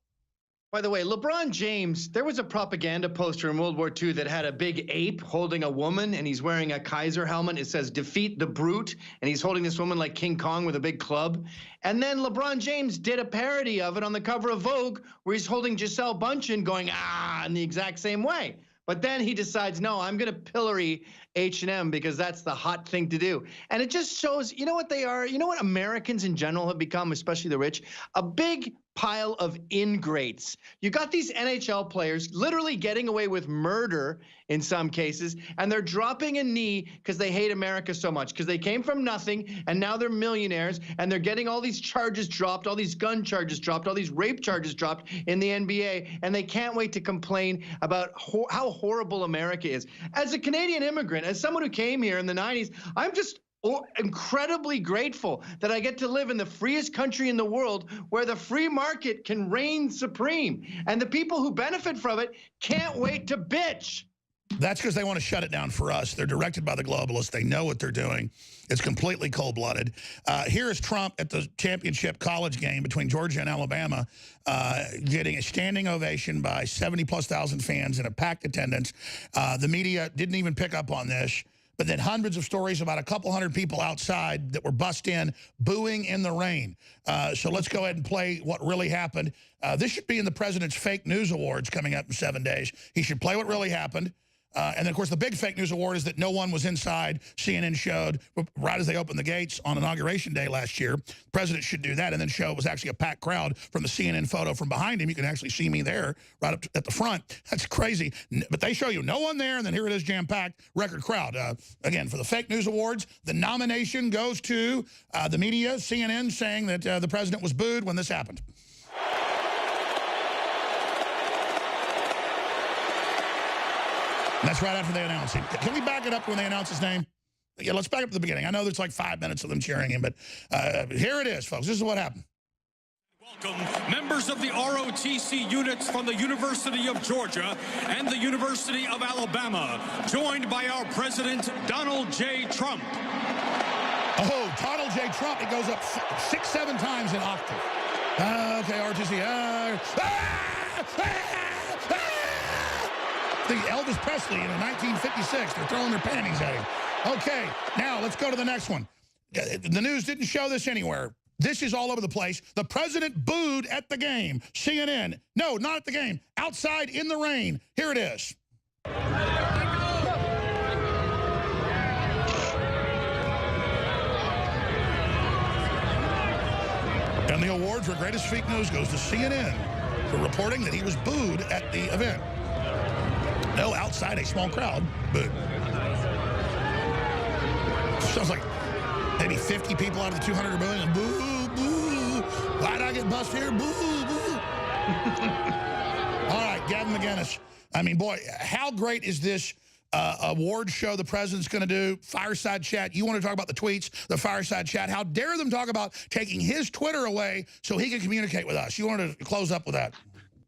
By the way, LeBron James, there was a propaganda poster in World War II that had a big ape holding a woman, and he's wearing a Kaiser helmet. It says, defeat the brute, and he's holding this woman like King Kong with a big club. And then LeBron James did a parody of it on the cover of Vogue, where he's holding Gisele Bündchen going, ah, in the exact same way. But then he decides, no, I'm going to pillory H&M because that's the hot thing to do. And it just shows, you know what they are? You know what Americans in general have become, especially the rich? A big pile of ingrates. You got these NHL players literally getting away with murder in some cases, and they're dropping a knee because they hate America so much, because they came from nothing and now they're millionaires, and they're getting all these charges dropped, all these gun charges dropped, all these rape charges dropped in the NBA, and they can't wait to complain about how horrible America is. As a Canadian immigrant, as someone who came here in the 90s, I'm just incredibly grateful that I get to live in the freest country in the world, where the free market can reign supreme, and the people who benefit from it can't wait to bitch. That's because they want to shut it down for us. They're directed by the globalists. They know what they're doing. It's completely cold-blooded. Here is Trump at the championship college game between Georgia and Alabama, getting a standing ovation by 70+ thousand fans in a packed attendance. The media didn't even pick up on this. But then hundreds of stories about a couple hundred people outside that were bussed in, booing in the rain. So let's go ahead and play what really happened. This should be in the president's fake news awards coming up in 7 days. He should play what really happened. And then, of course, the big fake news award is that no one was inside. CNN showed right as they opened the gates on Inauguration Day last year. The president should do that and then show it was actually a packed crowd from the CNN photo from behind him. You can actually see me there right up at the front. That's crazy. But they show you no one there, and then here it is jam-packed, record crowd. Again, for the fake news awards, the nomination goes to the media, CNN, saying that the president was booed when this happened. And that's right after they announce him. Can we back it up when they announce his name? Yeah, let's back up to the beginning. I know there's like 5 minutes of them cheering him, but here it is, folks. This is what happened. Welcome, members of the ROTC units from the University of Georgia and the University of Alabama, joined by our President, Donald J. Trump. Oh, Donald J. Trump. It goes up 6, 7 times in octave. Okay, ROTC. The Elvis Presley in 1956. They're throwing their panties at him. Okay, now let's go to the next one. The news didn't show this anywhere. This is all over the place. The president booed at the game. CNN. No, not at the game. Outside in the rain. Here it is. And the award for greatest fake news goes to CNN for reporting that he was booed at the event. No, outside a small crowd, but sounds like maybe 50 people out of the 200 million. Boo, boo. Why'd I get bussed here? Boo, boo. All right, Gavin McInnes. I mean, boy, how great is this award show the president's going to do? Fireside chat. You want to talk about the tweets, the fireside chat. How dare them talk about taking his Twitter away so he can communicate with us? You wanted to close up with that.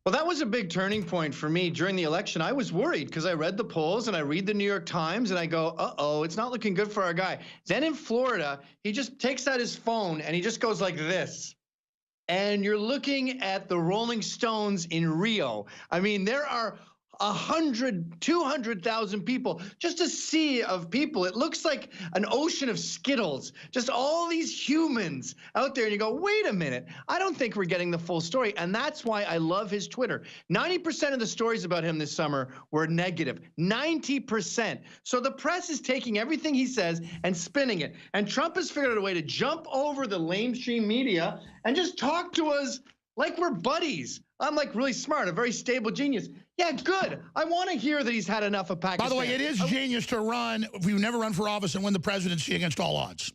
Well, that was a big turning point for me during the election. I was worried because I read the polls and I read the New York Times and I go, uh-oh, it's not looking good for our guy. Then in Florida, he just takes out his phone and he just goes like this. And you're looking at the Rolling Stones in Rio. I mean, there are 100, 200,000 people, just a sea of people. It looks like an ocean of Skittles, just all these humans out there. And you go, wait a minute, I don't think we're getting the full story. And that's why I love his Twitter. 90% of the stories about him this summer were negative, 90%. So the press is taking everything he says and spinning it. And Trump has figured out a way to jump over the mainstream media and just talk to us like we're buddies. I'm like really smart, a very stable genius. Yeah, good. I want to hear that he's had enough of Pakistan. By the way, it is genius to run, if you never run for office and win the presidency against all odds.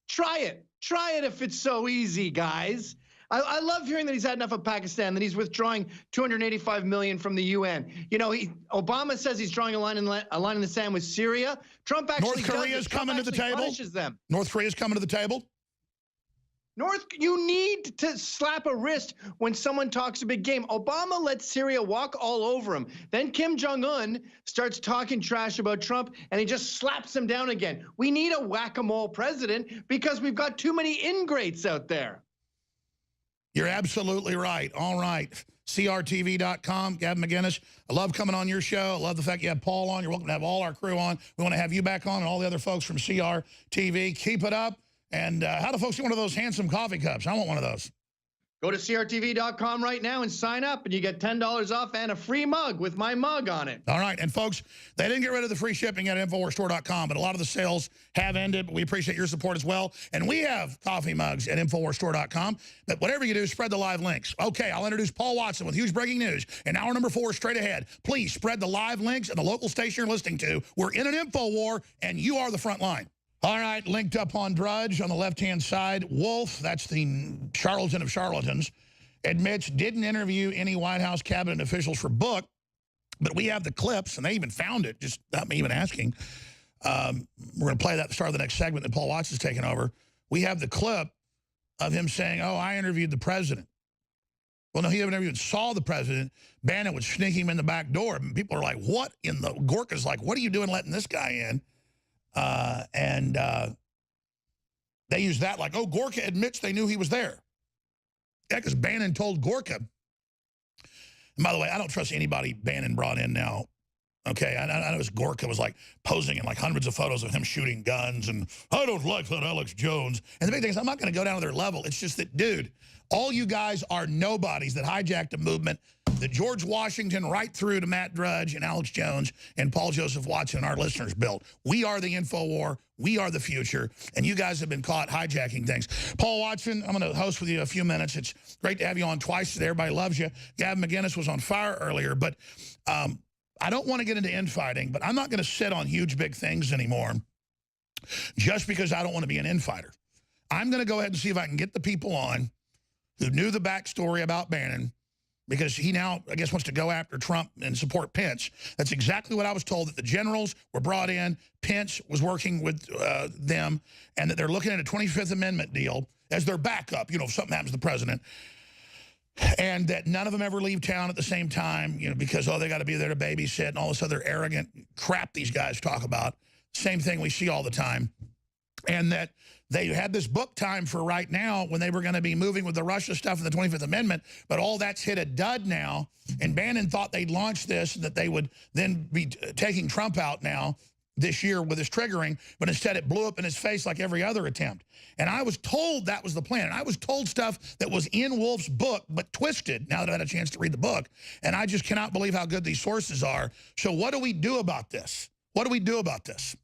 Try it. Try it if it's so easy, guys. I love hearing that he's had enough of Pakistan, that he's withdrawing $285 million from the UN. You know, Obama says he's drawing a line in the sand with Syria. Trump actually North Korea's coming to the table. Punishes them. North Korea's coming to the table. You need to slap a wrist when someone talks a big game. Obama let Syria walk all over him. Then Kim Jong-un starts talking trash about Trump, and he just slaps him down again. We need a whack-a-mole president because we've got too many ingrates out there. You're absolutely right. All right. CRTV.com, Gavin McInnes. I love coming on your show. I love the fact you have Paul on. You're welcome to have all our crew on. We want to have you back on and all the other folks from CRTV. Keep it up. And how do folks get one of those handsome coffee cups? I want one of those. Go to CRTV.com right now and sign up, and you get $10 off and a free mug with my mug on it. All right. And, folks, they didn't get rid of the free shipping at InfoWarsStore.com, but a lot of the sales have ended. But we appreciate your support as well. And we have coffee mugs at InfoWarsStore.com. But whatever you do, spread the live links. Okay, I'll introduce Paul Watson with huge breaking news. And hour number 4 straight ahead. Please spread the live links at the local station you're listening to. We're in an info war, and you are the front line. All right, linked up on Drudge on the left-hand side. Wolf, that's the charlatan of charlatans, admits didn't interview any White House cabinet officials for book, but we have the clips, and they even found it, just not me even asking. We're going to play that at the start of the next segment that Paul Watts is taking over. We have the clip of him saying, oh, I interviewed the president. Well, no, he never even saw the president. Bannon would sneak him in the back door. And people are like, what in the... Gorka's like, what are you doing letting this guy in? They use that like, oh, Gorka admits they knew he was there. Yeah, because Bannon told Gorka. And by the way, I don't trust anybody Bannon brought in now. Okay, I know his Gorka was like posing in like hundreds of photos of him shooting guns, and I don't like that Alex Jones. And the big thing is, I'm not going to go down to their level. It's just that, dude, all you guys are nobodies that hijacked a movement that George Washington right through to Matt Drudge and Alex Jones and Paul Joseph Watson and our listeners built. We are the info war. We are the future. And you guys have been caught hijacking things. Paul Watson, I'm going to host with you a few minutes. It's great to have you on twice today. Everybody loves you. Gavin McInnes was on fire earlier. But I don't want to get into infighting, but I'm not going to sit on huge, big things anymore just because I don't want to be an infighter. I'm going to go ahead and see if I can get the people on who knew the backstory about Bannon, because he now, I guess, wants to go after Trump and support Pence. That's exactly what I was told, that the generals were brought in, Pence was working with them, and that they're looking at a 25th Amendment deal as their backup, you know, if something happens to the president, and that none of them ever leave town at the same time, you know, because, oh, they got to be there to babysit and all this other arrogant crap these guys talk about. Same thing we see all the time. And that they had this book time for right now when they were going to be moving with the Russia stuff and the 25th Amendment, but all that's hit a dud now. And Bannon thought they'd launch this, that they would then be taking Trump out now this year with his triggering, but instead it blew up in his face like every other attempt. And I was told that was the plan. And I was told stuff that was in Wolf's book, but twisted, now that I've had a chance to read the book. And I just cannot believe how good these sources are. So what do we do about this? What do we do about this?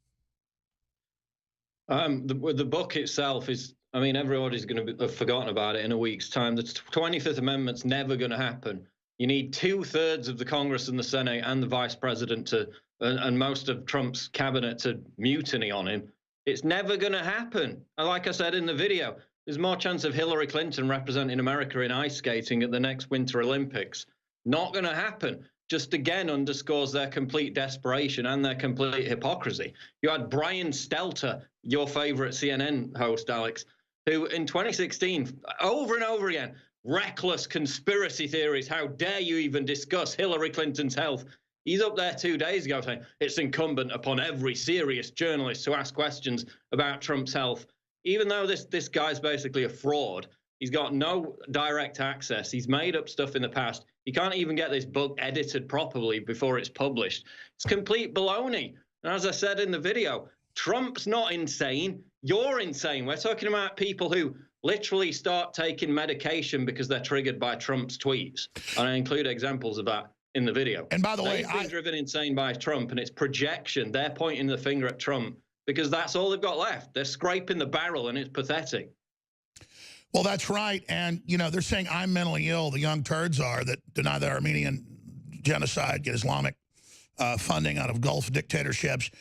The book itself is, I mean, everybody's going to have forgotten about it in a week's time. The 25th Amendment's never going to happen. You need 2/3 of the Congress and the Senate and the vice president to, and most of Trump's cabinet to mutiny on him. It's never going to happen. And like I said in the video, there's more chance of Hillary Clinton representing America in ice skating at the next Winter Olympics. Not going to happen. Just again underscores their complete desperation and their complete hypocrisy. You had Brian Stelter, your favorite CNN host, Alex, who in 2016, over and over again, reckless conspiracy theories. How dare you even discuss Hillary Clinton's health? He's up there 2 days ago saying it's incumbent upon every serious journalist to ask questions about Trump's health. Even though this guy's basically a fraud, he's got no direct access. He's made up stuff in the past. You can't even get this book edited properly before it's published. It's complete baloney. And as I said in the video, Trump's not insane. You're insane. We're talking about people who literally start taking medication because they're triggered by Trump's tweets. And I include examples of that in the video. And by the way, they've been driven insane by Trump, and it's projection. They're pointing the finger at Trump because that's all they've got left. They're scraping the barrel, and it's pathetic. Well, that's right. And, you know, they're saying I'm mentally ill. The young turds are that deny the Armenian genocide, get Islamic funding out of Gulf dictatorships.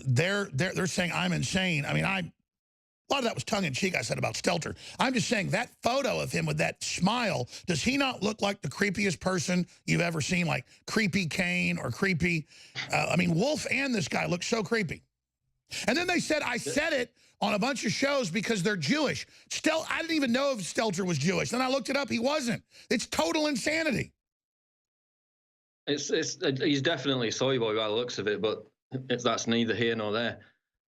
They're saying I'm insane. I mean, a lot of that was tongue-in-cheek I said about Stelter. I'm just saying that photo of him with that smile, does he not look like the creepiest person you've ever seen? Like creepy Kane or creepy, I mean, Wolf and this guy look so creepy. And then they said, I said it on a bunch of shows because they're Jewish. I didn't even know if Stelter was Jewish. Then I looked it up, he wasn't. It's total insanity. He's definitely a soy boy by the looks of it, but that's neither here nor there.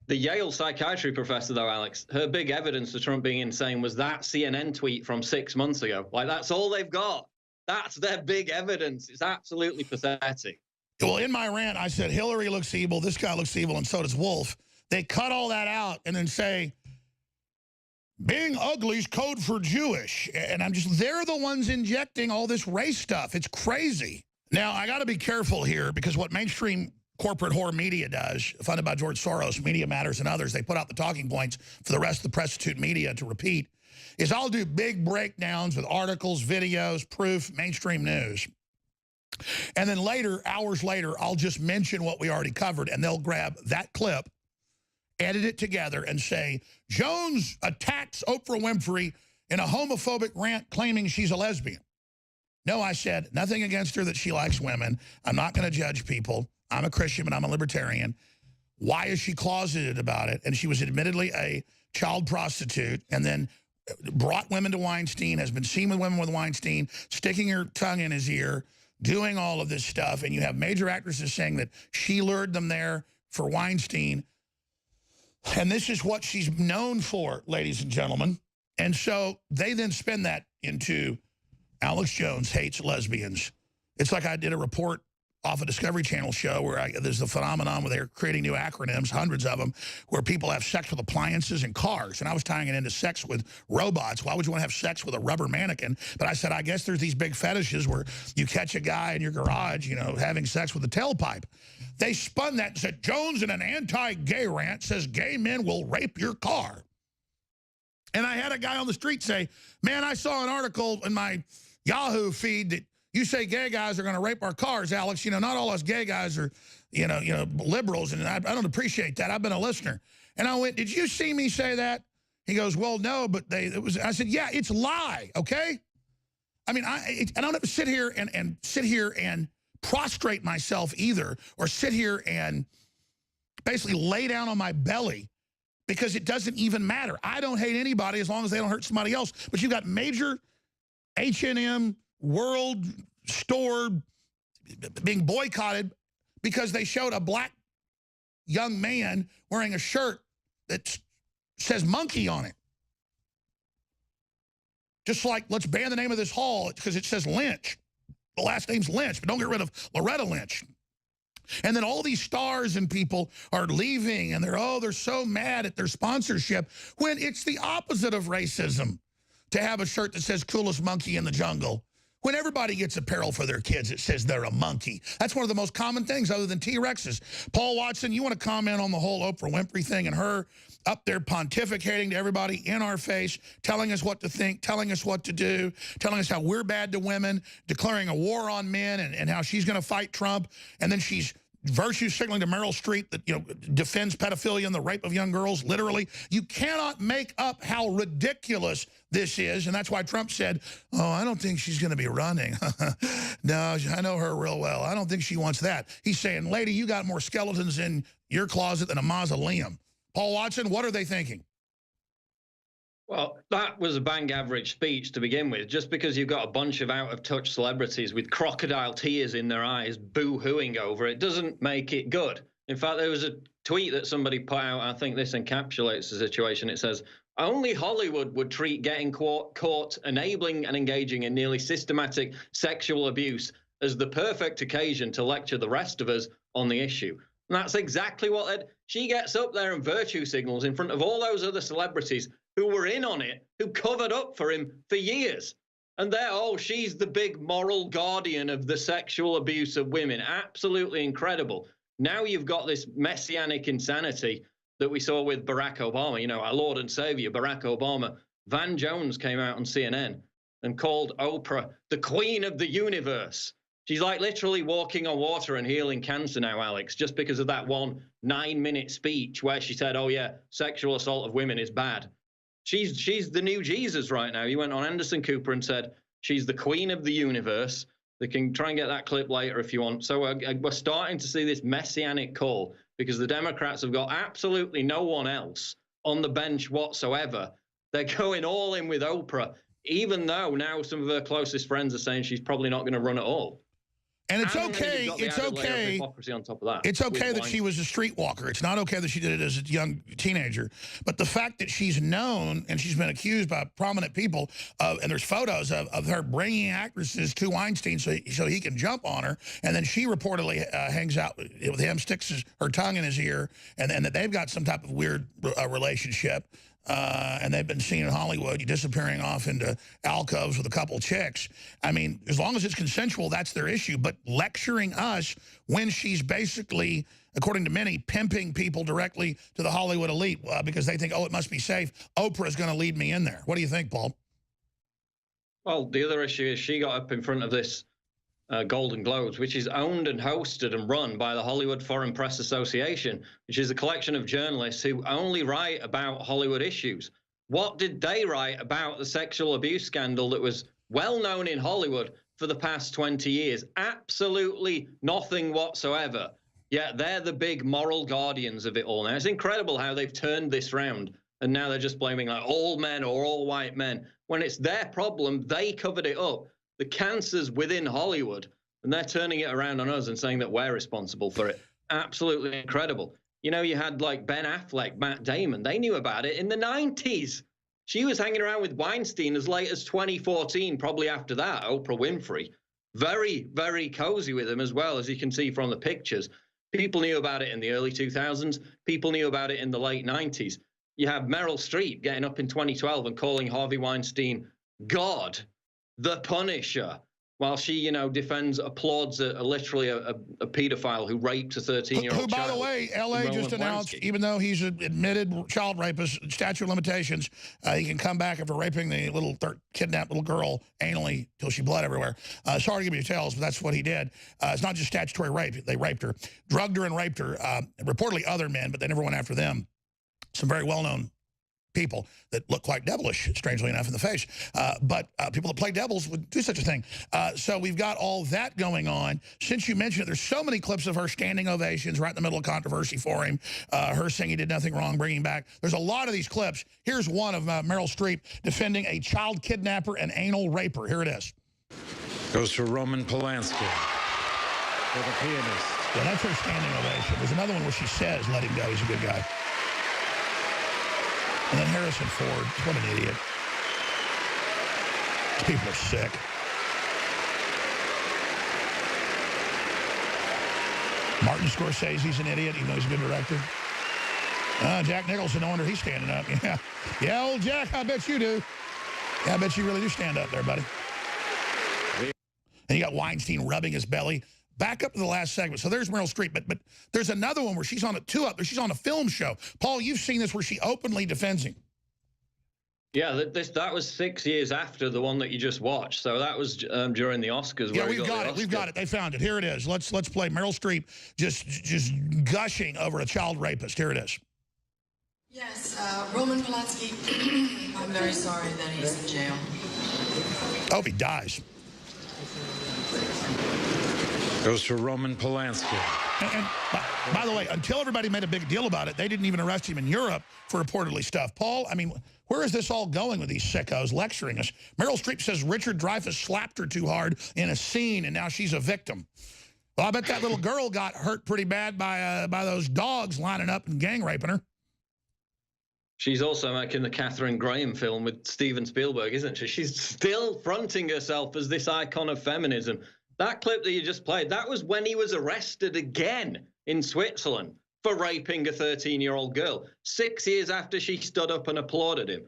The Yale psychiatry professor, though, Alex, her big evidence for Trump being insane was that CNN tweet from 6 months ago. Like, that's all they've got. That's their big evidence. It's absolutely pathetic. Well, in my rant, I said Hillary looks evil, this guy looks evil, and so does Wolf. They cut all that out and then say, being ugly's code for Jewish. And they're the ones injecting all this race stuff. It's crazy. Now, I got to be careful here because what mainstream corporate whore media does, funded by George Soros, Media Matters and others, they put out the talking points for the rest of the prostitute media to repeat, is I'll do big breakdowns with articles, videos, proof, mainstream news. And then later, hours later, I'll just mention what we already covered, and they'll grab that clip, edit it together, and say, Jones attacks Oprah Winfrey in a homophobic rant claiming she's a lesbian. No, I said, nothing against her that she likes women. I'm not going to judge people. I'm a Christian, but I'm a libertarian. Why is she closeted about it? And she was admittedly a child prostitute and then brought women to Weinstein, has been seen with women with Weinstein, sticking her tongue in his ear, doing all of this stuff. And you have major actresses saying that she lured them there for Weinstein. And this is what she's known for, ladies and gentlemen. And so they then spin that into Alex Jones hates lesbians. It's like I did a report off a Discovery Channel show where there's the phenomenon where they're creating new acronyms, hundreds of them, where people have sex with appliances and cars. And I was tying it into sex with robots. Why would you want to have sex with a rubber mannequin? But I said, I guess there's these big fetishes where you catch a guy in your garage, you know, having sex with a tailpipe. They spun that and said, Jones in an anti-gay rant says gay men will rape your car. And I had a guy on the street say, man, I saw an article in my Yahoo feed that you say gay guys are going to rape our cars, Alex. You know, not all us gay guys are, you know, liberals, and I don't appreciate that. I've been a listener. And I went, did you see me say that? He goes, well, no, but I said, yeah, it's lie, okay? I mean, I don't have to sit here and prostrate myself either, or sit here and basically lay down on my belly because it doesn't even matter. I don't hate anybody as long as they don't hurt somebody else. But you've got major H&M World store being boycotted because they showed a black young man wearing a shirt that says monkey on it. Just like, let's ban the name of this hall because it says Lynch. The last name's Lynch, but don't get rid of Loretta Lynch. And then all these stars and people are leaving, and they're so mad at their sponsorship when it's the opposite of racism to have a shirt that says coolest monkey in the jungle. When everybody gets apparel for their kids, it says they're a monkey. That's one of the most common things other than T-Rexes. Paul Watson, you want to comment on the whole Oprah Winfrey thing and her up there pontificating to everybody in our face, telling us what to think, telling us what to do, telling us how we're bad to women, declaring a war on men and how she's going to fight Trump. And then she's virtue signaling to Meryl Streep that, you know, defends pedophilia and the rape of young girls, literally. You cannot make up how ridiculous this is, and that's why Trump said, oh, I don't think she's going to be running. No, I know her real well. I don't think she wants that. He's saying, lady, you got more skeletons in your closet than a mausoleum. Paul Watson, what are they thinking? Well, that was a bang average speech to begin with. Just because you've got a bunch of out-of-touch celebrities with crocodile tears in their eyes boo-hooing over it doesn't make it good. In fact, there was a tweet that somebody put out, I think this encapsulates the situation. It says, only Hollywood would treat getting caught enabling and engaging in nearly systematic sexual abuse as the perfect occasion to lecture the rest of us on the issue. And that's exactly what she gets up there and virtue signals in front of all those other celebrities who were in on it, who covered up for him for years. And she's the big moral guardian of the sexual abuse of women. Absolutely incredible. Now you've got this messianic insanity that we saw with Barack Obama, you know, our Lord and Savior, Barack Obama. Van Jones came out on CNN and called Oprah the queen of the universe. She's like literally walking on water and healing cancer now, Alex, just because of that one 9-minute speech where she said, oh, yeah, sexual assault of women is bad. She's the new Jesus right now. He went on Anderson Cooper and said she's the queen of the universe. They can try and get that clip later if you want. So we're starting to see this messianic call because the Democrats have got absolutely no one else on the bench whatsoever. They're going all in with Oprah, even though now some of her closest friends are saying she's probably not going to run at all. And it's okay. It's okay. Hypocrisy on top of that. It's okay that she was a streetwalker. It's not okay that she did it as a young teenager. But the fact that she's known and she's been accused by prominent people, and there's photos of her bringing actresses to Weinstein so he can jump on her, and then she reportedly hangs out with him, sticks her tongue in his ear, and that they've got some type of weird relationship. And they've been seen in Hollywood disappearing off into alcoves with a couple chicks. I mean, as long as it's consensual, that's their issue. But lecturing us when she's basically, according to many, pimping people directly to the Hollywood elite because they think, oh, it must be safe. Oprah's going to lead me in there. What do you think, Paul? Well, the other issue is she got up in front of this Golden Globes, which is owned and hosted and run by the Hollywood Foreign Press Association, which is a collection of journalists who only write about Hollywood issues. What did they write about the sexual abuse scandal that was well known in Hollywood for the past 20 years? Absolutely nothing whatsoever. Yet they're the big moral guardians of it all now. It's incredible how they've turned this round, and now they're just blaming like all men or all white men. When it's their problem, they covered it up. The cancer's within Hollywood, and they're turning it around on us and saying that we're responsible for it. Absolutely incredible. You know, you had like Ben Affleck, Matt Damon. They knew about it in the 90s. She was hanging around with Weinstein as late as 2014, probably after that, Oprah Winfrey. Very, very cozy with him as well, as you can see from the pictures. People knew about it in the early 2000s. People knew about it in the late 90s. You have Meryl Streep getting up in 2012 and calling Harvey Weinstein God, the Punisher, while she, you know, applauds literally a pedophile who raped a 13-year-old who, by the way, L.A. just announced, even though he's an admitted child rapist, statute of limitations, he can come back after raping the little kidnapped little girl anally till she bled everywhere. Sorry to give you details, but that's what he did. It's not just statutory rape. They raped her, drugged her and raped her, reportedly other men, but they never went after them. Some very well-known people that look quite devilish, strangely enough, in the face. But people that play devils would do such a thing. So we've got all that going on. Since you mentioned it, there's so many clips of her standing ovations right in the middle of controversy for him, her saying he did nothing wrong, bringing back. There's a lot of these clips. Here's one of Meryl Streep defending a child kidnapper and anal raper. Here it is. Goes to Roman Polanski for the pianist. Yeah, that's her standing ovation. There's another one where she says, let him go, he's a good guy. And then Harrison Ford, what an idiot. These people are sick. Martin Scorsese's an idiot, even though he's a good director. Jack Nicholson, no wonder he's standing up. Yeah, yeah, old Jack, I bet you do. Yeah, I bet you really do stand up there, buddy. And you got Weinstein rubbing his belly. Back up to the last segment. So there's Meryl Streep, but there's another one where she's on she's on a film show. Paul, you've seen this where she openly defends him. Yeah, that was 6 years after the one that you just watched. So that was during the Oscars. Yeah, we've got it. We've got it. They found it. Here it is. Let's play Meryl Streep just gushing over a child rapist. Here it is. Yes, Roman Polanski. I'm very sorry that he's in jail. Oh, he dies. Goes to Roman Polanski. And by the way, until everybody made a big deal about it, they didn't even arrest him in Europe for reportedly stuff. Paul, I mean, where is this all going with these sickos lecturing us? Meryl Streep says Richard Dreyfuss slapped her too hard in a scene, and now she's a victim. Well, I bet that little girl got hurt pretty bad by those dogs lining up and gang raping her. She's also making the Katharine Graham film with Steven Spielberg, isn't she? She's still fronting herself as this icon of feminism. That clip that you just played, that was when he was arrested again in Switzerland for raping a 13-year-old girl, 6 years after she stood up and applauded him.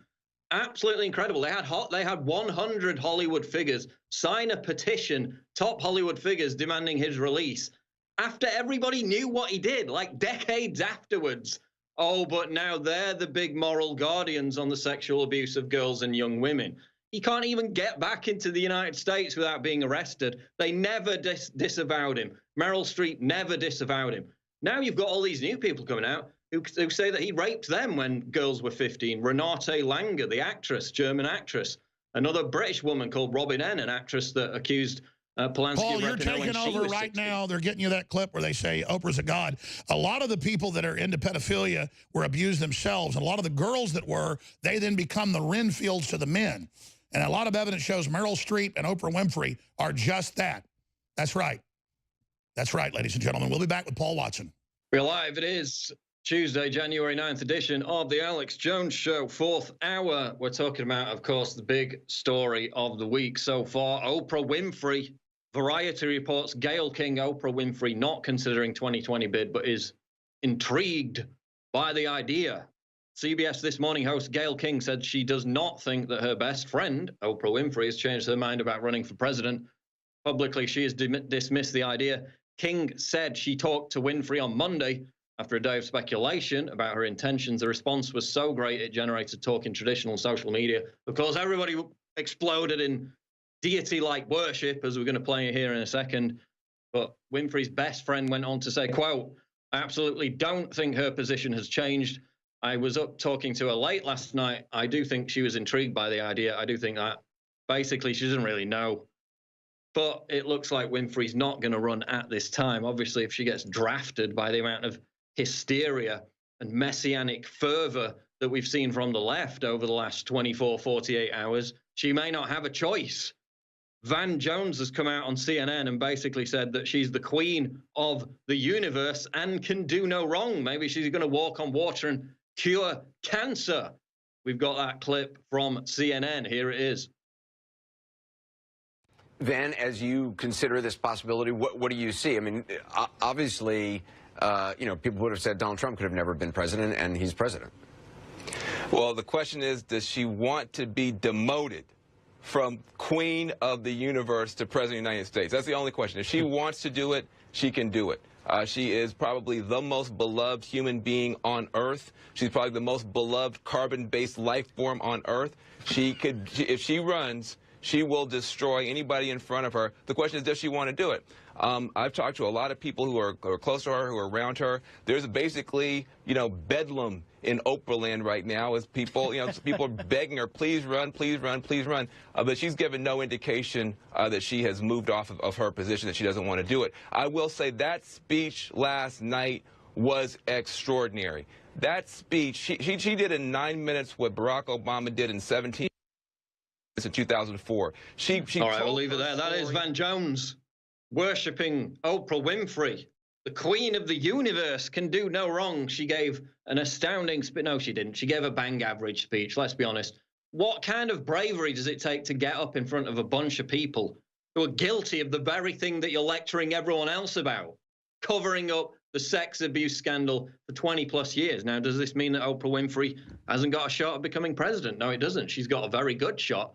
Absolutely incredible. They had 100 Hollywood figures sign a petition, top Hollywood figures demanding his release, after everybody knew what he did, like decades afterwards. Oh, but now they're the big moral guardians on the sexual abuse of girls and young women. He can't even get back into the United States without being arrested. They never disavowed him. Meryl Streep never disavowed him. Now you've got all these new people coming out who say that he raped them when girls were 15. Renate Langer, the actress, German actress. Another British woman called Robin N., an actress that accused Polanski Paul, of you're raping her when taking she over was right 16. now. They're getting you that clip where they say Oprah's a god. A lot of the people that are into pedophilia were abused themselves, and a lot of the girls that were, they then become the Renfields to the men. And a lot of evidence shows Meryl Streep and Oprah Winfrey are just that. That's right. That's right, ladies and gentlemen. We'll be back with Paul Watson. We're live. It is Tuesday, January 9th edition of the Alex Jones Show, 4th hour. We're talking about, of course, the big story of the week so far. Oprah Winfrey. Variety reports Gayle King, Oprah Winfrey, not considering 2020 bid, but is intrigued by the idea. CBS This Morning host Gayle King said she does not think that her best friend, Oprah Winfrey, has changed her mind about running for president. Publicly, she has dismissed the idea. King said she talked to Winfrey on Monday after a day of speculation about her intentions. The response was so great it generated talk in traditional social media. Of course, everybody exploded in deity-like worship, as we're going to play here in a second. But Winfrey's best friend went on to say, quote, "I absolutely don't think her position has changed. I was up talking to her late last night. I do think she was intrigued by the idea. I do think that basically she doesn't really know. But it looks like Winfrey's not going to run at this time. Obviously, if she gets drafted by the amount of hysteria and messianic fervor that we've seen from the left over the last 24, 48 hours, she may not have a choice. Van Jones has come out on CNN and basically said that she's the queen of the universe and can do no wrong. Maybe she's going to walk on water and cure cancer. We've got that clip from CNN. Here it is. Van, as you consider this possibility, what do you see? I mean, obviously, people would have said Donald Trump could have never been president, and he's president. Well, the question is, does she want to be demoted from queen of the universe to president of the United States? That's the only question. If she wants to do it, she can do it. She is probably the most beloved human being on Earth. She's probably the most beloved carbon-based life form on Earth. If she runs, she will destroy anybody in front of her. The question is, does she want to do it? I've talked to a lot of people who are close to her, who are around her. There's basically, bedlam in Oprah land right now as people, people are begging her, please run, please run, please run. But she's given no indication that she has moved off of her position, that she doesn't want to do it. I will say that speech last night was extraordinary. That speech, she did in 9 minutes what Barack Obama did in 17 minutes in 2004. All right, we'll leave it there. That is Van Jones worshipping Oprah Winfrey. The queen of the universe can do no wrong. She gave an astounding speech. No, she didn't. She gave a bang average speech, let's be honest. What kind of bravery does it take to get up in front of a bunch of people who are guilty of the very thing that you're lecturing everyone else about? Covering up the sex abuse scandal for 20-plus years. Now, does this mean that Oprah Winfrey hasn't got a shot at becoming president? No, it doesn't. She's got a very good shot,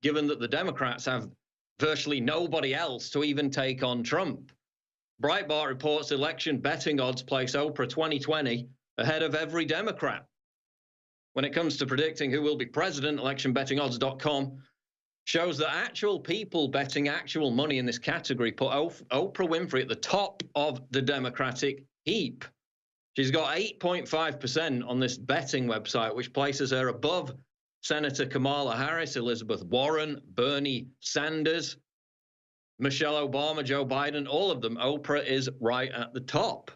given that the Democrats have virtually nobody else to even take on Trump. Breitbart reports election betting odds place Oprah 2020 ahead of every Democrat. When it comes to predicting who will be president, electionbettingodds.com shows that actual people betting actual money in this category put Oprah Winfrey at the top of the Democratic heap. She's got 8.5% on this betting website, which places her above Senator Kamala Harris, Elizabeth Warren, Bernie Sanders, Michelle Obama, Joe Biden, all of them. Oprah is right at the top.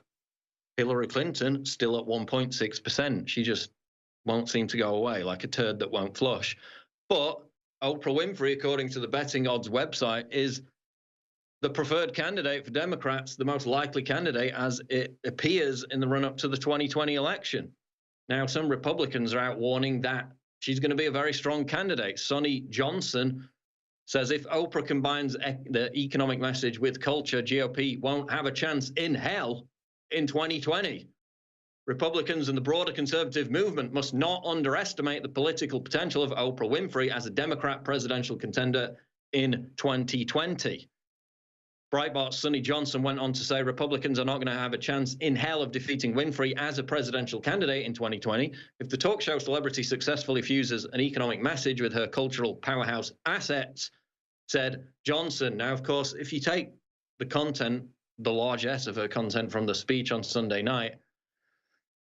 Hillary Clinton still at 1.6%. She just won't seem to go away like a turd that won't flush. But Oprah Winfrey, according to the betting odds website, is the preferred candidate for Democrats, the most likely candidate as it appears in the run-up to the 2020 election. Now, some Republicans are out warning that she's going to be a very strong candidate. Sonny Johnson says if Oprah combines the economic message with culture, GOP won't have a chance in hell in 2020. Republicans and the broader conservative movement must not underestimate the political potential of Oprah Winfrey as a Democrat presidential contender in 2020. Breitbart's Sonny Johnson went on to say Republicans are not going to have a chance in hell of defeating Winfrey as a presidential candidate in 2020 if the talk show celebrity successfully fuses an economic message with her cultural powerhouse assets, said Johnson. Now, of course, if you take the content, the largesse of her content from the speech on Sunday night,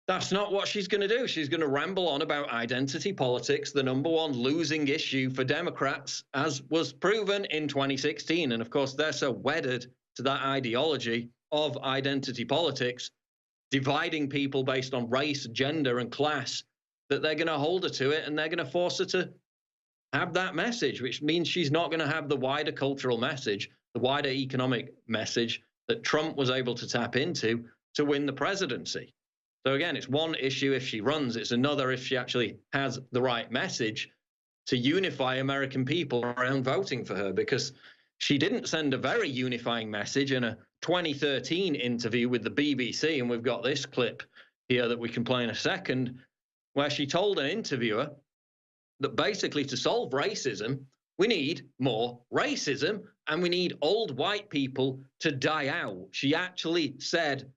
that's not what she's going to do. She's going to ramble on about identity politics, the #1 losing issue for Democrats, as was proven in 2016. And of course, they're so wedded to that ideology of identity politics, dividing people based on race, gender, and class, that they're going to hold her to it and they're going to force her to have that message, which means she's not going to have the wider cultural message, the wider economic message that Trump was able to tap into to win the presidency. So again, it's one issue if she runs, it's another if she actually has the right message to unify American people around voting for her, because she didn't send a very unifying message in a 2013 interview with the BBC, and we've got this clip here that we can play in a second, where she told an interviewer that basically to solve racism, we need more racism and we need old white people to die out. She actually said,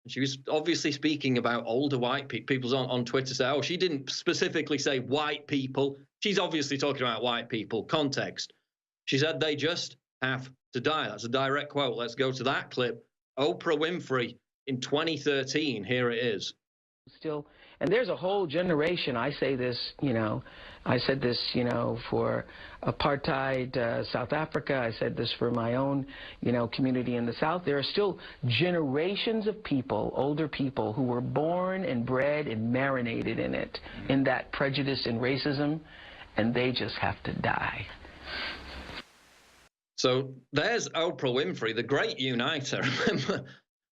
she was obviously speaking about older white people. On Twitter say, oh, she didn't specifically say white people. She's obviously talking about white people. Context. She said they just have to die. That's a direct quote. Let's go to that clip. Oprah Winfrey in 2013. Here it is. Still, and there's a whole generation, I say this, I said this, for apartheid South Africa. I said this for my own, community in the South. There are still generations of people, older people, who were born and bred and marinated in it, in that prejudice and racism, and they just have to die. So there's Oprah Winfrey, the great uniter. Remember,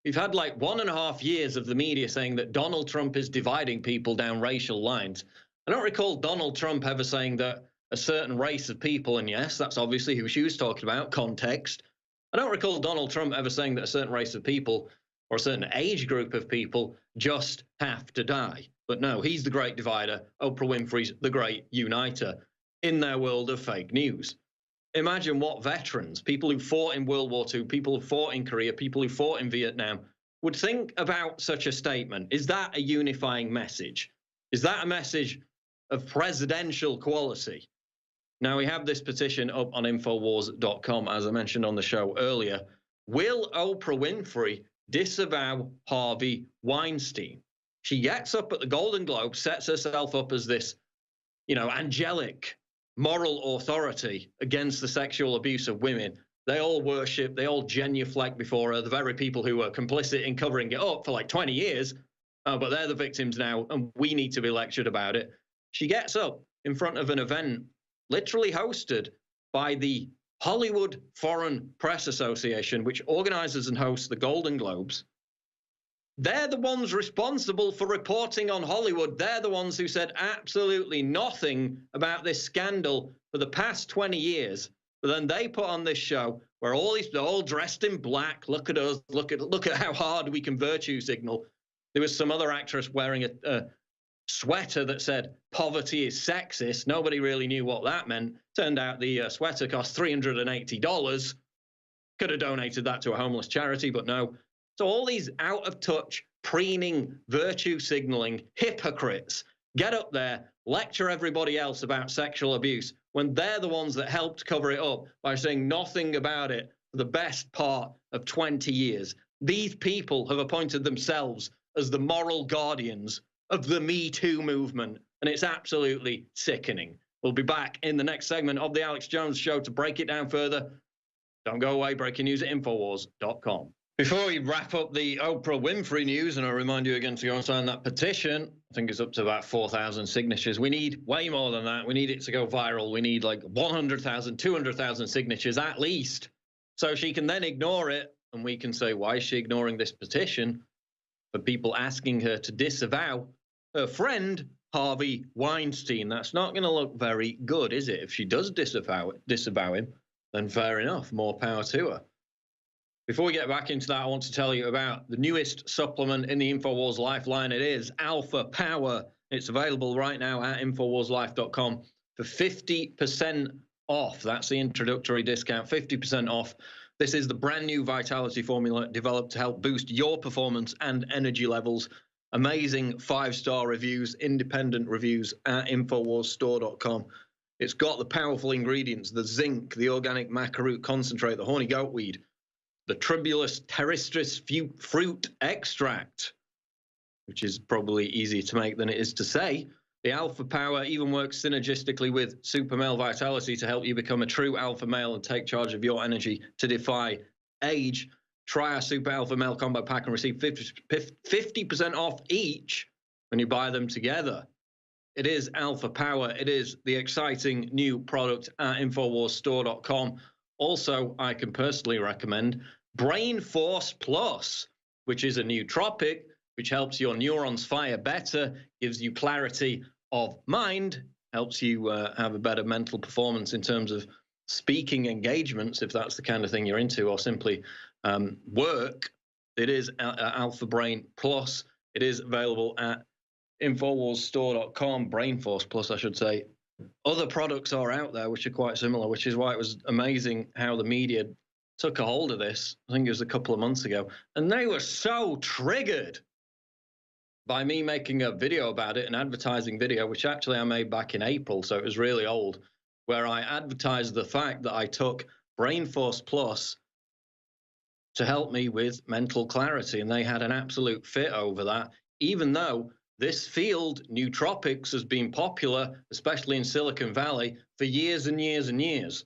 we've had like 1.5 years of the media saying that Donald Trump is dividing people down racial lines. I don't recall Donald Trump ever saying that a certain race of people, and yes, that's obviously who she was talking about, context. I don't recall Donald Trump ever saying that a certain race of people or a certain age group of people just have to die. But no, he's the great divider. Oprah Winfrey's the great uniter in their world of fake news. Imagine what veterans, people who fought in World War II, people who fought in Korea, people who fought in Vietnam, would think about such a statement. Is that a unifying message? Is that a message of presidential quality? Now, we have this petition up on Infowars.com, as I mentioned on the show earlier. Will Oprah Winfrey disavow Harvey Weinstein? She gets up at the Golden Globe, sets herself up as this, angelic moral authority against the sexual abuse of women. They all worship, they all genuflect before her, the very people who were complicit in covering it up for like 20 years, but they're the victims now, and we need to be lectured about it. She gets up in front of an event literally hosted by the Hollywood Foreign Press Association, which organizes and hosts the Golden Globes. They're the ones responsible for reporting on Hollywood. They're the ones who said absolutely nothing about this scandal for the past 20 years. But then they put on this show where they're all dressed in black. Look at us. Look at how hard we can virtue signal. There was some other actress wearing a sweater that said poverty is sexist. Nobody really knew what that meant. Turned out the sweater cost $380. Could have donated that to a homeless charity, but no. So all these out-of-touch, preening, virtue signaling hypocrites get up there, lecture everybody else about sexual abuse when they're the ones that helped cover it up by saying nothing about it for the best part of 20 years. These people have appointed themselves as the moral guardians of the Me Too movement, and it's absolutely sickening. We'll be back in the next segment of the Alex Jones Show to break it down further. Don't go away. Breaking news at Infowars.com. Before we wrap up the Oprah Winfrey news, and I'll remind you again to go and sign that petition. I think it's up to about 4,000 signatures. We need way more than that. We need it to go viral. We need like 100,000, 200,000 signatures at least So she can then ignore it, and we can say, why is she ignoring this petition for people asking her to disavow her friend, Harvey Weinstein? That's not going to look very good, is it? If she does disavow him, then fair enough, more power to her. Before we get back into that, I want to tell you about the newest supplement in the InfoWars Lifeline. It is Alpha Power. It's available right now at InfoWarsLife.com for 50% off. That's the introductory discount, 50% off. This is the brand new Vitality formula developed to help boost your performance and energy levels. Amazing 5-star reviews, independent reviews at InfoWarsStore.com. It's got the powerful ingredients, the zinc, the organic maca root concentrate, the horny goatweed, the Tribulus terrestris fruit extract, which is probably easier to make than it is to say. The Alpha Power even works synergistically with Super Male Vitality to help you become a true alpha male and take charge of your energy to defy age. Try our Super Alpha Male Combo Pack and receive 50% off each when you buy them together. It is Alpha Power. It is the exciting new product at InfoWarsStore.com. Also, I can personally recommend Brain Force Plus, which is a nootropic which helps your neurons fire better, gives you clarity of mind, helps you have a better mental performance in terms of speaking engagements, if that's the kind of thing you're into, or simply work. It is Alpha Brain Plus. It is available at InfoWarsStore.com, Brain Force Plus, I should say. Other products are out there which are quite similar, which is why it was amazing how the media took a hold of this. I think it was a couple of months ago, and they were so triggered by me making a video about it, an advertising video, which actually I made back in April, so it was really old, where I advertised the fact that I took Brain Force Plus to help me with mental clarity, and they had an absolute fit over that, even though this field, nootropics, has been popular, especially in Silicon Valley, for years and years and years.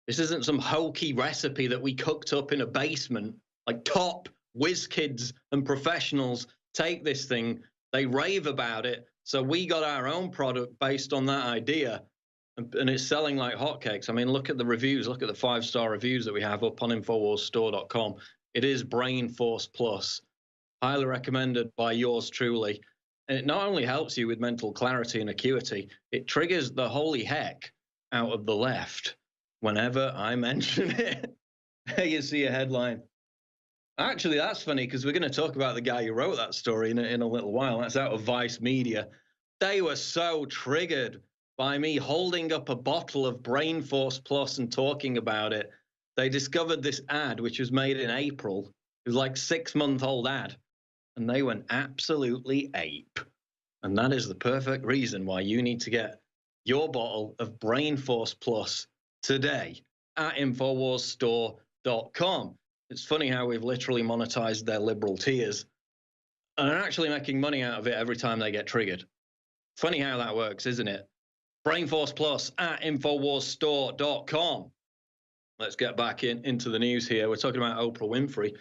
This isn't some hokey recipe that we cooked up in a basement. Like, top whiz kids and professionals take this thing, they rave about it. So we got our own product based on that idea, and it's selling like hotcakes. I mean, look at the reviews, look at the 5-star reviews that we have up on InfoWarsStore.com. It is Brain Force Plus, highly recommended by yours truly. And it not only helps you with mental clarity and acuity, it triggers the holy heck out of the left whenever I mention it. You see a headline. Actually, that's funny, because we're going to talk about the guy who wrote that story in a little while. That's out of Vice Media. They were so triggered by me holding up a bottle of Brain Force Plus and talking about it. They discovered this ad, which was made in April. It was like a 6-month-old ad. And they went absolutely ape. And that is the perfect reason why you need to get your bottle of Brain Force Plus today at InfoWarsStore.com. It's funny how we've literally monetized their liberal tears and are actually making money out of it every time they get triggered. Funny how that works, isn't it? Brain Force Plus at InfoWarsStore.com. Let's get back into the news here. We're talking about Oprah Winfrey.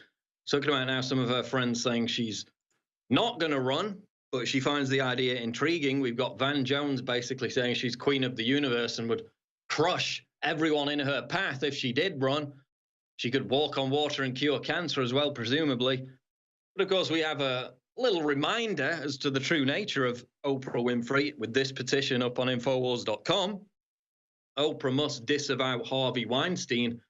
Talking about now some of her friends saying she's not going to run, but she finds the idea intriguing. We've got Van Jones basically saying she's queen of the universe and would crush everyone in her path if she did run. She could walk on water and cure cancer as well, presumably. But of course, we have a little reminder as to the true nature of Oprah Winfrey with this petition up on Infowars.com. Oprah must disavow Harvey Weinstein.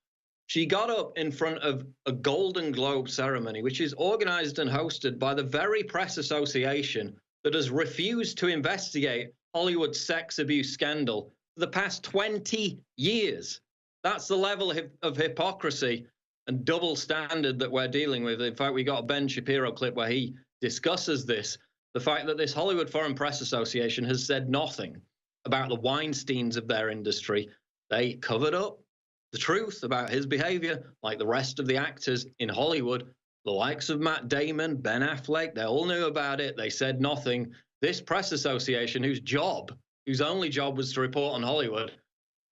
She got up in front of a Golden Globe ceremony, which is organized and hosted by the very press association that has refused to investigate Hollywood's sex abuse scandal for the past 20 years. That's the level of hypocrisy and double standard that we're dealing with. In fact, we got a Ben Shapiro clip where he discusses this, the fact that this Hollywood Foreign Press Association has said nothing about the Weinsteins of their industry. They covered up the truth about his behavior, like the rest of the actors in Hollywood, the likes of Matt Damon, Ben Affleck. They all knew about it. They said nothing. This press association, whose only job was to report on Hollywood,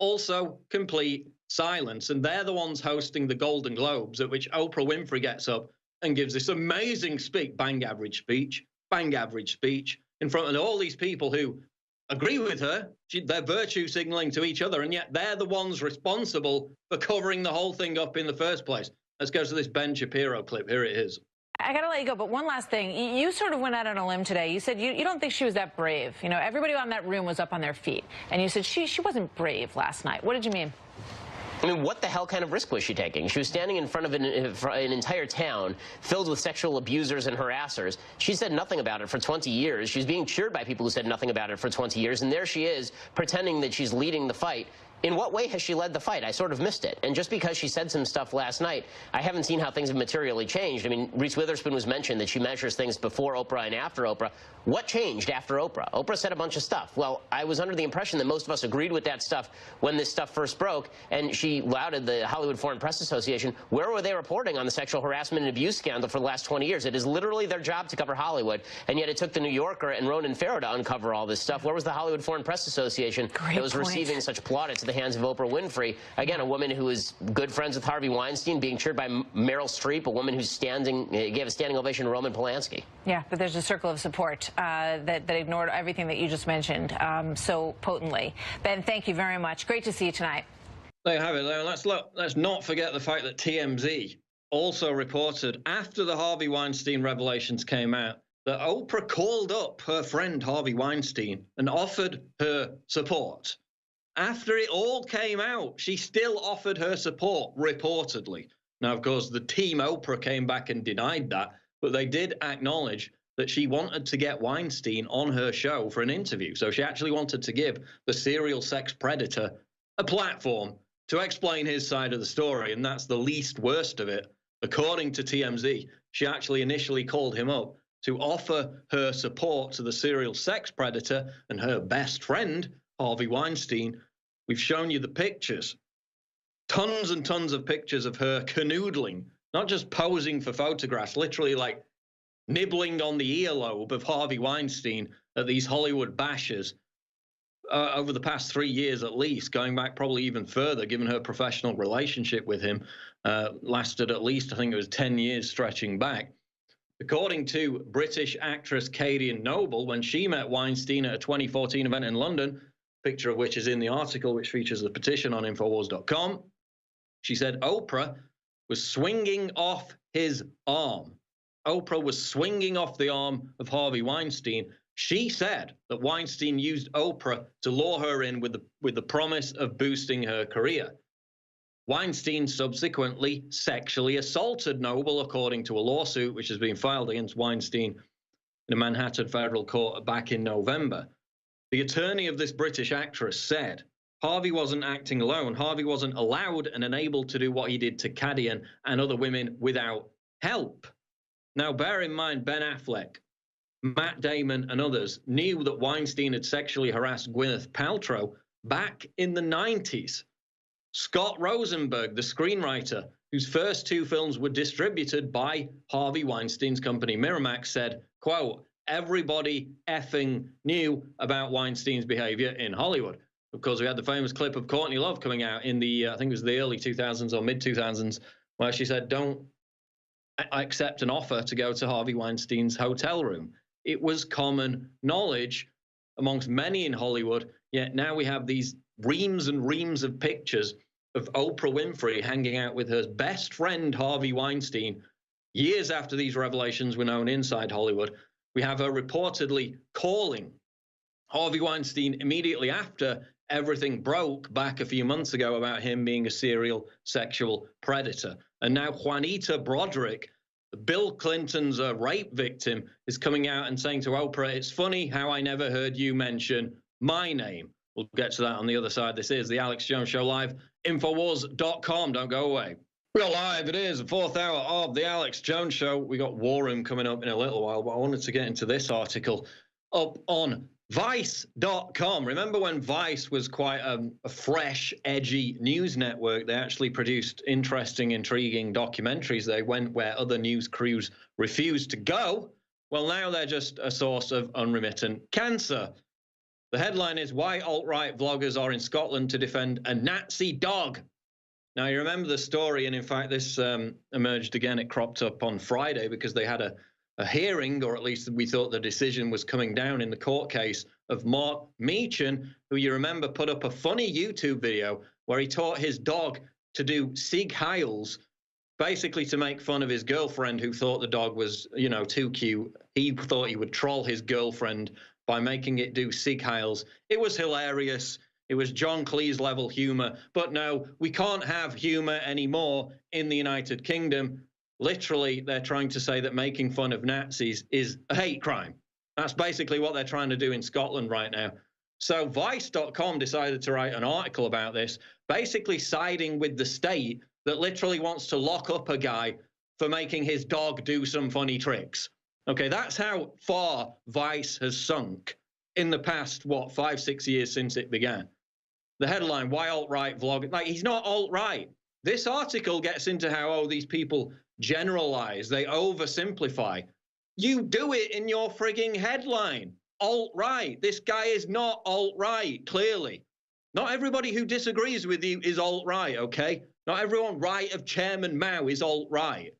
also complete silence. And they're the ones hosting the Golden Globes, at which Oprah Winfrey gets up and gives this amazing speech, bang average speech, in front of all these people who agree with her. They're virtue signaling to each other, and yet they're the ones responsible for covering the whole thing up in the first place. Let's go to this Ben Shapiro clip. Here it is. I got to let you go, but one last thing. You sort of went out on a limb today. You said you don't think she was that brave. You know, everybody on that room was up on their feet. And you said she wasn't brave last night. What did you mean? I mean, what the hell kind of risk was she taking? She was standing in front of an entire town filled with sexual abusers and harassers. She said nothing about it for 20 years. She was being cheered by people who said nothing about it for 20 years. And there she is, pretending that she's leading the fight. In what way has she led the fight? I sort of missed it. And just because she said some stuff last night, I haven't seen how things have materially changed. I mean, Reese Witherspoon was mentioned that she measures things before Oprah and after Oprah. What changed after Oprah? Oprah said a bunch of stuff. Well, I was under the impression that most of us agreed with that stuff when this stuff first broke, and she lauded the Hollywood Foreign Press Association. Where were they reporting on the sexual harassment and abuse scandal for the last 20 years? It is literally their job to cover Hollywood, and yet it took the New Yorker and Ronan Farrow to uncover all this stuff. Where was the Hollywood Foreign Press Association that was receiving such plaudits at the hands of Oprah Winfrey? Again, a woman who is good friends with Harvey Weinstein, being cheered by Meryl Streep, a woman who's gave a standing ovation to Roman Polanski. Yeah, but there's a circle of support that ignored everything that you just mentioned so potently. Ben, thank you very much. Great to see you tonight. There you have it. Let's not forget the fact that TMZ also reported after the Harvey Weinstein revelations came out that Oprah called up her friend Harvey Weinstein and offered her support. After it all came out, she still offered her support, reportedly. Now, of course, the team Oprah came back and denied that, but they did acknowledge that she wanted to get Weinstein on her show for an interview. So she actually wanted to give the serial sex predator a platform to explain his side of the story, and that's the least worst of it. According to TMZ, she actually initially called him up to offer her support to the serial sex predator and her best friend, Harvey Weinstein. We've shown you the pictures. Tons and tons of pictures of her canoodling, not just posing for photographs, literally like nibbling on the earlobe of Harvey Weinstein at these Hollywood bashers over the past 3 years at least, going back probably even further, given her professional relationship with him lasted at least, I think it was 10 years stretching back. According to British actress Katie Noble, when she met Weinstein at a 2014 event in London, picture of which is in the article, which features the petition on Infowars.com, she said Oprah was swinging off his arm. Oprah was swinging off the arm of Harvey Weinstein. She said that Weinstein used Oprah to lure her in with the promise of boosting her career. Weinstein subsequently sexually assaulted Noble, according to a lawsuit which has been filed against Weinstein in a Manhattan federal court back in November. The attorney of this British actress said Harvey wasn't acting alone. Harvey wasn't allowed and enabled to do what he did to Cadian and other women without help. Now, bear in mind, Ben Affleck, Matt Damon, and others knew that Weinstein had sexually harassed Gwyneth Paltrow back in the 90s. Scott Rosenberg, the screenwriter, whose first 2 films were distributed by Harvey Weinstein's company Miramax, said, quote, everybody effing knew about Weinstein's behavior in Hollywood. Of course, we had the famous clip of Courtney Love coming out in the, I think it was the early 2000s or mid-2000s, where she said, don't accept an offer to go to Harvey Weinstein's hotel room. It was common knowledge amongst many in Hollywood, yet now we have these reams and reams of pictures of Oprah Winfrey hanging out with her best friend, Harvey Weinstein, years after these revelations were known inside Hollywood. We have her reportedly calling Harvey Weinstein immediately after everything broke back a few months ago about him being a serial sexual predator. And now Juanita Broderick, Bill Clinton's rape victim, is coming out and saying to Oprah, it's funny how I never heard you mention my name. We'll get to that on the other side. This is the Alex Jones Show live, Infowars.com. Don't go away. We're live. It is the 4th hour of the Alex Jones Show. We got War Room coming up in a little while, but I wanted to get into this article up on Vice.com. Remember when Vice was quite a fresh, edgy news network? They actually produced interesting, intriguing documentaries. They went where other news crews refused to go. Well, now they're just a source of unremittent cancer. The headline is, why alt-right vloggers are in Scotland to defend a Nazi dog. Now, you remember the story, and in fact, this emerged again. It cropped up on Friday because they had a hearing, or at least we thought the decision was coming down in the court case of Mark Meechan, who you remember put up a funny YouTube video where he taught his dog to do Sieg Heils, basically to make fun of his girlfriend, who thought the dog was, you know, too cute. He thought he would troll his girlfriend by making it do Sieg Heils. It was hilarious. It was John Cleese level humor. But no, we can't have humor anymore in the United Kingdom. Literally, they're trying to say that making fun of Nazis is a hate crime. That's basically what they're trying to do in Scotland right now. So Vice.com decided to write an article about this, basically siding with the state that literally wants to lock up a guy for making his dog do some funny tricks. Okay, that's how far Vice has sunk in the past, what, 5-6 years since it began. The headline, why alt-right vlog? Like, he's not alt-right. This article gets into how, oh, these people generalize, they oversimplify. You do it in your frigging headline. Alt-right. This guy is not alt-right, clearly. Not everybody who disagrees with you is alt-right, okay? Not everyone right of Chairman Mao is alt-right.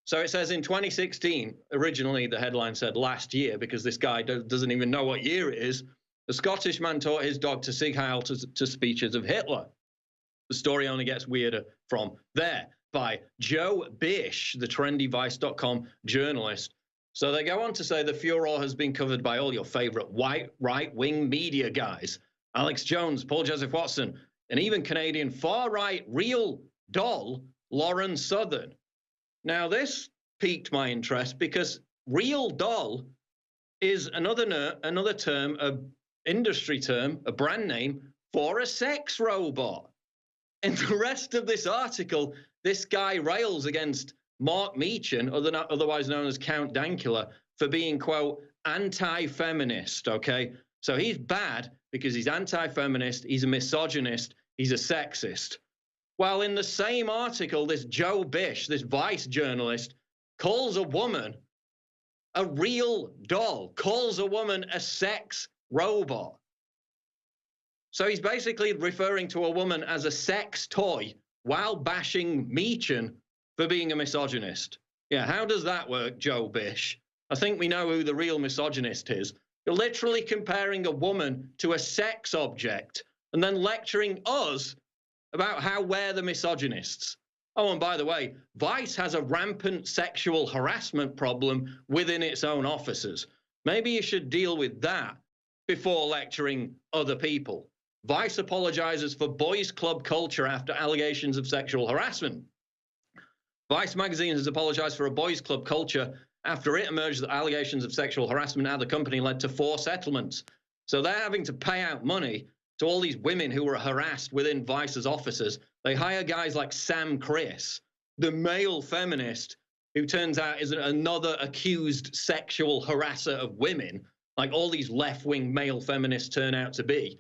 So it says in 2016, originally the headline said last year, because this guy doesn't even know what year it is, a Scottish man taught his dog to Sieg Heil to speeches of Hitler. The story only gets weirder from there, by Joe Bish, the trendy Vice.com journalist. So they go on to say the furor has been covered by all your favorite white right-wing media guys, Alex Jones, Paul Joseph Watson, and even Canadian far-right real doll, Lauren Southern. Now, this piqued my interest because real doll is another term, an industry term, a brand name for a sex robot. In the rest of this article, this guy rails against Mark Meechan, otherwise known as Count Dankula, for being, quote, anti-feminist, okay? So he's bad because he's anti-feminist, he's a misogynist, he's a sexist. While in the same article, this Joe Bish, this Vice journalist, calls a woman a real doll, calls a woman a sex robot. So he's basically referring to a woman as a sex toy while bashing Meechan for being a misogynist. Yeah, how does that work, Joe Bish? I think we know who the real misogynist is. You're literally comparing a woman to a sex object and then lecturing us about how we're the misogynists. Oh, and by the way, Vice has a rampant sexual harassment problem within its own offices. Maybe you should deal with that before lecturing other people. Vice apologizes for boys' club culture after allegations of sexual harassment. Vice magazine has apologized for a boys' club culture after it emerged that allegations of sexual harassment at the company led to 4 settlements. So they're having to pay out money to all these women who were harassed within Vice's offices. They hire guys like Sam Chris, the male feminist, who turns out is another accused sexual harasser of women, like all these left-wing male feminists turn out to be.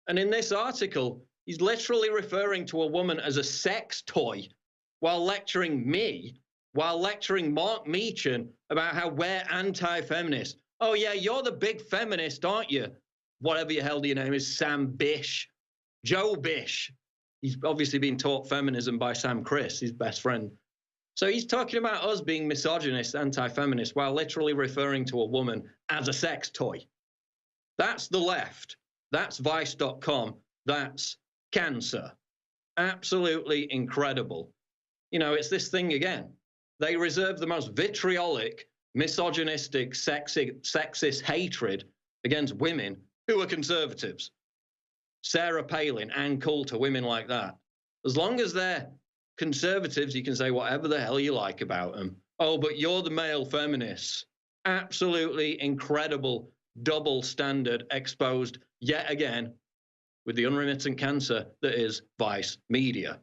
And in this article, he's literally referring to a woman as a sex toy while lecturing me, while lecturing Mark Meechan about how we're anti-feminist. Oh, yeah, you're the big feminist, aren't you? Whatever your hell your name is, Sam Bish. Joe Bish. He's obviously been taught feminism by Sam Chris, his best friend. So he's talking about us being misogynist, anti-feminist, while literally referring to a woman as a sex toy. That's the left. That's Vice.com. That's cancer. Absolutely incredible. You know, it's this thing again. They reserve the most vitriolic, misogynistic, sexist hatred against women who are conservatives. Sarah Palin, Ann Coulter, women like that. As long as they're conservatives, you can say whatever the hell you like about them. Oh, but you're the male feminists. Absolutely incredible double standard exposed yet again with the unremittent cancer that is Vice Media.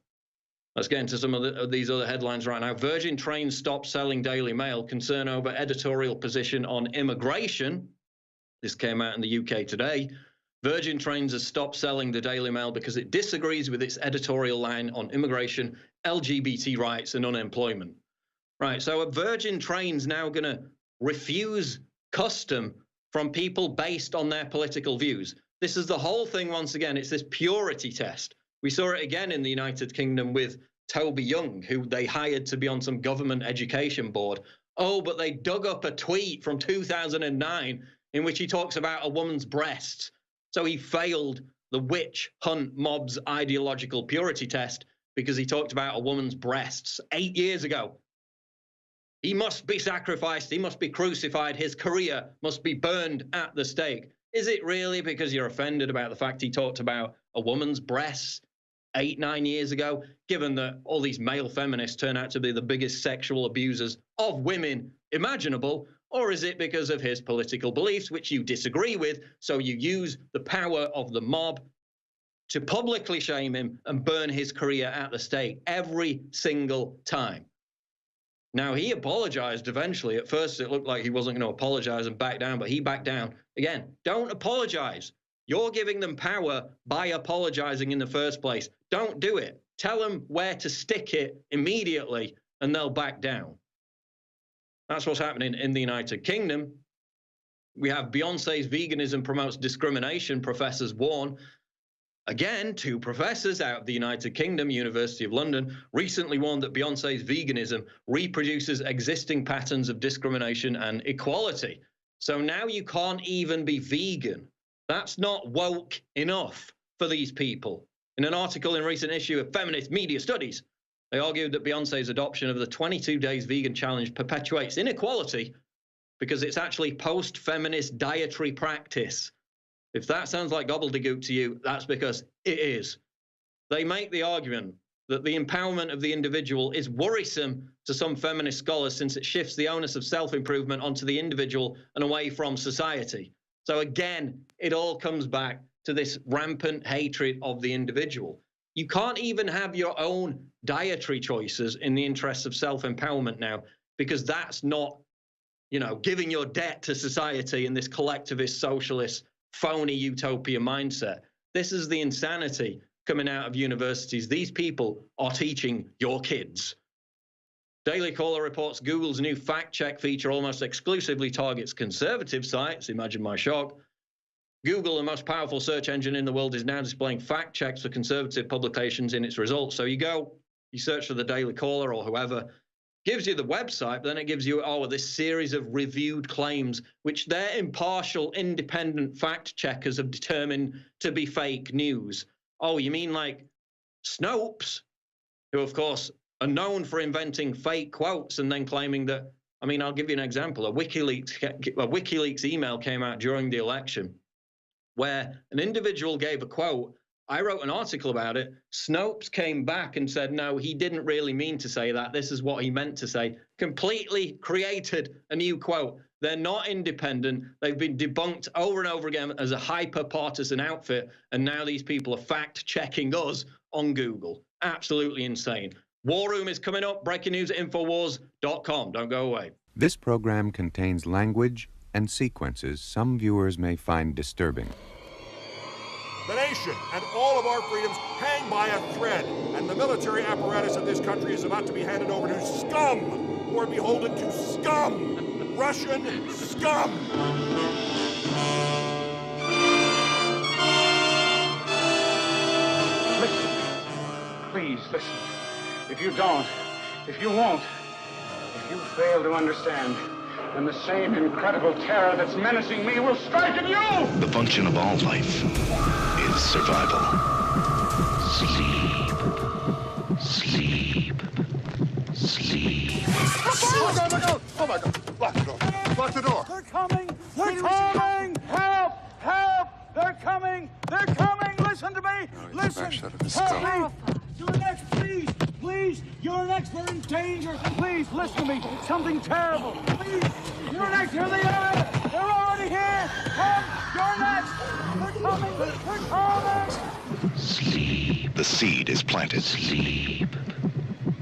Let's get into some of these other headlines right now. Virgin Trains stopped selling Daily Mail, concern over editorial position on immigration. This came out in the UK today. Virgin Trains has stopped selling the Daily Mail because it disagrees with its editorial line on immigration, LGBT rights and unemployment. Right, so Virgin Trains now going to refuse custom from people based on their political views. This is the whole thing once again. It's this purity test. We saw it again in the United Kingdom with Toby Young, who they hired to be on some government education board. Oh, but they dug up a tweet from 2009 in which he talks about a woman's breasts. So he failed the witch hunt mob's ideological purity test because he talked about a woman's breasts 8 years ago. He must be sacrificed. He must be crucified. His career must be burned at the stake. Is it really because you're offended about the fact he talked about a woman's breasts 8, 9 years ago, given that all these male feminists turn out to be the biggest sexual abusers of women imaginable? Or is it because of his political beliefs, which you disagree with, so you use the power of the mob to publicly shame him and burn his career at the stake every single time? Now, he apologized eventually. At first, it looked like he wasn't going to apologize and back down, but he backed down. Again, don't apologize. You're giving them power by apologizing in the first place. Don't do it. Tell them where to stick it immediately, and they'll back down. That's what's happening in the United Kingdom. We have Beyonce's veganism promotes discrimination, professors warn. Again, 2 professors out of the United Kingdom, University of London, recently warned that Beyonce's veganism reproduces existing patterns of discrimination and equality. So now you can't even be vegan. That's not woke enough for these people. In an article in a recent issue of Feminist Media Studies, they argued that Beyonce's adoption of the 22 Days Vegan Challenge perpetuates inequality because it's actually post-feminist dietary practice. If that sounds like gobbledygook to you, that's because it is. They make the argument that the empowerment of the individual is worrisome to some feminist scholars since it shifts the onus of self-improvement onto the individual and away from society. So again, it all comes back to this rampant hatred of the individual. You can't even have your own dietary choices in the interests of self-empowerment now, because that's not, giving your debt to society in this collectivist, socialist, phony utopia mindset. This is the insanity coming out of universities. These people are teaching your kids. Daily Caller reports Google's new fact-check feature almost exclusively targets conservative sites. Imagine my shock. Google, the most powerful search engine in the world, is now displaying fact checks for conservative publications in its results. So you search for the Daily Caller or whoever, gives you the website, but then it gives you, this series of reviewed claims, which their impartial, independent fact checkers have determined to be fake news. Oh, you mean like Snopes, who, of course, are known for inventing fake quotes and then claiming that, I'll give you an example. A WikiLeaks email came out during the election where an individual gave a quote. I wrote an article about it. Snopes came back and said, no, he didn't really mean to say that. This is what he meant to say. Completely created a new quote. They're not independent. They've been debunked over and over again as a hyper-partisan outfit, and now these people are fact-checking us on Google. Absolutely insane. War Room is coming up. Breaking news at Infowars.com. Don't go away. This program contains language and sequences some viewers may find disturbing. The nation and all of our freedoms hang by a thread, and the military apparatus of this country is about to be handed over to scum who are beholden to scum, Russian scum. Listen, please listen. If you don't, if you won't, if you fail to understand, then the same incredible terror that's menacing me will strike at you! The function of all life is survival. Sleep. Sleep. Sleep. Oh my God! Oh my God! Lock the door! Lock the door! They're coming! They're coming! Help! Help! They're coming! They're coming! Listen to me! Listen! Help me! You're next, please! Please! You're next! We're in danger! Please, listen to me! Something terrible! Please! You're next! Here they are! They're already here! Come! You're next! They're coming! They're coming! Sleep. The seed is planted. Sleep.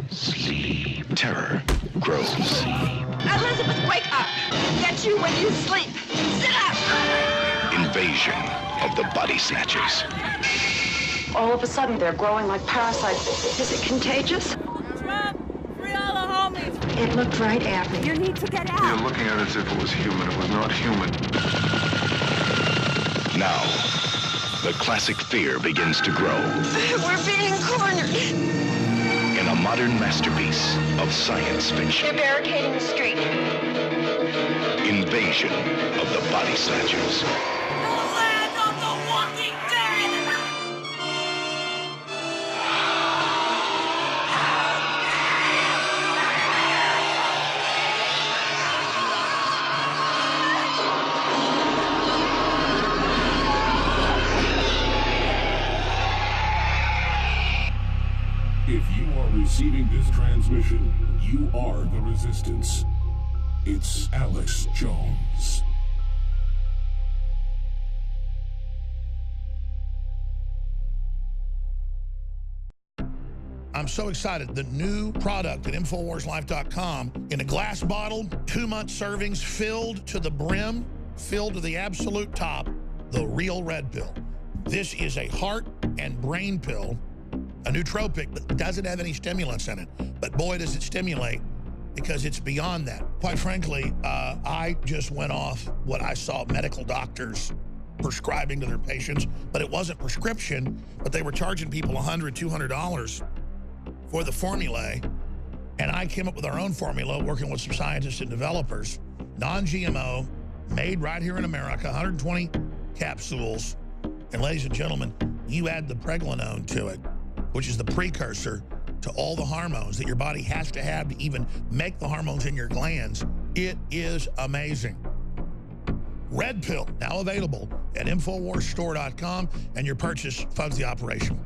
Sleep. Terror grows. Elizabeth, wake up! Get you when you sleep! Sit up! Invasion of the body snatchers. All of a sudden, they're growing like parasites. Is it contagious? Trump, free all the homies. It looked right at me. You need to get out. You're looking at it as if it was human. It was not human. Now, the classic fear begins to grow. We're being cornered. In a modern masterpiece of science fiction. They're barricading the street. Invasion of the Body Snatchers. Land of the Walking Dead! If you are receiving this transmission, you are the Resistance. It's Alex Jones. I'm so excited. The new product at InfoWarsLife.com in a glass bottle, 2-month servings, filled to the brim, filled to the absolute top, the real red pill. This is a heart and brain pill, a nootropic that doesn't have any stimulants in it. But boy, does it stimulate, because it's beyond that. Quite frankly, I just went off what I saw medical doctors prescribing to their patients, but it wasn't prescription, but they were charging people $100, $200 for the formulae. And I came up with our own formula, working with some scientists and developers, non-GMO, made right here in America, 120 capsules. And ladies and gentlemen, you add the pregnenolone to it, which is the precursor to all the hormones that your body has to have to even make the hormones in your glands. It is amazing. Red pill, now available at InfoWarsStore.com, and your purchase funds the operation.